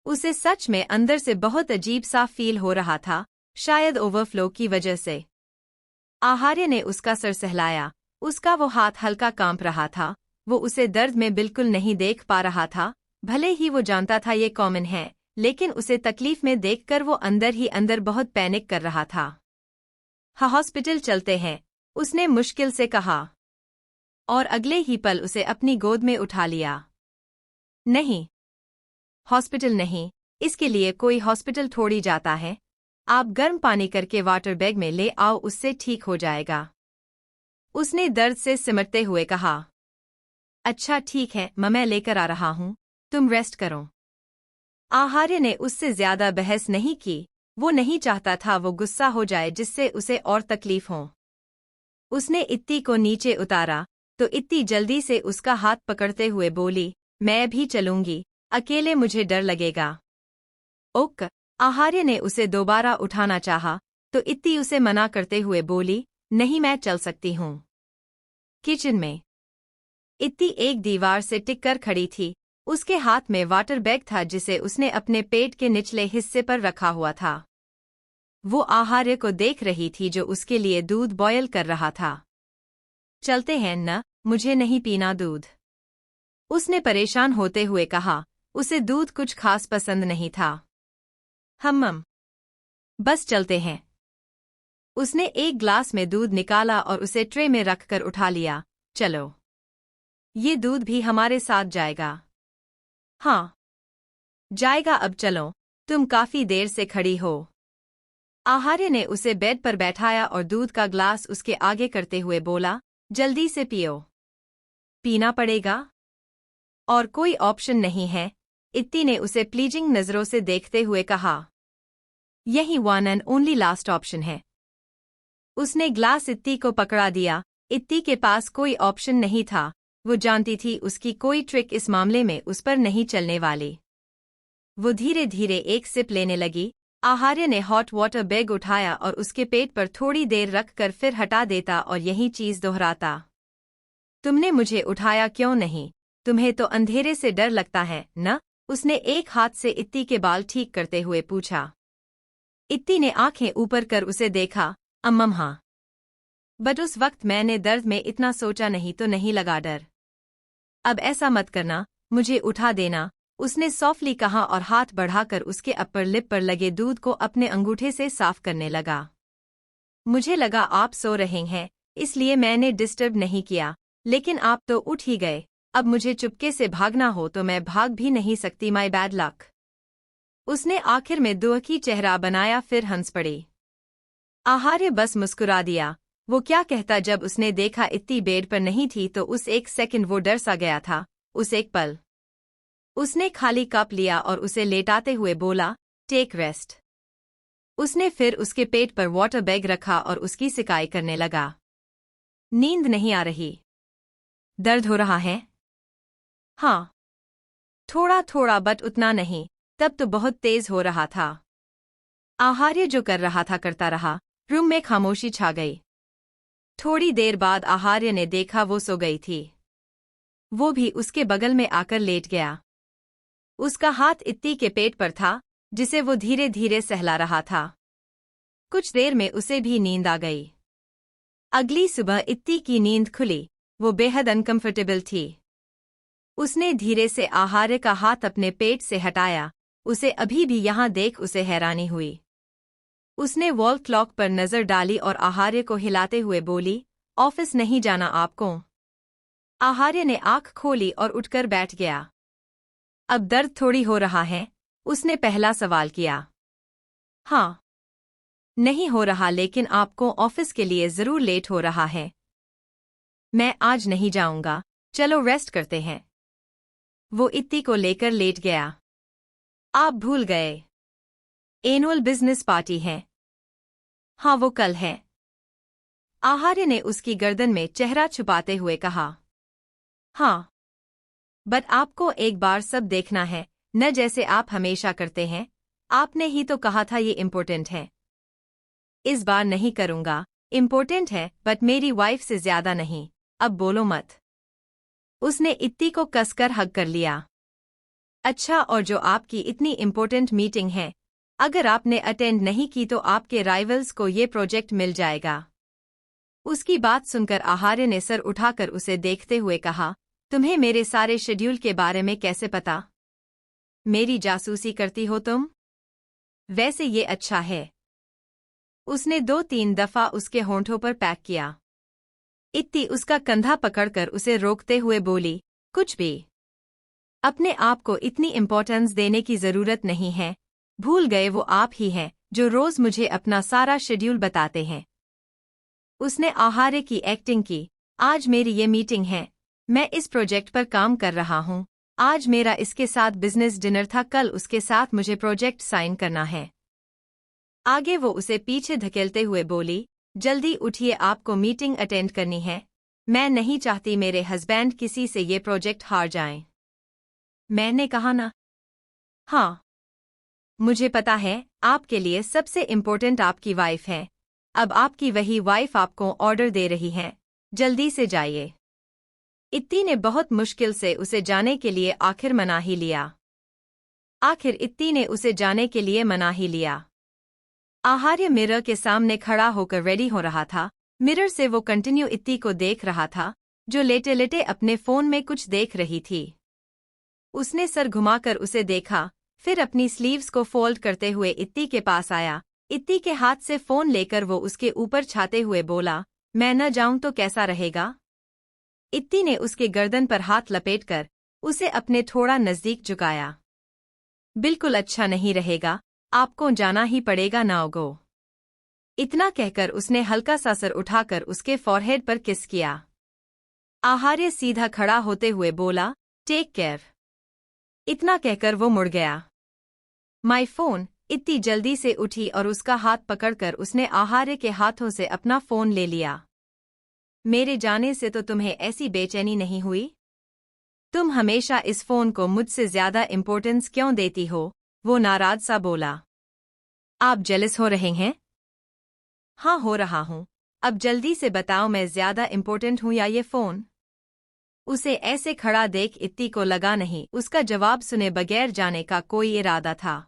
उसे सच में अंदर से बहुत अजीब सा फील हो रहा था, शायद ओवरफ्लो की वजह से। आहार्य ने उसका सर सहलाया। उसका वो हाथ हल्का कांप रहा था। वो उसे दर्द में बिल्कुल नहीं देख पा रहा था। भले ही वो जानता था ये कॉमन है, लेकिन उसे तकलीफ में देखकर वो अंदर ही अंदर बहुत पैनिक कर रहा था। हाँ, हॉस्पिटल चलते हैं, उसने मुश्किल से कहा। और अगले ही पल उसे अपनी गोद में उठा लिया। नहीं, हॉस्पिटल नहीं, इसके लिए कोई हॉस्पिटल थोड़ी जाता है। आप गर्म पानी करके वाटर बैग में ले आओ, उससे ठीक हो जाएगा। उसने दर्द से सिमटते हुए कहा। अच्छा ठीक है, मैं लेकर आ रहा हूँ, तुम रेस्ट करो। आहार्य ने उससे ज्यादा बहस नहीं की। वो नहीं चाहता था वो गुस्सा हो जाए जिससे उसे और तकलीफ हो। उसने इत्ती को नीचे उतारा तो इत्ती जल्दी से उसका हाथ पकड़ते हुए बोली, मैं भी चलूंगी, अकेले मुझे डर लगेगा। आहार्य ने उसे दोबारा उठाना चाहा तो इत्ती उसे मना करते हुए बोली, नहीं, मैं चल सकती हूँ। किचन में इत्ती एक दीवार से टिककर खड़ी थी। उसके हाथ में वाटर बैग था जिसे उसने अपने पेट के निचले हिस्से पर रखा हुआ था। वो आहार्य को देख रही थी जो उसके लिए दूध बॉयल कर रहा था। चलते हैं न, मुझे नहीं पीना दूध, उसने परेशान होते हुए कहा। उसे दूध कुछ खास पसंद नहीं था। बस चलते हैं। उसने एक ग्लास में दूध निकाला और उसे ट्रे में रखकर उठा लिया। चलो, ये दूध भी हमारे साथ जाएगा। हाँ, जाएगा, अब चलो, तुम काफी देर से खड़ी हो। आहार्य ने उसे बेड पर बैठाया और दूध का ग्लास उसके आगे करते हुए बोला, जल्दी से पियो। पीना पड़ेगा? और कोई ऑप्शन नहीं है, इत्ती ने उसे प्लीजिंग नजरों से देखते हुए कहा। यही one and only last option है। उसने ग्लास इत्ती को पकड़ा दिया। इत्ती के पास कोई ऑप्शन नहीं था। वो जानती थी उसकी कोई ट्रिक इस मामले में उस पर नहीं चलने वाली। वो धीरे धीरे एक सिप लेने लगी। आहार्य ने हॉट वाटर बैग उठाया और उसके पेट पर थोड़ी देर रखकर फिर हटा देता और यही चीज दोहराता। तुमने मुझे उठाया क्यों नहीं? तुम्हें तो अंधेरे से डर लगता है न? उसने एक हाथ से इत्ती के बाल ठीक करते हुए पूछा। इत्ती ने आंखें ऊपर कर उसे देखा। हाँ, बट उस वक्त मैंने दर्द में इतना सोचा नहीं तो नहीं लगा डर। अब ऐसा मत करना, मुझे उठा देना, उसने सॉफ्टली कहा और हाथ बढ़ाकर उसके अपर लिप पर लगे दूध को अपने अंगूठे से साफ करने लगा। मुझे लगा आप सो रहे हैं, इसलिए मैंने डिस्टर्ब नहीं किया, लेकिन आप तो उठ ही गए। अब मुझे चुपके से भागना हो तो मैं भाग भी नहीं सकती। My bad luck. उसने आखिर में दुखी चेहरा बनाया, फिर हंस पड़ी। आहार्य बस मुस्कुरा दिया। वो क्या कहता जब उसने देखा इत्ती बेड पर नहीं थी तो उस एक सेकंड वो डर सा गया था। उस एक पल उसने खाली कप लिया और उसे लेटाते हुए बोला, टेक रेस्ट। उसने फिर उसके पेट पर वाटर बैग रखा और उसकी सिकाई करने लगा। नींद नहीं आ रही? दर्द हो रहा है? हाँ, थोड़ा थोड़ा, बट उतना नहीं। तब तो बहुत तेज हो रहा था। आहार्य जो कर रहा था करता रहा। रूम में खामोशी छा गई। थोड़ी देर बाद आहार्य ने देखा वो सो गई थी। वो भी उसके बगल में आकर लेट गया। उसका हाथ इत्ती के पेट पर था, जिसे वो धीरे धीरे सहला रहा था। कुछ देर में उसे भी नींद आ गई। अगली सुबह इत्ती की नींद खुली। वो बेहद अनकंफर्टेबल थी। उसने धीरे से आहार्य का हाथ अपने पेट से हटाया। उसे अभी भी यहाँ देख उसे हैरानी हुई। उसने वॉल क्लॉक पर नजर डाली और आहार्य को हिलाते हुए बोली, ऑफिस नहीं जाना आपको? आहार्य ने आंख खोली और उठकर बैठ गया। अब दर्द थोड़ी हो रहा है? उसने पहला सवाल किया। हाँ, नहीं हो रहा, लेकिन आपको ऑफिस के लिए जरूर लेट हो रहा है। मैं आज नहीं जाऊंगा, चलो रेस्ट करते हैं। वो इत्ती को लेकर लेट गया। आप भूल गए, एनुअल बिजनेस पार्टी है। हाँ, वो कल है। आहार्य ने उसकी गर्दन में चेहरा छुपाते हुए कहा। हाँ, बट आपको एक बार सब देखना है, न जैसे आप हमेशा करते हैं। आपने ही तो कहा था ये इम्पोर्टेंट है। इस बार नहीं करूंगा। इम्पोर्टेंट है, बट मेरी वाइफ से ज्यादा नहीं। अब बोलो मत। उसने इत्ती को कसकर हग कर लिया। अच्छा, और जो आपकी इतनी इम्पोर्टेंट मीटिंग है, अगर आपने अटेंड नहीं की तो आपके राइवल्स को ये प्रोजेक्ट मिल जाएगा। उसकी बात सुनकर आहार्य ने सर उठाकर उसे देखते हुए कहा, तुम्हें मेरे सारे शेड्यूल के बारे में कैसे पता? मेरी जासूसी करती हो तुम? वैसे ये अच्छा है। उसने 2-3 दफा उसके होंठों पर पैक किया। इत्ती उसका कंधा पकड़कर उसे रोकते हुए बोली, कुछ भी। अपने आप को इतनी इम्पोर्टेंस देने की जरूरत नहीं है। भूल गए वो आप ही हैं जो रोज मुझे अपना सारा शेड्यूल बताते हैं। उसने आहार्य की एक्टिंग की। आज मेरी ये मीटिंग है। मैं इस प्रोजेक्ट पर काम कर रहा हूँ। आज मेरा इसके साथ बिजनेस डिनर था, कल उसके साथ मुझे प्रोजेक्ट साइन करना है। आगे वो उसे पीछे धकेलते हुए बोली, जल्दी उठिए, आपको मीटिंग अटेंड करनी है। मैं नहीं चाहती मेरे हस्बैंड किसी से ये प्रोजेक्ट हार जाएं। मैंने कहा ना। हाँ, मुझे पता है, आपके लिए सबसे इम्पोर्टेंट आपकी वाइफ है। अब आपकी वही वाइफ आपको ऑर्डर दे रही है, जल्दी से जाइए। इत्ती ने बहुत मुश्किल से उसे जाने के लिए आखिर मना ही लिया। आखिर इत्ती ने उसे जाने के लिए मना ही लिया। आहार्य मिरर के सामने खड़ा होकर रेडी हो रहा था। मिरर से वो कंटिन्यू इत्ती को देख रहा था, जो लेटे लेटे अपने फोन में कुछ देख रही थी। उसने सर घुमाकर उसे देखा, फिर अपनी स्लीव्स को फोल्ड करते हुए इत्ती के पास आया। इत्ती के हाथ से फोन लेकर वो उसके ऊपर छाते हुए बोला, मैं न जाऊं तो कैसा रहेगा? इत्ती ने उसके गर्दन पर हाथ लपेटकर उसे अपने थोड़ा नजदीक झुकाया। बिल्कुल अच्छा नहीं रहेगा, आपको जाना ही पड़ेगा नाओगो। इतना कहकर उसने हल्का सा सर उठाकर उसके फॉरहेड पर किस किया। आहार्य सीधा खड़ा होते हुए बोला, टेक केयर। इतना कहकर वो मुड़ गया। My phone. इत्ती जल्दी से उठी और उसका हाथ पकड़कर उसने आहार्य के हाथों से अपना फोन ले लिया। मेरे जाने से तो तुम्हें ऐसी बेचैनी नहीं हुई? तुम हमेशा इस फोन को मुझसे ज्यादा इम्पोर्टेंस क्यों देती हो? वो नाराज सा बोला। आप जेलस हो रहे हैं? हाँ, हो रहा हूँ। अब जल्दी से बताओ, मैं ज्यादा इम्पोर्टेंट हूँ या ये फोन? उसे ऐसे खड़ा देख इत्ती को लगा नहीं उसका जवाब सुने बगैर जाने का कोई इरादा था।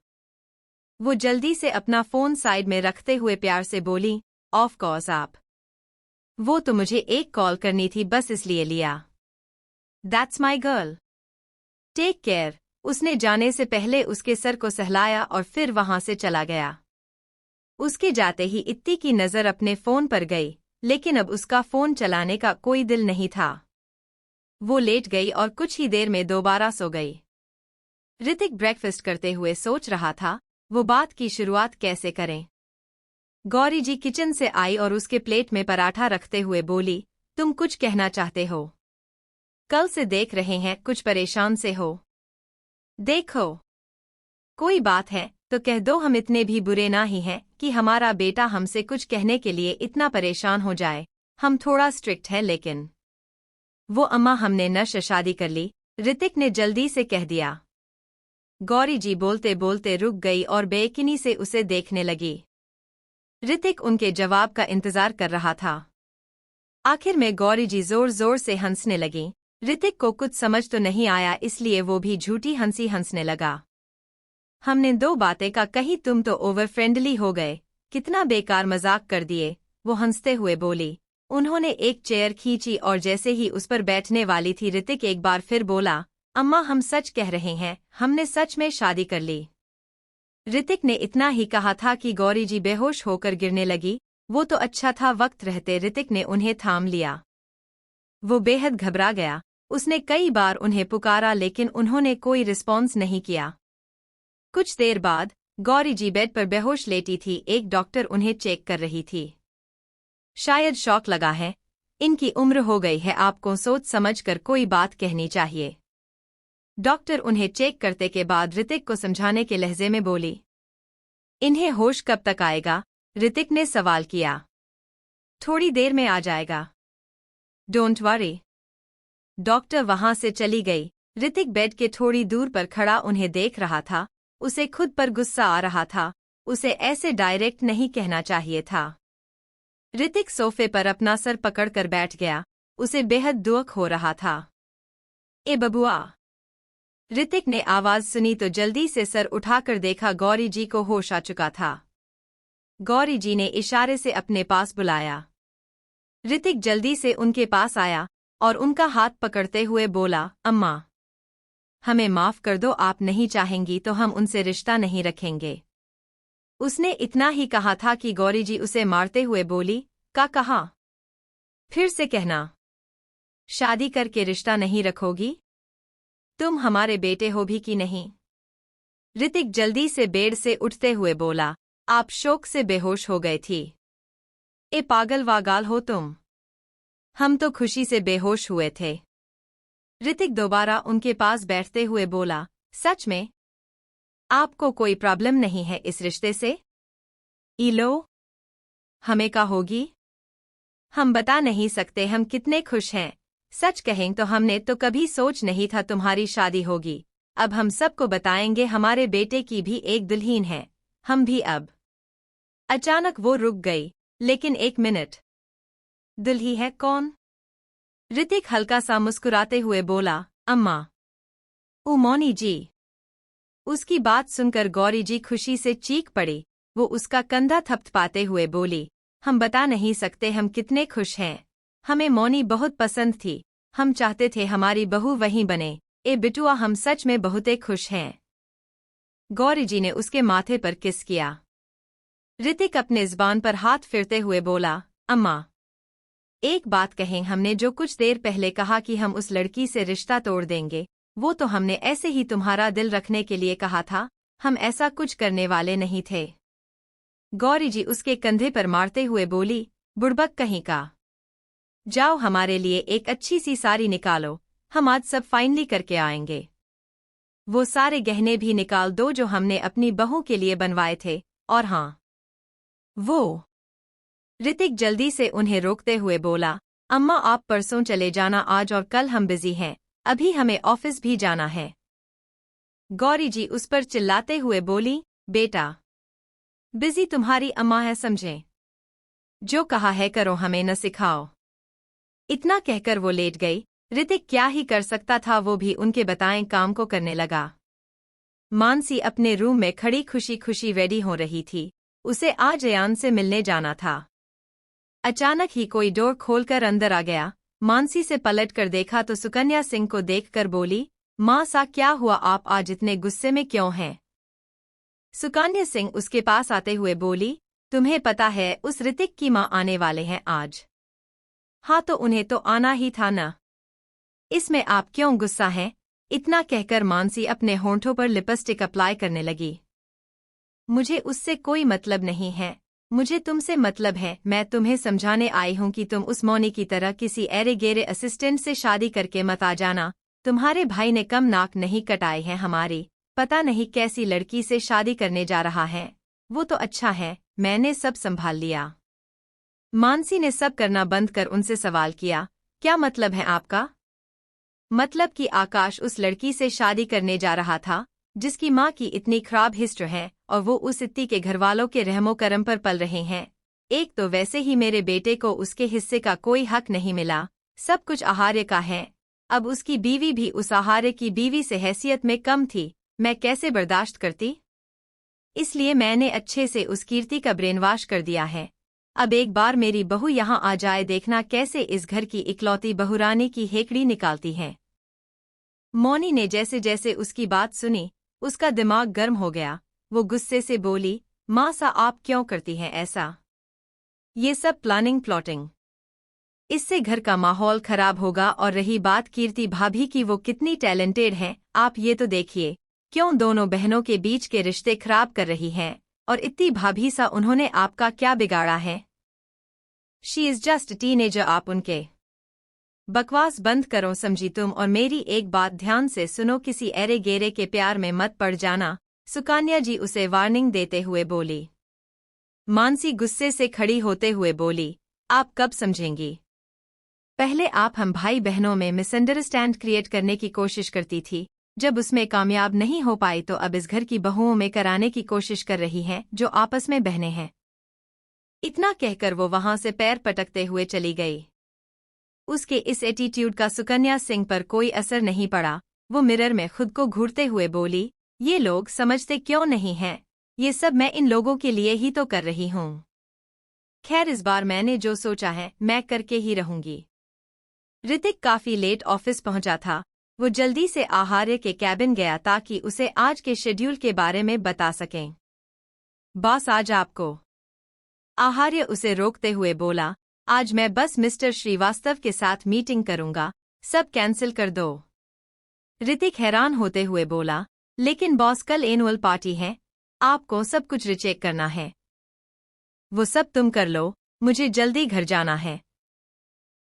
वो जल्दी से अपना फोन साइड में रखते हुए प्यार से बोली, ऑफ कोर्स आप। वो तो मुझे एक कॉल करनी थी, बस इसलिए लिया। That's my girl. Take care. उसने जाने से पहले उसके सर को सहलाया और फिर वहां से चला गया। उसके जाते ही इत्ती की नज़र अपने फ़ोन पर गई, लेकिन अब उसका फ़ोन चलाने का कोई दिल नहीं था। वो लेट गई और कुछ ही देर में दोबारा सो गई। ऋतिक ब्रेकफास्ट करते हुए सोच रहा था वो बात की शुरुआत कैसे करें। गौरी जी किचन से आई और उसके प्लेट में पराठा रखते हुए बोली, तुम कुछ कहना चाहते हो? कल से देख रहे हैं कुछ परेशान से हो। देखो, कोई बात है तो कह दो, हम इतने भी बुरे ना ही हैं कि हमारा बेटा हमसे कुछ कहने के लिए इतना परेशान हो जाए। हम थोड़ा स्ट्रिक्ट हैं लेकिन। वो अम्मा हमने नशा शादी कर ली, ऋतिक ने जल्दी से कह दिया। गौरी जी बोलते बोलते रुक गई और बेयकीनी से उसे देखने लगी। ऋतिक उनके जवाब का इंतजार कर रहा था। आखिर में गौरी जी जोर जोर से हंसने लगी। ऋतिक को कुछ समझ तो नहीं आया, इसलिए वो भी झूठी हंसी हंसने लगा। हमने दो बातें का कही, तुम तो ओवर फ्रेंडली हो गए, कितना बेकार मजाक कर दिए, वो हंसते हुए बोली। उन्होंने एक चेयर खींची और जैसे ही उस पर बैठने वाली थी, ऋतिक एक बार फिर बोला, अम्मा हम सच कह रहे हैं, हमने सच में शादी कर ली। ऋतिक ने इतना ही कहा था कि गौरी जी बेहोश होकर गिरने लगी। वो तो अच्छा था, वक्त रहते ऋतिक ने उन्हें थाम लिया। वो बेहद घबरा गया। उसने कई बार उन्हें पुकारा लेकिन उन्होंने कोई रिस्पॉन्स नहीं किया। कुछ देर बाद गौरी जी बेड पर बेहोश लेटी थी। एक डॉक्टर उन्हें चेक कर रही थी। शायद शॉक लगा है, इनकी उम्र हो गई है, आपको सोच समझ कर कोई बात कहनी चाहिए। डॉक्टर उन्हें चेक करते के बाद ऋतिक को समझाने के लहजे में बोली। इन्हें होश कब तक आएगा? ऋतिक ने सवाल किया। थोड़ी देर में आ जाएगा, डोंट वरी। डॉक्टर वहां से चली गई। ऋतिक बेड के थोड़ी दूर पर खड़ा उन्हें देख रहा था। उसे खुद पर गुस्सा आ रहा था, उसे ऐसे डायरेक्ट नहीं कहना चाहिए था। ऋतिक सोफे पर अपना सर पकड़कर बैठ गया, उसे बेहद दुख हो रहा था। ए बबुआ! ऋतिक ने आवाज सुनी तो जल्दी से सर उठाकर देखा, गौरी जी को होश आ चुका था। गौरी जी ने इशारे से अपने पास बुलाया। ऋतिक जल्दी से उनके पास आया और उनका हाथ पकड़ते हुए बोला, अम्मा हमें माफ कर दो, आप नहीं चाहेंगी तो हम उनसे रिश्ता नहीं रखेंगे। उसने इतना ही कहा था कि गौरी जी उसे मारते हुए बोली, का कहा? फिर से कहना। शादी करके रिश्ता नहीं रखोगी? तुम हमारे बेटे हो भी कि नहीं? ऋतिक जल्दी से बेड से उठते हुए बोला, आप शोक से बेहोश हो गए थी। ए पागल वागाल हो तुम? हम तो खुशी से बेहोश हुए थे। ऋतिक दोबारा उनके पास बैठते हुए बोला, सच में? आपको कोई प्रॉब्लम नहीं है इस रिश्ते से? लो, हमें का होगी? हम बता नहीं सकते हम कितने खुश हैं। सच कहें तो हमने तो कभी सोच नहीं था तुम्हारी शादी होगी। अब हम सबको बताएंगे, हमारे बेटे की भी एक दुल्हन है, हम भी अब। अचानक वो रुक गई। लेकिन एक मिनट, दुल्ही है कौन? ऋतिक हल्का सा मुस्कुराते हुए बोला, अम्मा। ओ मौनी जी। उसकी बात सुनकर गौरी जी खुशी से चीख पड़ी। वो उसका कंधा थपथपाते हुए बोली, हम बता नहीं सकते हम कितने खुश हैं। हमें मौनी बहुत पसंद थी, हम चाहते थे हमारी बहू वहीं बने। ए बिटुआ, हम सच में बहुते खुश हैं। गौरी जी ने उसके माथे पर किस किया। ऋतिक अपने ज़बान पर हाथ फिरते हुए बोला, अम्मा एक बात कहें, हमने जो कुछ देर पहले कहा कि हम उस लड़की से रिश्ता तोड़ देंगे, वो तो हमने ऐसे ही तुम्हारा दिल रखने के लिए कहा था, हम ऐसा कुछ करने वाले नहीं थे। गौरी जी उसके कंधे पर मारते हुए बोली, बुड़बक कहीं का। जाओ हमारे लिए एक अच्छी सी साड़ी निकालो, हम आज सब फाइनली करके आएंगे। वो सारे गहने भी निकाल दो जो हमने अपनी बहू के लिए बनवाए थे, और हाँ वो। ऋतिक जल्दी से उन्हें रोकते हुए बोला, अम्मा आप परसों चले जाना, आज और कल हम बिजी हैं, अभी हमें ऑफिस भी जाना है। गौरी जी उस पर चिल्लाते हुए बोली, बेटा बिजी तुम्हारी अम्मा है, समझे? जो कहा है करो, हमें न सिखाओ। इतना कहकर वो लेट गई। ऋतिक क्या ही कर सकता था, वो भी उनके बताएं काम को करने लगा। मानसी अपने रूम में खड़ी खुशी खुशी रेडी हो रही थी, उसे आज अयान से मिलने जाना था। अचानक ही कोई डोर खोलकर अंदर आ गया। मानसी से पलट कर देखा तो सुकन्या सिंह को देखकर बोली, माँ सा क्या हुआ, आप आज इतने गुस्से में क्यों हैं? सुकन्या सिंह उसके पास आते हुए बोली, तुम्हें पता है उस ऋतिक की माँ आने वाले हैं आज। हाँ तो उन्हें तो आना ही था ना, इसमें आप क्यों गुस्सा हैं? इतना कहकर मानसी अपने होंठों पर लिपस्टिक अप्लाई करने लगी। मुझे उससे कोई मतलब नहीं है, मुझे तुमसे मतलब है। मैं तुम्हें समझाने आई हूँ कि तुम उस मौनी की तरह किसी ऐरे गेरे असिस्टेंट से शादी करके मत आ जाना। तुम्हारे भाई ने कम नाक नहीं कटाए हैं हमारी, पता नहीं कैसी लड़की से शादी करने जा रहा है। वो तो अच्छा है, मैंने सब संभाल लिया। मानसी ने सब करना बंद कर उनसे सवाल किया, क्या मतलब है आपका? मतलब कि आकाश उस लड़की से शादी करने जा रहा था जिसकी माँ की इतनी खराब हिस्ट्री है, और वो उस इत्ती के घरवालों के रहमो करम पर पल रहे हैं। एक तो वैसे ही मेरे बेटे को उसके हिस्से का कोई हक नहीं मिला, सब कुछ आहार्य का है। अब उसकी बीवी भी उस आहार्य की बीवी से हैसियत में कम थी, मैं कैसे बर्दाश्त करती? इसलिए मैंने अच्छे से उस कीर्ति का ब्रेनवॉश कर दिया है। अब एक बार मेरी बहू यहाँ आ जाए, देखना कैसे इस घर की इकलौती बहुरानी की हेकड़ी निकालती है। मौनी ने जैसे जैसे उसकी बात सुनी उसका दिमाग गर्म हो गया। वो गुस्से से बोली, माँ सा आप क्यों करती हैं ऐसा? ये सब प्लानिंग प्लॉटिंग, इससे घर का माहौल खराब होगा। और रही बात कीर्ति भाभी की, वो कितनी टैलेंटेड हैं, आप ये तो देखिए, क्यों दोनों बहनों के बीच के रिश्ते खराब कर रही हैं। और इतनी भाभी सा उन्होंने आपका क्या बिगाड़ा है? शी इज जस्ट टीनेजर, आप उनके बकवास बंद करो समझी तुम, और मेरी एक बात ध्यान से सुनो, किसी ऐरे गेरे के प्यार में मत पड़ जाना। सुकन्या जी उसे वार्निंग देते हुए बोली। मानसी गुस्से से खड़ी होते हुए बोली, आप कब समझेंगी? पहले आप हम भाई बहनों में मिसअंडरस्टैंड क्रिएट करने की कोशिश करती थी, जब उसमें कामयाब नहीं हो पाई तो अब इस घर की बहुओं में कराने की कोशिश कर रही हैं जो आपस में बहनें हैं। इतना कहकर वो वहां से पैर पटकते हुए चली गई। उसके इस एटीट्यूड का सुकन्या सिंह पर कोई असर नहीं पड़ा। वो मिरर में खुद को घूरते हुए बोली, ये लोग समझते क्यों नहीं हैं? ये सब मैं इन लोगों के लिए ही तो कर रही हूँ। खैर इस बार मैंने जो सोचा है मैं करके ही रहूंगी। ऋतिक काफी लेट ऑफिस पहुंचा था। वो जल्दी से आहार्य के कैबिन गया ताकि उसे आज के शेड्यूल के बारे में बता सकें। बॉस आज आपको? आहार्य उसे रोकते हुए बोला, आज मैं बस मिस्टर श्रीवास्तव के साथ मीटिंग करूंगा, सब कैंसिल कर दो। ऋतिक हैरान होते हुए बोला, लेकिन बॉस कल एनुअल पार्टी है, आपको सब कुछ रिचेक करना है। वो सब तुम कर लो, मुझे जल्दी घर जाना है।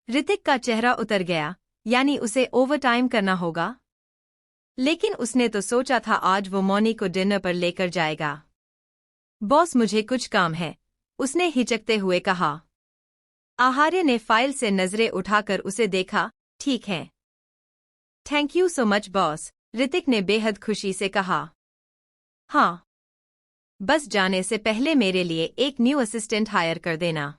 ऋतिक का चेहरा उतर गया, यानी उसे ओवरटाइम करना होगा। लेकिन उसने तो सोचा था आज वो मौनी को डिनर पर लेकर जाएगा। बॉस मुझे कुछ काम है, उसने हिचकते हुए कहा। आहार्य ने फाइल से नजरें उठाकर उसे देखा, ठीक है। Thank you so much boss, Hrithik ने बेहद खुशी से कहा। हाँ, बस जाने से पहले मेरे लिए एक न्यू असिस्टेंट हायर कर देना।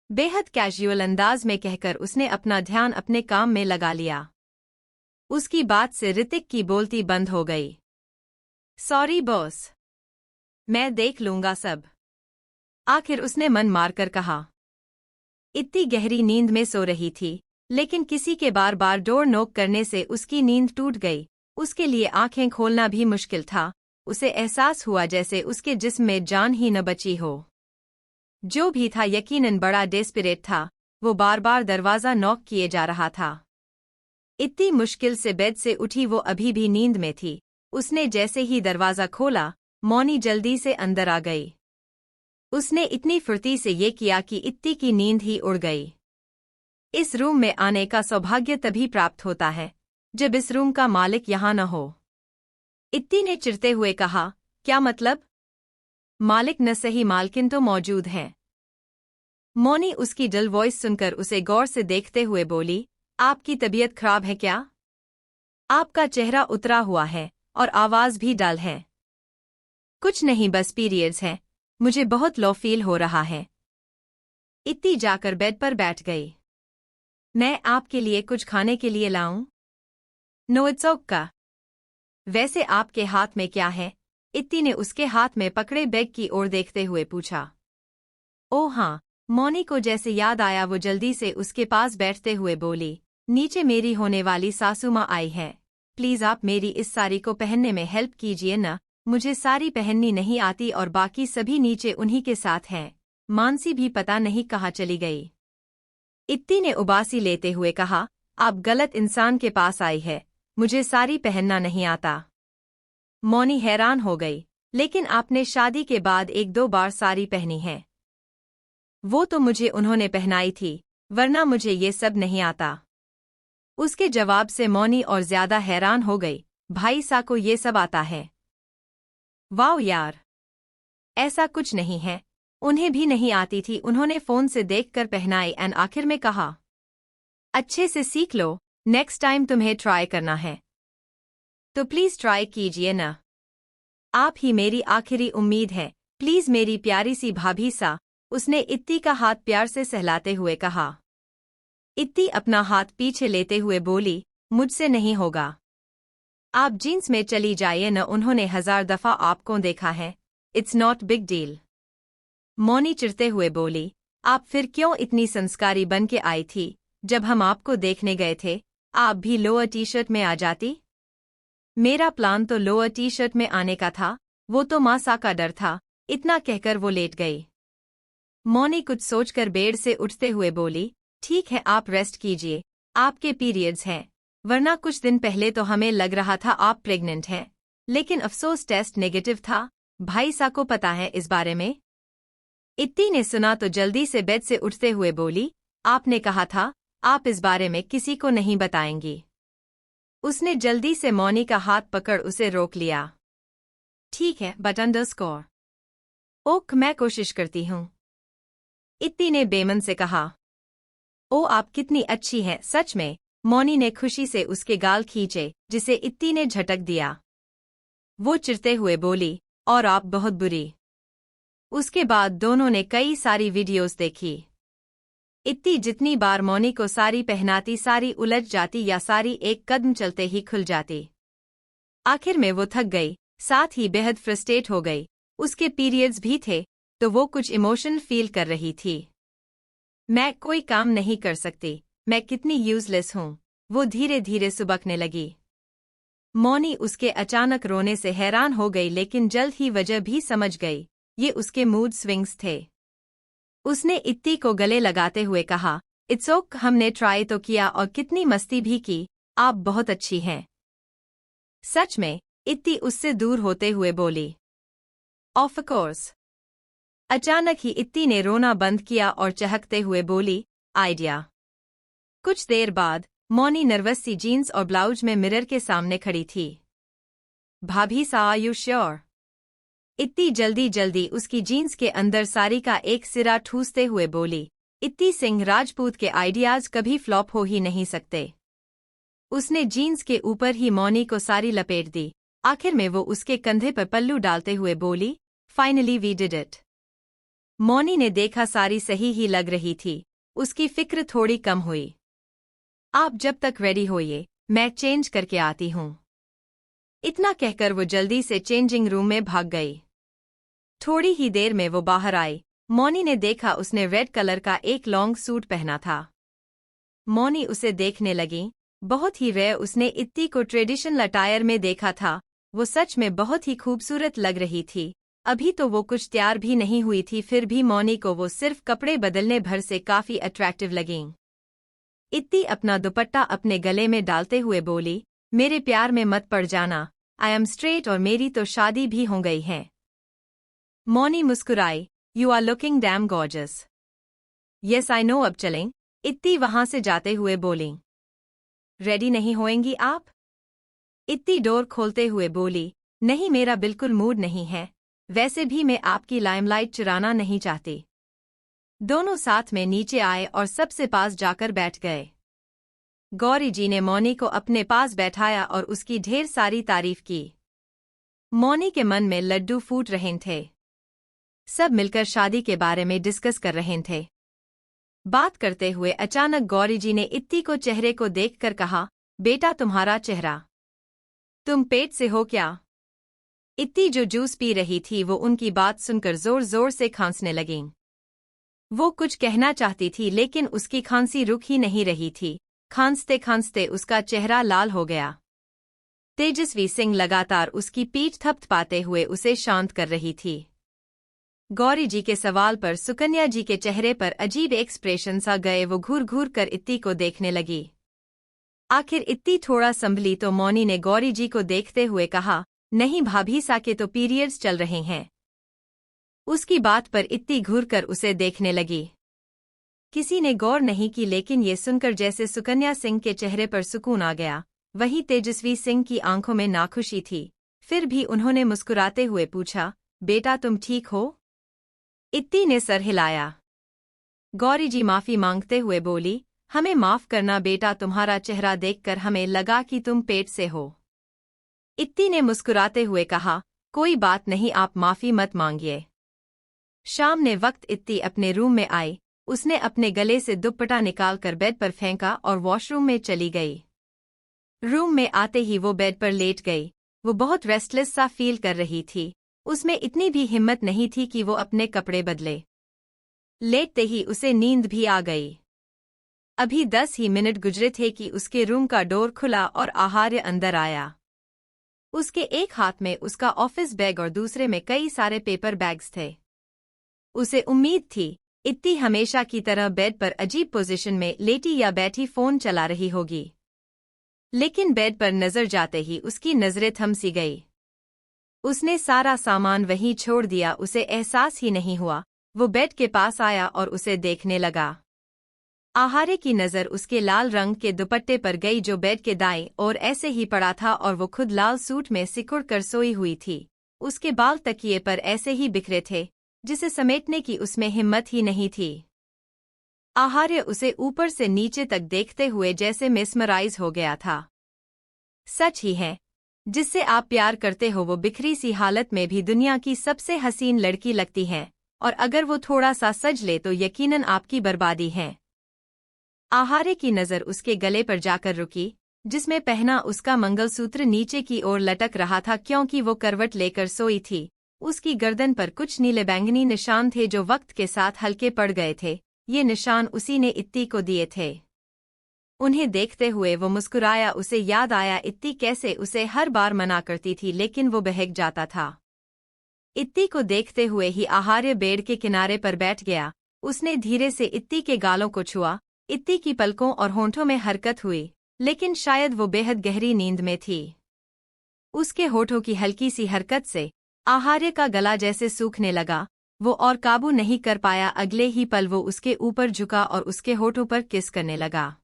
बेहद कैजुअल अंदाज में कहकर उसने अपना ध्यान अपने काम में लगा लिया। उसकी बात से ऋतिक की बोलती बंद हो गई। सॉरी बॉस, मैं देख लूंगा सब, आखिर उसने मन मारकर कहा। इतनी गहरी नींद में सो रही थी, लेकिन किसी के बार बार डोर नॉक करने से उसकी नींद टूट गई। उसके लिए आंखें खोलना भी मुश्किल था। उसे एहसास हुआ जैसे उसके जिस्म में जान ही न बची हो। जो भी था यकीनन बड़ा डेस्परेट था। वो बार बार दरवाज़ा नॉक किए जा रहा था। इतनी मुश्किल से बेड से उठी वो अभी भी नींद में थी। उसने जैसे ही दरवाज़ा खोला, मौनी जल्दी से अंदर आ गई। उसने इतनी फुर्ती से ये किया कि इत्ती की नींद ही उड़ गई। इस रूम में आने का सौभाग्य तभी प्राप्त होता है जब इस रूम का मालिक यहाँ न हो। इत्ती ने चिढ़ते हुए कहा, क्या मतलब? मालिक न सही मालकिन तो मौजूद हैं। मौनी उसकी डल वॉइस सुनकर उसे गौर से देखते हुए बोली, आपकी तबीयत खराब है क्या? आपका चेहरा उतरा हुआ है और आवाज भी डल है। कुछ नहीं, बस पीरियड्स हैं, मुझे बहुत लो फील हो रहा है। इत्ती जाकर बेड पर बैठ गई। मैं आपके लिए कुछ खाने के लिए लाऊं? No it's okay. वैसे आपके हाथ में क्या है? इत्ती ने उसके हाथ में पकड़े बैग की ओर देखते हुए पूछा। ओह हाँ, मौनी को जैसे याद आया वो जल्दी से उसके पास बैठते हुए बोली, नीचे मेरी होने वाली सासू माँ आई है, प्लीज आप मेरी इस साड़ी को पहनने में हेल्प कीजिए न, मुझे साड़ी पहननी नहीं आती और बाकी सभी नीचे उन्हीं के साथ हैं। मानसी भी पता नहीं कहाँ चली गई। इत्ती ने उबासी लेते हुए कहा, आप गलत इंसान के पास आई है, मुझे साड़ी पहनना नहीं आता। मौनी हैरान हो गई, लेकिन आपने शादी के बाद 1-2 बार साड़ी पहनी है। वो तो मुझे उन्होंने पहनाई थी, वरना मुझे ये सब नहीं आता। उसके जवाब से मौनी और ज्यादा हैरान हो गई, भाई सा को ये सब आता है? वाओ यार, ऐसा कुछ नहीं है, उन्हें भी नहीं आती थी, उन्होंने फोन से देखकर पहनाई एंड आखिर में कहा, अच्छे से सीख लो, नेक्स्ट टाइम तुम्हें ट्राई करना है तो प्लीज ट्राई कीजिए ना। आप ही मेरी आखिरी उम्मीद है, प्लीज मेरी प्यारी सी भाभी सा, उसने इत्ती का हाथ प्यार से सहलाते हुए कहा। इत्ती अपना हाथ पीछे लेते हुए बोली, मुझसे नहीं होगा, आप जीन्स में चली जाइए न, उन्होंने 1000 दफा आपको देखा है, it's not big deal. Mouni चिढ़ते हुए बोली, आप फिर क्यों इतनी संस्कारी बन के आई थी? जब हम आपको देखने गए थे, आप भी लोअर टी शर्ट में आ जाती। मेरा प्लान तो लोअर टी शर्ट में आने का था, वो तो मासा का डर था। इतना कहकर वो लेट गई। मौनी कुछ सोचकर बेड से उठते हुए बोली, ठीक है आप रेस्ट कीजिए, आपके पीरियड्स हैं, वरना कुछ दिन पहले तो हमें लग रहा था आप प्रेग्नेंट हैं, लेकिन अफसोस टेस्ट नेगेटिव था। भाई सा को पता है इस बारे में? इत्ती ने सुना तो जल्दी से बेड से उठते हुए बोली, आपने कहा था आप इस बारे में किसी को नहीं बताएंगी। उसने जल्दी से मौनी का हाथ पकड़ उसे रोक लिया। ठीक है बट अंडरस्कोर। ओक मैं कोशिश करती हूँ, इत्ती ने बेमन से कहा। ओ आप कितनी अच्छी हैं सच में, मौनी ने खुशी से उसके गाल खींचे, जिसे इत्ती ने झटक दिया। वो चिढ़ते हुए बोली, और आप बहुत बुरी। उसके बाद दोनों ने कई सारी वीडियोस देखी। इत्ती जितनी बार मौनी को साड़ी पहनाती साड़ी उलझ जाती या साड़ी एक कदम चलते ही खुल जाती। आखिर में वो थक गई, साथ ही बेहद फ्रस्ट्रेट हो गई। उसके पीरियड्स भी थे, तो वो कुछ इमोशन फील कर रही थी। मैं कोई काम नहीं कर सकती, मैं कितनी यूजलेस हूँ, वो धीरे धीरे सुबकने लगी। मौनी उसके अचानक रोने से हैरान हो गई, लेकिन जल्द ही वजह भी समझ गई, ये उसके मूड स्विंग्स थे। उसने इत्ती को गले लगाते हुए कहा, इट्स ओक, हमने ट्राई तो किया और कितनी मस्ती भी की, आप बहुत अच्छी हैं। सच में? इत्ती उससे दूर होते हुए बोली। Of course. अचानक ही इत्ती ने रोना बंद किया और चहकते हुए बोली, आइडिया। कुछ देर बाद मौनी नर्वस सी जीन्स और ब्लाउज में मिरर के सामने खड़ी थी। भाभी सा आर यू श्योर? इत्ती जल्दी जल्दी उसकी जीन्स के अंदर साड़ी का एक सिरा ठूसते हुए बोली। इत्ती सिंह राजपूत के आइडियाज कभी फ्लॉप हो ही नहीं सकते। उसने जीन्स के ऊपर ही मौनी को साड़ी लपेट दी। आखिर में वो उसके कंधे पर पल्लू डालते हुए बोली, finally we did it. Mouni ने देखा साड़ी सही ही लग रही थी, उसकी फिक्र थोड़ी कम हुई। आप जब तक रेडी होइए, मैं चेंज करके आती हूँ। इतना कहकर वो जल्दी से चेंजिंग रूम में भाग गई। थोड़ी ही देर में वो बाहर आई। मौनी ने देखा उसने रेड कलर का एक लॉन्ग सूट पहना था। मौनी उसे देखने लगी, बहुत ही रेयर उसने इत्ती को ट्रेडिशनल अटायर में देखा था। वो सच में बहुत ही खूबसूरत लग रही थी। अभी तो वो कुछ तैयार भी नहीं हुई थी, फिर भी मौनी को वो सिर्फ कपड़े बदलने भर से काफी अट्रैक्टिव लगीं। इत्ती अपना दुपट्टा अपने गले में डालते हुए बोली, मेरे प्यार में मत पड़ जाना, आई एम स्ट्रेट और मेरी तो शादी भी हो गई है। मौनी मुस्कुराई, you are looking damn gorgeous. Yes I know, अब चलें? इत्ती वहां से जाते हुए बोली। रेडी नहीं होएंगी आप? इत्ती डोर खोलते हुए बोली, नहीं मेरा बिल्कुल मूड नहीं है, वैसे भी मैं आपकी लाइमलाइट चुराना नहीं चाहती। दोनों साथ में नीचे आए और सबसे पास जाकर बैठ गए। गौरी जी ने मौनी को अपने पास बैठाया और उसकी ढेर सारी तारीफ की। मौनी के मन में लड्डू फूट रहे थे। सब मिलकर शादी के बारे में डिस्कस कर रहे थे। बात करते हुए अचानक गौरी जी ने इत्ती को चेहरे को देखकर कहा, बेटा तुम्हारा चेहरा, तुम पेट से हो क्या? इत्ती जो जूस पी रही थी वो उनकी बात सुनकर जोर जोर से खांसने लगी। वो कुछ कहना चाहती थी लेकिन उसकी खांसी रुक ही नहीं रही थी। खांसते खांसते उसका चेहरा लाल हो गया। तेजस्वी सिंह लगातार उसकी पीठ थपथपाते हुए उसे शांत कर रही थी। गौरी जी के सवाल पर सुकन्या जी के चेहरे पर अजीब एक्सप्रेशन सा गए। वो घूर घूर कर इत्ती को देखने लगी। आखिर इत्ती थोड़ा संभली तो मौनी ने गौरी जी को देखते हुए कहा, नहीं भाभी सा के तो पीरियड्स चल रहे हैं। उसकी बात पर इत्ती घूर कर उसे देखने लगी। किसी ने गौर नहीं की, लेकिन ये सुनकर जैसे सुकन्या सिंह के चेहरे पर सुकून आ गया, वहीं तेजस्वी सिंह की आंखों में नाखुशी थी। फिर भी उन्होंने मुस्कुराते हुए पूछा, बेटा तुम ठीक हो? इत्ती ने सर हिलाया। गौरी जी माफी मांगते हुए बोली, हमें माफ करना बेटा, तुम्हारा चेहरा देखकर हमें लगा कि तुम पेट से हो। इत्ती ने मुस्कुराते हुए कहा, कोई बात नहीं, आप माफी मत मांगिए। शाम ने वक्त इत्ती अपने रूम में आई। उसने अपने गले से दुपट्टा निकालकर बेड पर फेंका और वॉशरूम में चली गई। रूम में आते ही वो बेड पर लेट गई। वो बहुत रेस्टलेस सा फील कर रही थी। उसमें इतनी भी हिम्मत नहीं थी कि वो अपने कपड़े बदले। लेटते ही उसे नींद भी आ गई। अभी 10 ही मिनट गुजरे थे कि उसके रूम का डोर खुला और आहार्य अंदर आया। उसके एक हाथ में उसका ऑफिस बैग और दूसरे में कई सारे पेपर बैग्स थे। उसे उम्मीद थी इत्ती हमेशा की तरह बेड पर अजीब पोजीशन में लेटी या बैठी फोन चला रही होगी, लेकिन बेड पर नजर जाते ही उसकी नजरें थम सी गई। उसने सारा सामान वहीं छोड़ दिया। उसे एहसास ही नहीं हुआ। वो बेड के पास आया और उसे देखने लगा। आहार्य की नज़र उसके लाल रंग के दुपट्टे पर गई जो बेड के दाईं ओर ऐसे ही पड़ा था और वो खुद लाल सूट में सिकुड़ कर सोई हुई थी। उसके बाल तकिए पर ऐसे ही बिखरे थे जिसे समेटने की उसमें हिम्मत ही नहीं थी। आहार्य उसे ऊपर से नीचे तक देखते हुए जैसे मेस्मराइज हो गया था। सच ही है, जिससे आप प्यार करते हो वो बिखरी सी हालत में भी दुनिया की सबसे हसीन लड़की लगती है, और अगर वो थोड़ा सा सज ले तो यकीनन आपकी बर्बादी है। आहार्य की नज़र उसके गले पर जाकर रुकी, जिसमें पहना उसका मंगलसूत्र नीचे की ओर लटक रहा था। क्योंकि वो करवट लेकर सोई थी, उसकी गर्दन पर कुछ नीले बैंगनी निशान थे जो वक्त के साथ हल्के पड़ गए थे। ये निशान उसी ने इत्ती को दिए थे। उन्हें देखते हुए वो मुस्कुराया। उसे याद आया इत्ती कैसे उसे हर बार मना करती थी, लेकिन वो बहक जाता था। इत्ती को देखते हुए ही आहार्य बेड के किनारे पर बैठ गया। उसने धीरे से इत्ती के गालों को छुआ। इत्ती की पलकों और होंठों में हरकत हुई, लेकिन शायद वो बेहद गहरी नींद में थी। उसके होठों की हल्की सी हरकत से आहार्य का गला जैसे सूखने लगा। वो और काबू नहीं कर पाया। अगले ही पल वो उसके ऊपर झुका और उसके होठों पर किस करने लगा।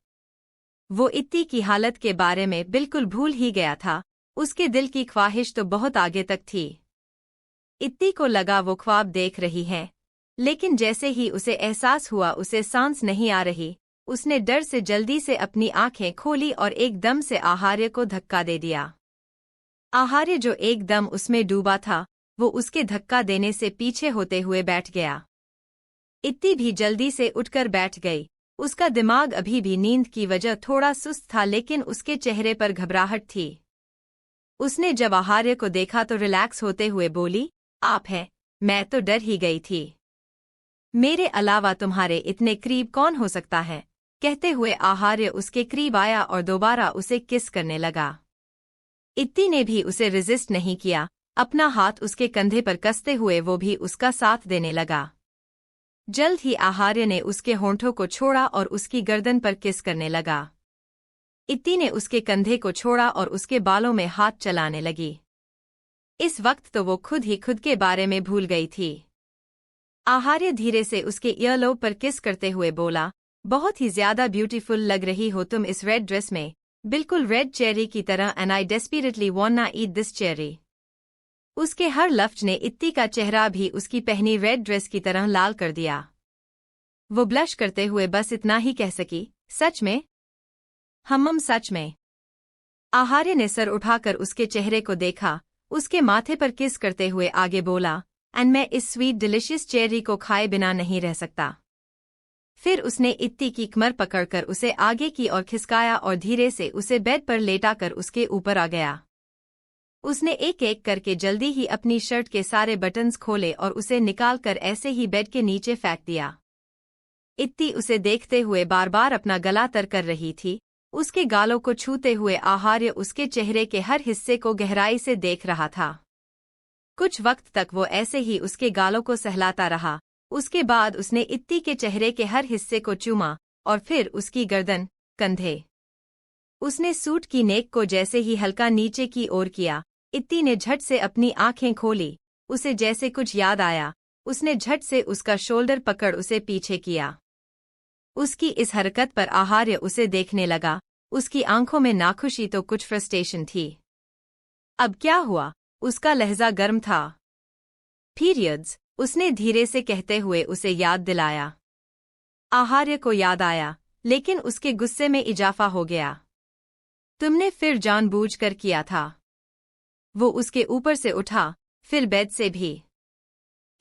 वो इत्ती की हालत के बारे में बिल्कुल भूल ही गया था। उसके दिल की ख्वाहिश तो बहुत आगे तक थी। इत्ती को लगा वो ख्वाब देख रही है, लेकिन जैसे ही उसे एहसास हुआ उसे सांस नहीं आ रही, उसने डर से जल्दी से अपनी आंखें खोली और एकदम से आहार्य को धक्का दे दिया। आहार्य जो एकदम उसमें डूबा था, वो उसके धक्का देने से पीछे होते हुए बैठ गया। इत्ती भी जल्दी से उठकर बैठ गई। उसका दिमाग अभी भी नींद की वजह थोड़ा सुस्त था, लेकिन उसके चेहरे पर घबराहट थी। उसने जब आहार्य को देखा तो रिलैक्स होते हुए बोली, आप हैं? मैं तो डर ही गई थी। मेरे अलावा तुम्हारे इतने करीब कौन हो सकता है? कहते हुए आहार्य उसके करीब आया और दोबारा उसे किस करने लगा। इत्ती ने भी उसे रेजिस्ट नहीं किया। अपना हाथ उसके कंधे पर कसते हुए वो भी उसका साथ देने लगा। जल्द ही आहार्य ने उसके होंठों को छोड़ा और उसकी गर्दन पर किस करने लगा। इत्ती ने उसके कंधे को छोड़ा और उसके बालों में हाथ चलाने लगी। इस वक्त तो वो खुद ही खुद के बारे में भूल गई थी। आहार्य धीरे से उसके ईयरलोब पर किस करते हुए बोला, बहुत ही ज्यादा ब्यूटीफुल लग रही हो तुम इस रेड ड्रेस में, बिल्कुल रेड चेरी की तरह, and I desperately वांना eat this cherry. उसके हर लफ्ज ने इत्ती का चेहरा भी उसकी पहनी रेड ड्रेस की तरह लाल कर दिया। वो ब्लश करते हुए बस इतना ही कह सकी, सच में? सच में। आहार्य ने सर उठाकर उसके चेहरे को देखा, उसके माथे पर किस करते हुए आगे बोला, एंड मैं इस स्वीट डिलिशियस चेरी को खाए बिना नहीं रह सकता। फिर उसने इत्ती की कमर पकड़कर उसे आगे की ओर खिसकाया और धीरे से उसे बेड पर लेटाकर उसके ऊपर आ गया। उसने एक एक करके जल्दी ही अपनी शर्ट के सारे बटन्स खोले और उसे निकालकर ऐसे ही बेड के नीचे फेंक दिया। इत्ती उसे देखते हुए बार बार अपना गला तर कर रही थी। उसके गालों को छूते हुए आहार्य उसके चेहरे के हर हिस्से को गहराई से देख रहा था। कुछ वक्त तक वो ऐसे ही उसके गालों को सहलाता रहा। उसके बाद उसने इत्ती के चेहरे के हर हिस्से को चूमा और फिर उसकी गर्दन, कंधे। उसने सूट की नेक को जैसे ही हल्का नीचे की ओर किया, इत्ती ने झट से अपनी आंखें खोली। उसे जैसे कुछ याद आया, उसने झट से उसका शोल्डर पकड़ उसे पीछे किया। उसकी इस हरकत पर आहार्य उसे देखने लगा। उसकी आंखों में नाखुशी तो कुछ फ्रस्ट्रेशन थी। अब क्या हुआ? उसका लहजा गर्म था। पीरियड्स, उसने धीरे से कहते हुए उसे याद दिलाया। आहार्य को याद आया, लेकिन उसके गुस्से में इजाफा हो गया। तुमने फिर जानबूझकर किया था। वो उसके ऊपर से उठा, फिर बेड से भी।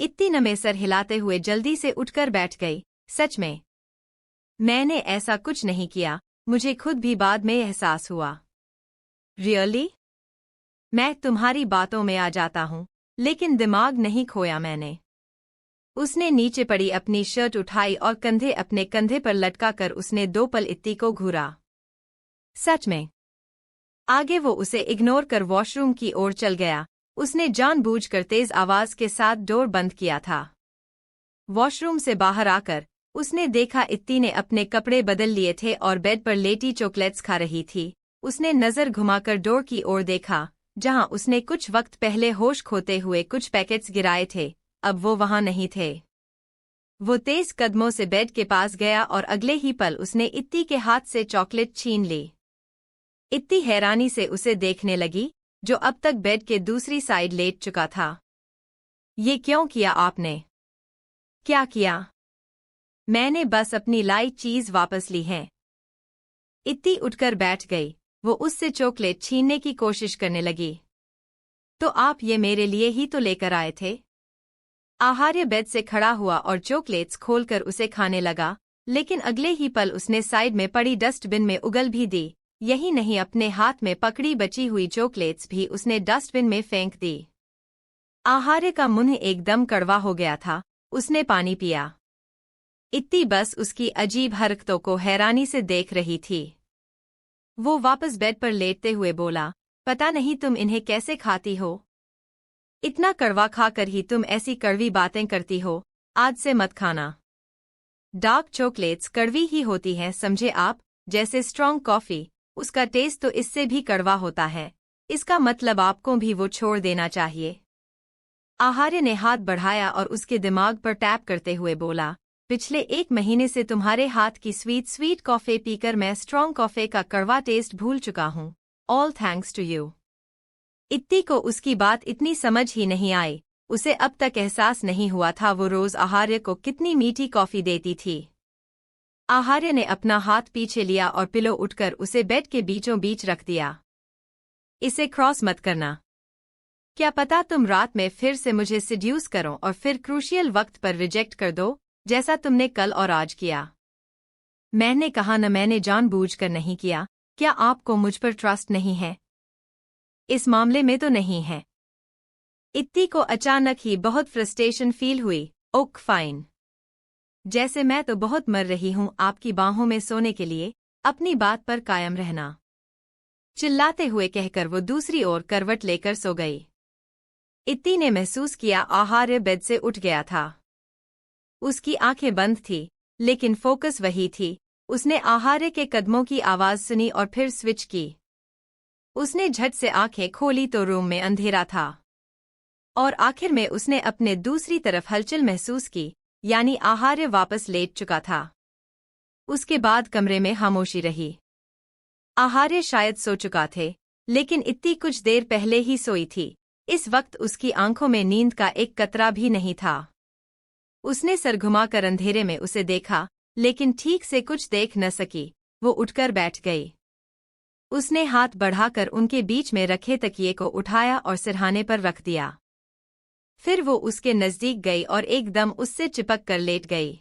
इत्ती नमे सर हिलाते हुए जल्दी से उठकर बैठ गई। सच में? मैंने ऐसा कुछ नहीं किया, मुझे खुद भी बाद में एहसास हुआ। रियली? मैं तुम्हारी बातों में आ जाता हूँ, लेकिन दिमाग नहीं खोया मैंने। उसने नीचे पड़ी अपनी शर्ट उठाई और कंधे अपने कंधे पर लटकाकर उसने 2 पल इत्ती को घूरा। सच में? आगे वो उसे इग्नोर कर वॉशरूम की ओर चल गया। उसने जानबूझकर तेज आवाज के साथ डोर बंद किया था। वॉशरूम से बाहर आकर उसने देखा इत्ती ने अपने कपड़े बदल लिए थे और बेड पर लेटी चॉकलेट्स खा रही थी। उसने नजर घुमाकर डोर की ओर देखा, जहां उसने कुछ वक्त पहले होश खोते हुए कुछ पैकेट्स गिराए थे। अब वो वहां नहीं थे। वो तेज कदमों से बेड के पास गया और अगले ही पल उसने इत्ती के हाथ से चॉकलेट छीन ली। इत्ती हैरानी से उसे देखने लगी, जो अब तक बेड के दूसरी साइड लेट चुका था। ये क्यों किया आपने? क्या किया? मैंने बस अपनी लाई चीज वापस ली है। इत्ती उठकर बैठ गई। वो उससे चॉकलेट छीनने की कोशिश करने लगी। तो आप ये मेरे लिए ही तो लेकर आए थे? आहार्य बेड से खड़ा हुआ और चॉकलेट्स खोलकर उसे खाने लगा, लेकिन अगले ही पल उसने साइड में पड़ी डस्टबिन में उगल भी दी। यही नहीं, अपने हाथ में पकड़ी बची हुई चॉकलेट्स भी उसने डस्टबिन में फेंक दी। आहार्य का मुंह एकदम कड़वा हो गया था। उसने पानी पिया। इत्ती बस उसकी अजीब हरकतों को हैरानी से देख रही थी। वो वापस बेड पर लेटते हुए बोला, पता नहीं तुम इन्हें कैसे खाती हो? इतना कड़वा खाकर ही तुम ऐसी कड़वी बातें करती हो। आज से मत खाना। डार्क चॉकलेट्स कड़वी ही होती हैं, समझे आप? जैसे स्ट्रॉन्ग कॉफी, उसका टेस्ट तो इससे भी कड़वा होता है। इसका मतलब आपको भी वो छोड़ देना चाहिए। आहार्य ने हाथ बढ़ाया और उसके दिमाग पर टैप करते हुए बोला, पिछले 1 महीने से तुम्हारे हाथ की स्वीट कॉफी पीकर मैं स्ट्रॉन्ग कॉफी का कड़वा टेस्ट भूल चुका हूँ। All thanks to you. इत्ती को उसकी बात इतनी समझ ही नहीं आई। उसे अब तक एहसास नहीं हुआ था वो रोज आहार्य को कितनी मीठी कॉफी देती थी। आहार्य ने अपना हाथ पीछे लिया और पिलो उठकर उसे बेड के बीचों बीच रख दिया। इसे क्रॉस मत करना। क्या पता तुम रात में फिर से मुझे सिड्यूस करो और फिर क्रूशियल वक्त पर रिजेक्ट कर दो, जैसा तुमने कल और आज किया। मैंने कहा न, मैंने जानबूझकर नहीं किया। क्या आपको मुझ पर ट्रस्ट नहीं है? इस मामले में तो नहीं है। इत्ती को अचानक ही बहुत फ्रस्ट्रेशन फील हुई। Okay fine. जैसे मैं तो बहुत मर रही हूं आपकी बाहों में सोने के लिए, अपनी बात पर कायम रहना। चिल्लाते हुए कहकर वो दूसरी ओर करवट लेकर सो गई। इत्ती ने महसूस किया आहार्य बेड से उठ गया था। उसकी आंखें बंद थी, लेकिन फोकस वही थी। उसने आहार्य के कदमों की आवाज सुनी और फिर स्विच की। उसने झट से आंखें खोली तो रूम में अंधेरा था। और आखिर में उसने अपने दूसरी तरफ हलचल महसूस की, यानी आहार्य वापस लेट चुका था। उसके बाद कमरे में खामोशी रही। आहार्य शायद सो चुका थे, लेकिन इत्ती कुछ देर पहले ही सोई थी। इस वक्त उसकी आंखों में नींद का एक कतरा भी नहीं था। उसने सर घुमाकर अंधेरे में उसे देखा, लेकिन ठीक से कुछ देख न सकी। वो उठकर बैठ गई। उसने हाथ बढ़ाकर उनके बीच में रखे तकिए को उठाया और सिरहाने पर रख दिया। फिर वो उसके नजदीक गई और एकदम उससे चिपक कर लेट गई।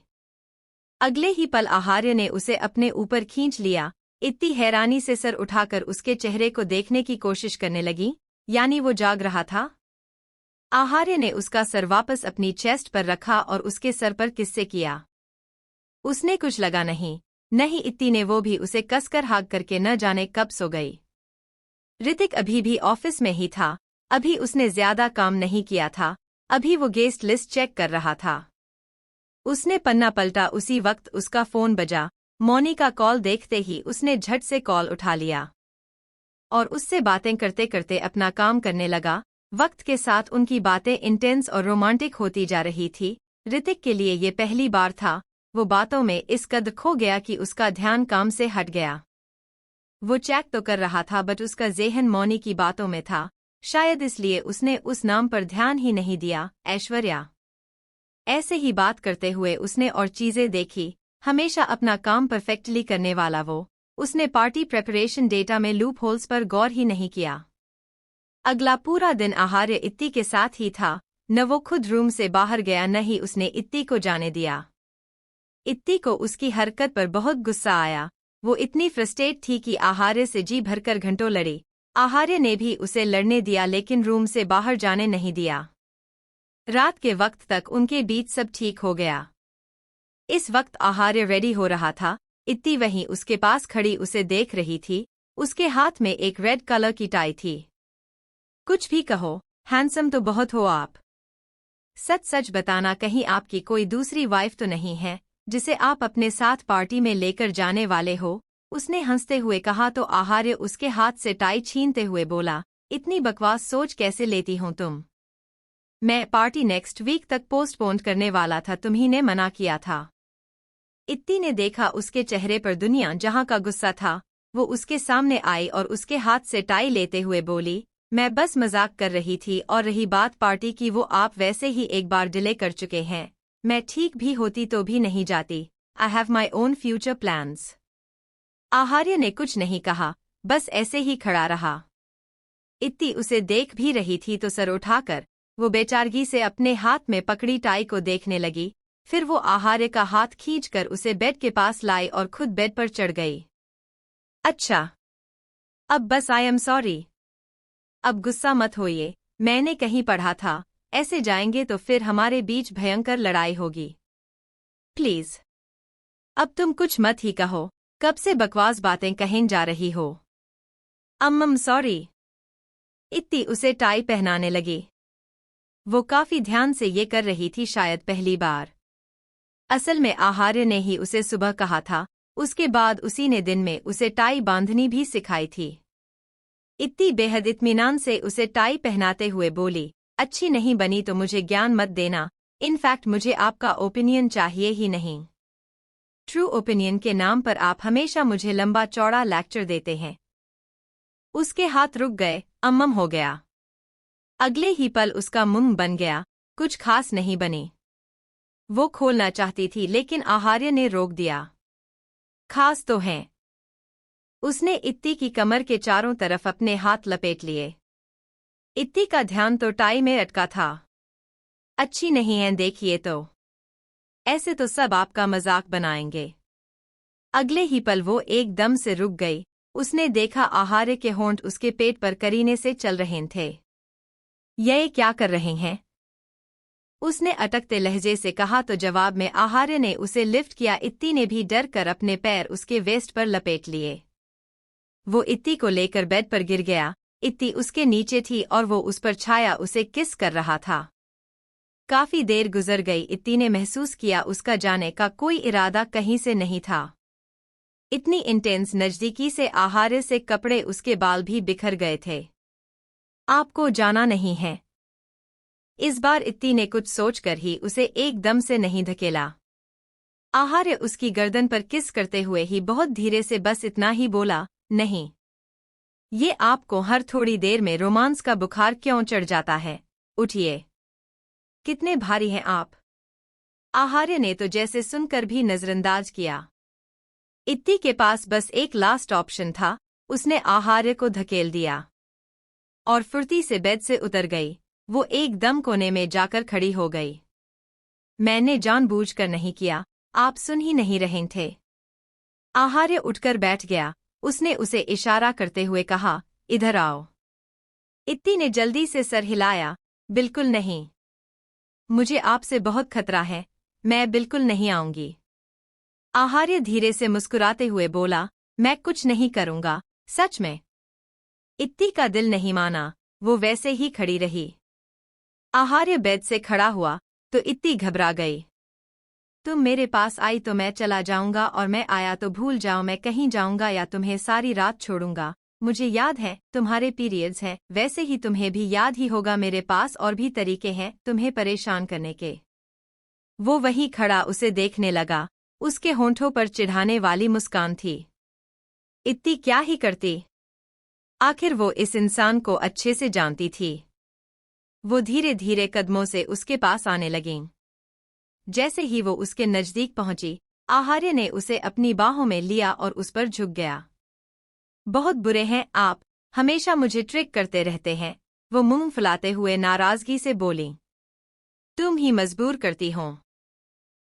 अगले ही पल आहार्य ने उसे अपने ऊपर खींच लिया। इत्ती हैरानी से सर उठाकर उसके चेहरे को देखने की कोशिश करने लगी, यानी वो जाग रहा था। आहार्य ने उसका सर वापस अपनी चेस्ट पर रखा और उसके सर पर किस्से किया। उसने कुछ लगा नहीं, नहीं इत्ती ने वो भी उसे कसकर हाक करके न जाने कब सो गई। ऋतिक अभी भी ऑफिस में ही था। अभी उसने ज्यादा काम नहीं किया था। अभी वो गेस्ट लिस्ट चेक कर रहा था। उसने पन्ना पलटा, उसी वक्त उसका फोन बजा। मौनी का कॉल देखते ही उसने झट से कॉल उठा लिया और उससे बातें करते करते अपना काम करने लगा। वक्त के साथ उनकी बातें इंटेंस और रोमांटिक होती जा रही थी। ऋतिक के लिए ये पहली बार था। वो बातों में इस कदर खो गया कि उसका ध्यान काम से हट गया। वो चेक तो कर रहा था बट उसका ज़ेहन मौनी की बातों में था। शायद इसलिए उसने उस नाम पर ध्यान ही नहीं दिया, ऐश्वर्या। ऐसे ही बात करते हुए उसने और चीजें देखी। हमेशा अपना काम परफेक्टली करने वाला वो। उसने पार्टी प्रेपरेशन डेटा में लूप होल्स पर गौर ही नहीं किया। अगला पूरा दिन आहार्य इत्ती के साथ ही था। न वो खुद रूम से बाहर गया न ही उसने इत्ती को जाने दिया। इत्ती को उसकी हरकत पर बहुत गुस्सा आया। वो इतनी फ्रस्ट्रेट थी कि आहार्य से जी भरकर घंटों लड़ी। आहार्य ने भी उसे लड़ने दिया लेकिन रूम से बाहर जाने नहीं दिया। रात के वक्त तक उनके बीच सब ठीक हो गया। इस वक्त आहार्य रेडी हो रहा था। इत्ती वहीं उसके पास खड़ी उसे देख रही थी। उसके हाथ में एक रेड कलर की टाई थी। कुछ भी कहो, हैंडसम तो बहुत हो आप। सच सच बताना, कहीं आपकी कोई दूसरी वाइफ तो नहीं है जिसे आप अपने साथ पार्टी में लेकर जाने वाले हो? उसने हंसते हुए कहा तो आहार्य उसके हाथ से टाई छीनते हुए बोला, इतनी बकवास सोच कैसे लेती हो तुम? मैं पार्टी नेक्स्ट वीक तक पोस्टपोन करने वाला था, तुम्ही ने मना किया था। इत्ती ने देखा उसके चेहरे पर दुनिया जहां का गुस्सा था। वो उसके सामने आई और उसके हाथ से टाई लेते हुए बोली, मैं बस मजाक कर रही थी और रही बात पार्टी की, वो आप वैसे ही एक बार डिले कर चुके हैं। मैं ठीक भी होती तो भी नहीं जाती। I have my own future plans. Aharya ने कुछ नहीं कहा, बस ऐसे ही खड़ा रहा। इत्ती उसे देख भी रही थी तो सर उठाकर वो बेचारगी से अपने हाथ में पकड़ी टाई को देखने लगी। फिर वो आहार्य का हाथ खींचकर उसे बेड के पास लाई और खुद बेड पर चढ़ गई। अच्छा, अब बस आई एम सॉरी। अब गुस्सा मत होइए, मैंने कहीं पढ़ा था ऐसे जाएंगे तो फिर हमारे बीच भयंकर लड़ाई होगी। प्लीज अब तुम कुछ मत ही कहो, कब से बकवास बातें कहें जा रही हो। सॉरी। इत्ती उसे टाई पहनाने लगी। वो काफी ध्यान से ये कर रही थी, शायद पहली बार। असल में आहार्य ने ही उसे सुबह कहा था। उसके बाद उसी ने दिन में उसे टाई बांधनी भी सिखाई थी। इत्ती बेहद इत्मीनान से उसे टाई पहनाते हुए बोली, अच्छी नहीं बनी तो मुझे ज्ञान मत देना। इनफैक्ट मुझे आपका ओपिनियन चाहिए ही नहीं। ट्रू ओपिनियन के नाम पर आप हमेशा मुझे लंबा चौड़ा लेक्चर देते हैं। उसके हाथ रुक गए, हो गया। अगले ही पल उसका मुंह बन गया। कुछ खास नहीं बनी। वो खोलना चाहती थी लेकिन आहार्य ने रोक दिया। खास तो है। उसने इत्ती की कमर के चारों तरफ अपने हाथ लपेट लिए। इत्ती का ध्यान तो टाई में अटका था। अच्छी नहीं है देखिए तो। ऐसे तो सब आपका मजाक बनाएंगे। अगले ही पल वो एकदम से रुक गई। उसने देखा आहार्य के होंठ उसके पेट पर करीने से चल रहे थे। ये क्या कर रहे हैं? उसने अटकते लहजे से कहा तो जवाब में आहार्य ने उसे लिफ्ट किया। इत्ती ने भी डर कर अपने पैर उसके वेस्ट पर लपेट लिए। वो इत्ती को लेकर बेड पर गिर गया। इत्ती उसके नीचे थी और वो उस पर छाया उसे किस कर रहा था। काफी देर गुजर गई। इत्ती ने महसूस किया उसका जाने का कोई इरादा कहीं से नहीं था। इतनी इंटेंस नजदीकी से आहार्य से कपड़े, उसके बाल भी बिखर गए थे। आपको जाना नहीं है। इस बार इत्ती ने कुछ सोचकर ही उसे एकदम से नहीं धकेला। आहार्य उसकी गर्दन पर किस करते हुए ही बहुत धीरे से बस इतना ही बोला, नहीं। ये आपको हर थोड़ी देर में रोमांस का बुखार क्यों चढ़ जाता है? उठिए। कितने भारी हैं आप? आहार्य ने तो जैसे सुनकर भी नजरअंदाज किया। इत्ती के पास बस एक लास्ट ऑप्शन था। उसने आहार्य को धकेल दिया और फुर्ती से बेड से उतर गई। वो एकदम कोने में जाकर खड़ी हो गई। मैंने जानबूझकर नहीं किया, आप सुन ही नहीं रहे थे। आहार्य उठकर बैठ गया। उसने उसे इशारा करते हुए कहा, इधर आओ। इत्ती ने जल्दी से सर हिलाया, बिल्कुल नहीं। मुझे आपसे बहुत खतरा है, मैं बिल्कुल नहीं आऊंगी। आहार्य धीरे से मुस्कुराते हुए बोला, मैं कुछ नहीं करूंगा, सच में। इत्ती का दिल नहीं माना, वो वैसे ही खड़ी रही। आहार्य बेड से खड़ा हुआ तो इत्ती घबरा गई। तुम मेरे पास आई तो मैं चला जाऊंगा, और मैं आया तो भूल जाओ मैं कहीं जाऊंगा या तुम्हें सारी रात छोड़ूंगा। मुझे याद है तुम्हारे पीरियड्स हैं, वैसे ही तुम्हें भी याद ही होगा, मेरे पास और भी तरीके हैं तुम्हें परेशान करने के। वो वहीं खड़ा उसे देखने लगा, उसके होंठों पर चिढ़ाने वाली मुस्कान थी। इत्ती क्या ही करती, आखिर वो इस इंसान को अच्छे से जानती थी। वो धीरे धीरे कदमों से उसके पास आने लगीं। जैसे ही वो उसके नजदीक पहुंची, आहार्य ने उसे अपनी बाहों में लिया और उस पर झुक गया। बहुत बुरे हैं आप, हमेशा मुझे ट्रिक करते रहते हैं, वो मुंह फुलाते हुए नाराजगी से बोली। तुम ही मजबूर करती हो।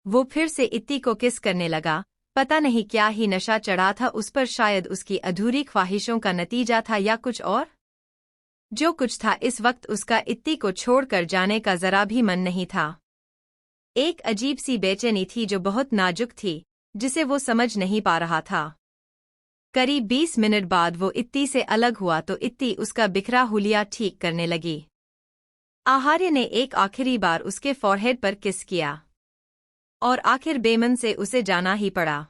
वो फिर से इत्ती को किस करने लगा, पता नहीं क्या ही नशा चढ़ा था उस पर, शायद उसकी अधूरी ख्वाहिशों का नतीजा था या कुछ और। जो कुछ था, इस वक्त उसका इत्ती को छोड़कर जाने का जरा भी मन नहीं था। एक अजीब सी बेचैनी थी जो बहुत नाजुक थी, जिसे वो समझ नहीं पा रहा था। करीब 20 मिनट बाद वो इत्ती से अलग हुआ तो इत्ती उसका बिखरा हुलिया ठीक करने लगी। आहार्य ने एक आखिरी बार उसके फॉरहेड पर किस किया और आखिर बेमन से उसे जाना ही पड़ा।